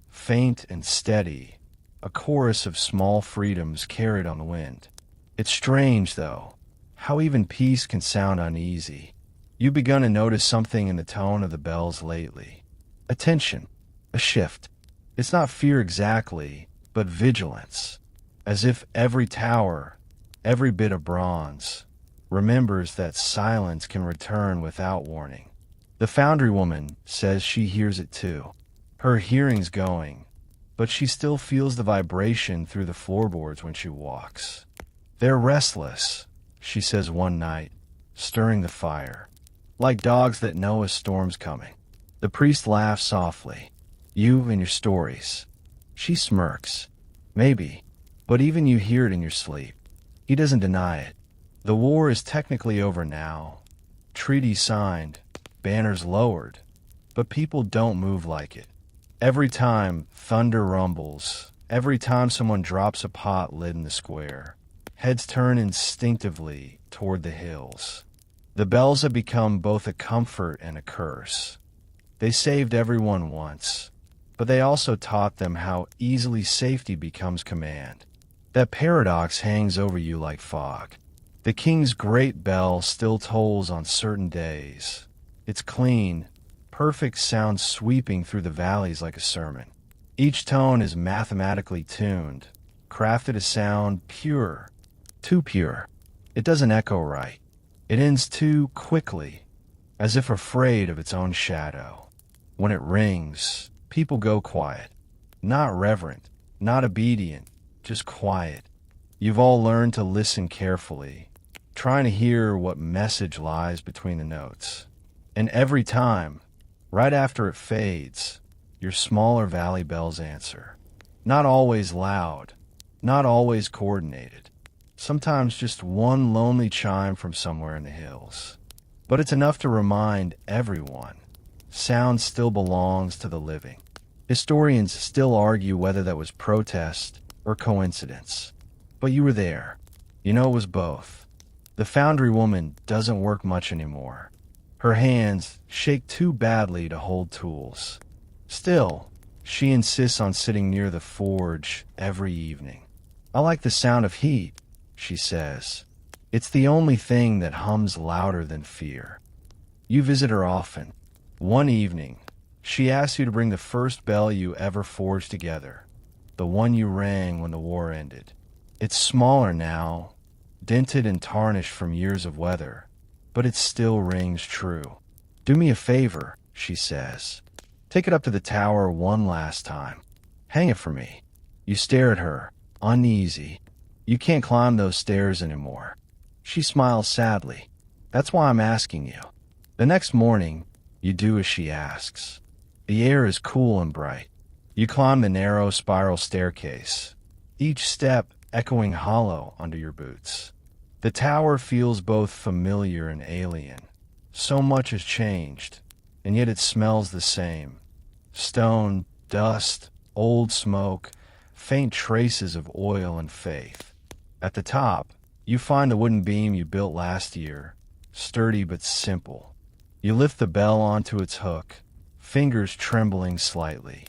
faint and steady, a chorus of small freedoms carried on the wind. It's strange, though, how even peace can sound uneasy. You've begun to notice something in the tone of the bells lately. A tension, a shift. It's not fear exactly, but vigilance. As if every tower, every bit of bronze, remembers that silence can return without warning. The foundry woman says she hears it too. Her hearing's going, but she still feels the vibration through the floorboards when she walks. They're restless, she says one night, stirring the fire, like dogs that know a storm's coming. The priest laughs softly. You and your stories. She smirks. Maybe, but even you hear it in your sleep. He doesn't deny it. The war is technically over now. Treaties signed, banners lowered, but people don't move like it. Every time thunder rumbles, every time someone drops a pot lid in the square, heads turn instinctively toward the hills. The bells have become both a comfort and a curse. They saved everyone once, but they also taught them how easily safety becomes command. That paradox hangs over you like fog. The king's great bell still tolls on certain days. Its clean, perfect sound sweeping through the valleys like a sermon. Each tone is mathematically tuned, crafted to sound pure, too pure. It doesn't echo right. It ends too quickly, as if afraid of its own shadow. When it rings, people go quiet. Not reverent, not obedient, just quiet. You've all learned to listen carefully, trying to hear what message lies between the notes. And every time, right after it fades, your smaller valley bells answer. Not always loud, not always coordinated. Sometimes just one lonely chime from somewhere in the hills. But it's enough to remind everyone. Sound still belongs to the living. Historians still argue whether that was protest or coincidence. But you were there. You know it was both. The foundry woman doesn't work much anymore. Her hands shake too badly to hold tools. Still, she insists on sitting near the forge every evening. I like the sound of heat, she says. It's the only thing that hums louder than fear. You visit her often. One evening, she asks you to bring the first bell you ever forged together, the one you rang when the war ended. It's smaller now, dented and tarnished from years of weather, but it still rings true. Do me a favor, she says. Take it up to the tower one last time. Hang it for me. You stare at her, uneasy. You can't climb those stairs anymore. She smiles sadly. That's why I'm asking you. The next morning, you do as she asks. The air is cool and bright. You climb the narrow spiral staircase, each step echoing hollow under your boots. The tower feels both familiar and alien. So much has changed, and yet it smells the same. Stone, dust, old smoke, faint traces of oil and faith. At the top, you find the wooden beam you built last year, sturdy but simple. You lift the bell onto its hook, fingers trembling slightly.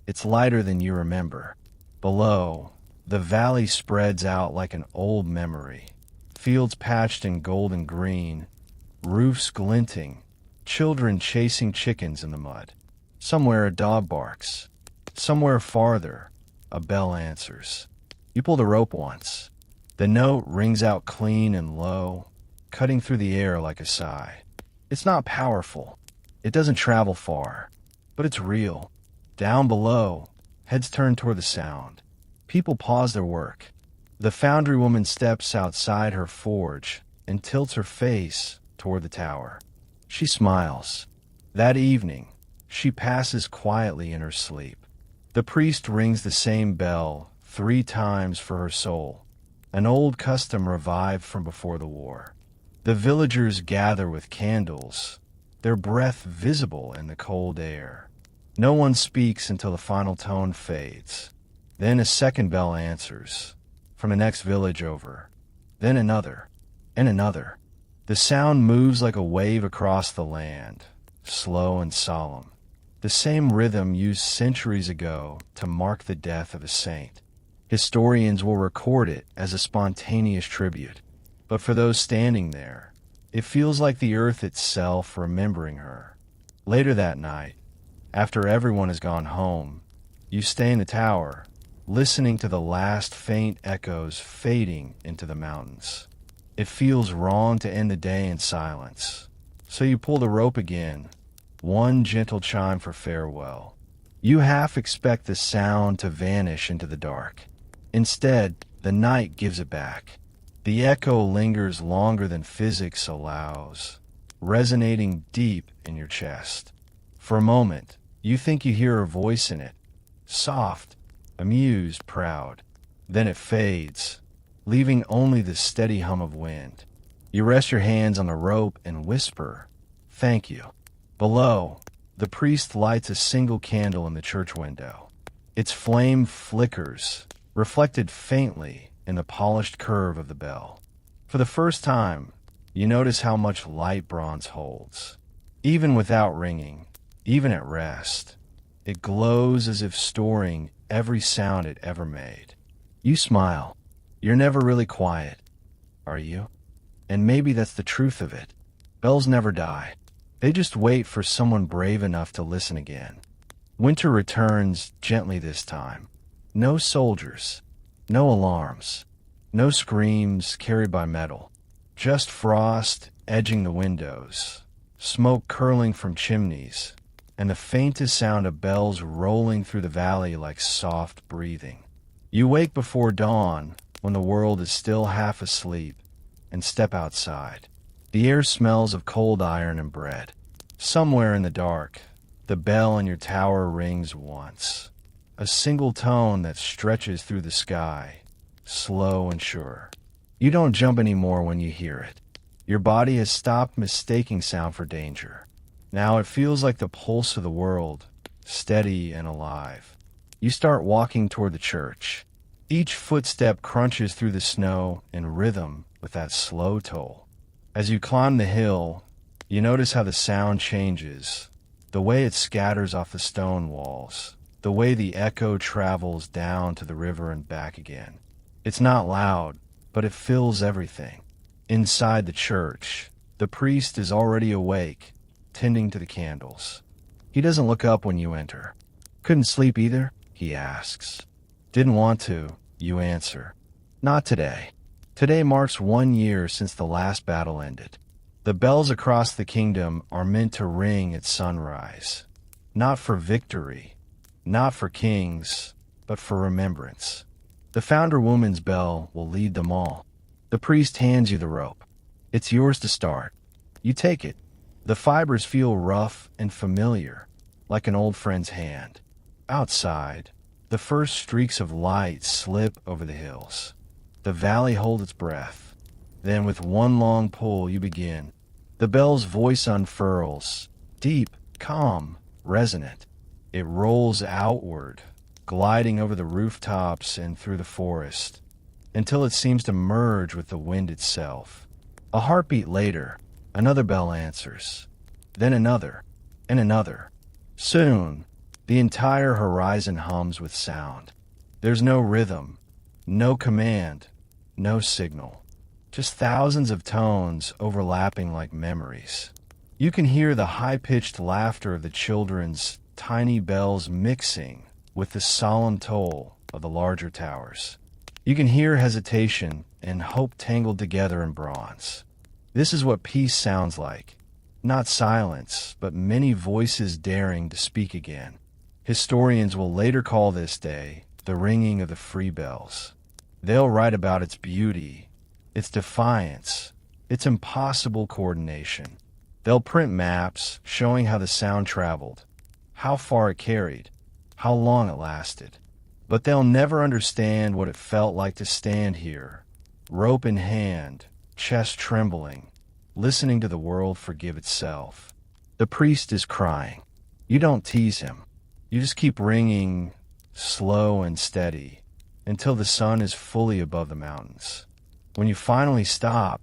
It's lighter than you remember. Below, the valley spreads out like an old memory. Fields patched in golden green, roofs glinting, children chasing chickens in the mud. Somewhere a dog barks. Somewhere farther, a bell answers. You pulled a rope once. The note rings out clean and low, cutting through the air like a sigh. It's not powerful. It doesn't travel far, but it's real. Down below, heads turn toward the sound. People pause their work. The foundry woman steps outside her forge and tilts her face toward the tower. She smiles. That evening, she passes quietly in her sleep. The priest rings the same bell 3 times for her soul, an old custom revived from before the war. The villagers gather with candles, their breath visible in the cold air. No one speaks until the final tone fades. Then a second bell answers, from the next village over. Then another, and another. The sound moves like a wave across the land, slow and solemn. The same rhythm used centuries ago to mark the death of a saint. Historians will record it as a spontaneous tribute. But for those standing there, it feels like the earth itself remembering her. Later that night, after everyone has gone home, you stay in the tower, listening to the last faint echoes fading into the mountains. It feels wrong to end the day in silence. So you pull the rope again, one gentle chime for farewell. You half expect the sound to vanish into the dark. Instead, the night gives it back. The echo lingers longer than physics allows, resonating deep in your chest. For a moment, you think you hear a voice in it, soft, amused, proud. Then it fades, leaving only the steady hum of wind. You rest your hands on the rope and whisper, "Thank you." Below, the priest lights a single candle in the church window. Its flame flickers, reflected faintly in the polished curve of the bell. For the first time, you notice how much light bronze holds. Even without ringing, even at rest, it glows as if storing every sound it ever made. You smile. You're never really quiet, are you? And maybe that's the truth of it. Bells never die. They just wait for someone brave enough to listen again. Winter returns gently this time. No soldiers, no alarms, no screams carried by metal. Just frost edging the windows, smoke curling from chimneys, and the faintest sound of bells rolling through the valley like soft breathing. You wake before dawn, when the world is still half asleep, and step outside. The air smells of cold iron and bread. Somewhere in the dark, the bell in your tower rings once. A single tone that stretches through the sky, slow and sure. You don't jump anymore when you hear it. Your body has stopped mistaking sound for danger. Now it feels like the pulse of the world, steady and alive. You start walking toward the church. Each footstep crunches through the snow in rhythm with that slow toll. As you climb the hill, you notice how the sound changes, the way it scatters off the stone walls, the way the echo travels down to the river and back again. It's not loud, but it fills everything. Inside the church, the priest is already awake, tending to the candles. He doesn't look up when you enter. "Couldn't sleep either?" he asks. "Didn't want to," you answer. "Not today." Today marks 1 year since the last battle ended. The bells across the kingdom are meant to ring at sunrise. Not for victory, not for kings, but for remembrance. The founder woman's bell will lead them all. The priest hands you the rope. It's yours to start. You take it. The fibers feel rough and familiar, like an old friend's hand. Outside, the first streaks of light slip over the hills. The valley holds its breath. Then with one long pull, you begin. The bell's voice unfurls, deep, calm, resonant. It rolls outward, gliding over the rooftops and through the forest, until it seems to merge with the wind itself. A heartbeat later, another bell answers, then another, and another. Soon, the entire horizon hums with sound. There's no rhythm, no command, no signal. Just thousands of tones overlapping like memories. You can hear the high-pitched laughter of the children's tiny bells mixing with the solemn toll of the larger towers. You can hear hesitation and hope tangled together in bronze. This is what peace sounds like. Not silence, but many voices daring to speak again. Historians will later call this day the ringing of the free bells. They'll write about its beauty, its defiance, its impossible coordination. They'll print maps showing how the sound traveled, how far it carried, how long it lasted. But they'll never understand what it felt like to stand here, rope in hand, chest trembling, listening to the world forgive itself. The priest is crying. You don't tease him. You just keep ringing, slow and steady, until the sun is fully above the mountains. When you finally stop,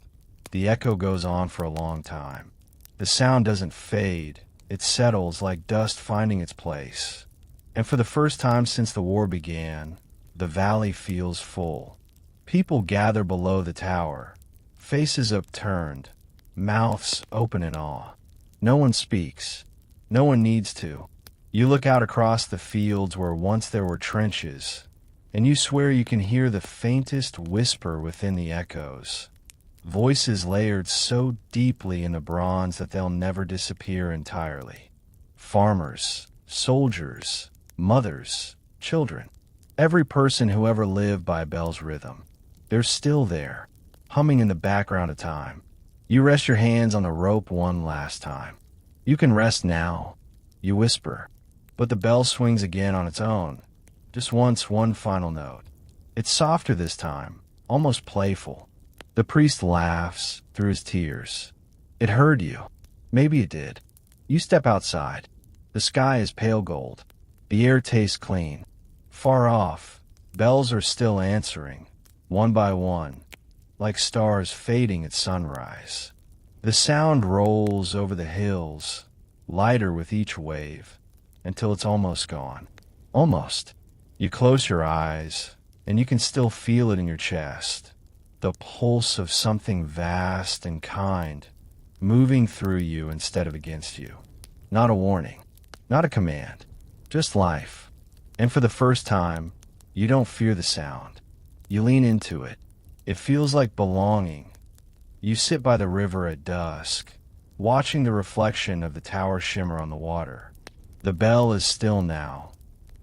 the echo goes on for a long time. The sound doesn't fade. It settles like dust finding its place. And for the first time since the war began, the valley feels full. People gather below the tower, faces upturned, mouths open in awe. No one speaks. No one needs to. You look out across the fields where once there were trenches, and you swear you can hear the faintest whisper within the echoes. voices layered so deeply in the bronze that they'll never disappear entirely. Farmers, soldiers, mothers, children, every person who ever lived by a bell's rhythm. They're still there, humming in the background of time. You rest your hands on the rope one last time. You can rest now, you whisper, but the bell swings again on its own. Just once, one final note. It's softer this time, almost playful. The priest laughs through his tears. It heard you. Maybe it did. You step outside. The sky is pale gold. The air tastes clean. Far off, bells are still answering, one by one, like stars fading at sunrise. The sound rolls over the hills, lighter with each wave, until it's almost gone. Almost. You close your eyes, and you can still feel it in your chest. The pulse of something vast and kind, moving through you instead of against you. Not a warning, not a command, just life. And for the first time, you don't fear the sound. You lean into it. It feels like belonging. You sit by the river at dusk, watching the reflection of the tower shimmer on the water. The bell is still now,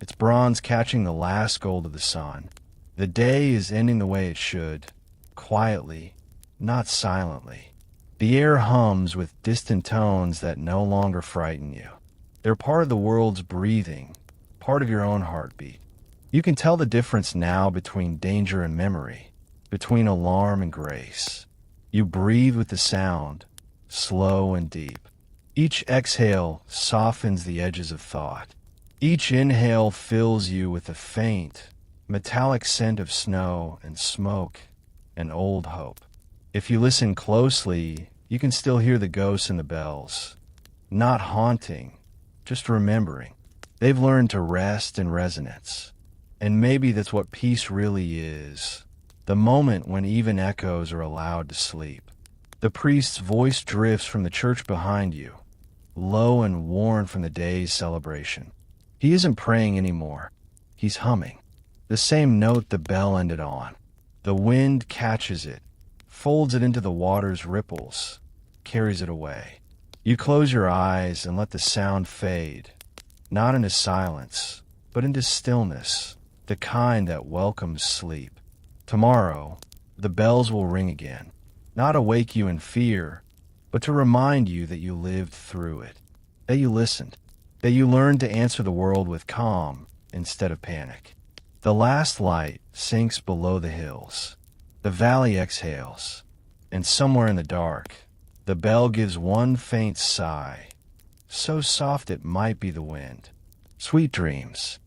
its bronze catching the last gold of the sun. The day is ending the way it should, quietly, not silently. The air hums with distant tones that no longer frighten you. They're part of the world's breathing, part of your own heartbeat. You can tell the difference now between danger and memory, between alarm and grace. You breathe with the sound, slow and deep. Each exhale softens the edges of thought. Each inhale fills you with a faint, metallic scent of snow and smoke and old hope. If you listen closely, you can still hear the ghosts in the bells. Not haunting, just remembering. They've learned to rest in resonance. And maybe that's what peace really is. The moment when even echoes are allowed to sleep. The priest's voice drifts from the church behind you, low and worn from the day's celebration. He isn't praying anymore. He's humming. The same note the bell ended on. The wind catches it, folds it into the water's ripples, carries it away. You close your eyes and let the sound fade, not into silence, but into stillness, the kind that welcomes sleep. Tomorrow, the bells will ring again, not to wake you in fear, but to remind you that you lived through it, that you listened, that you learned to answer the world with calm instead of panic. The last light sinks below the hills. The valley exhales, and somewhere in the dark, the bell gives one faint sigh, so soft it might be the wind. Sweet dreams.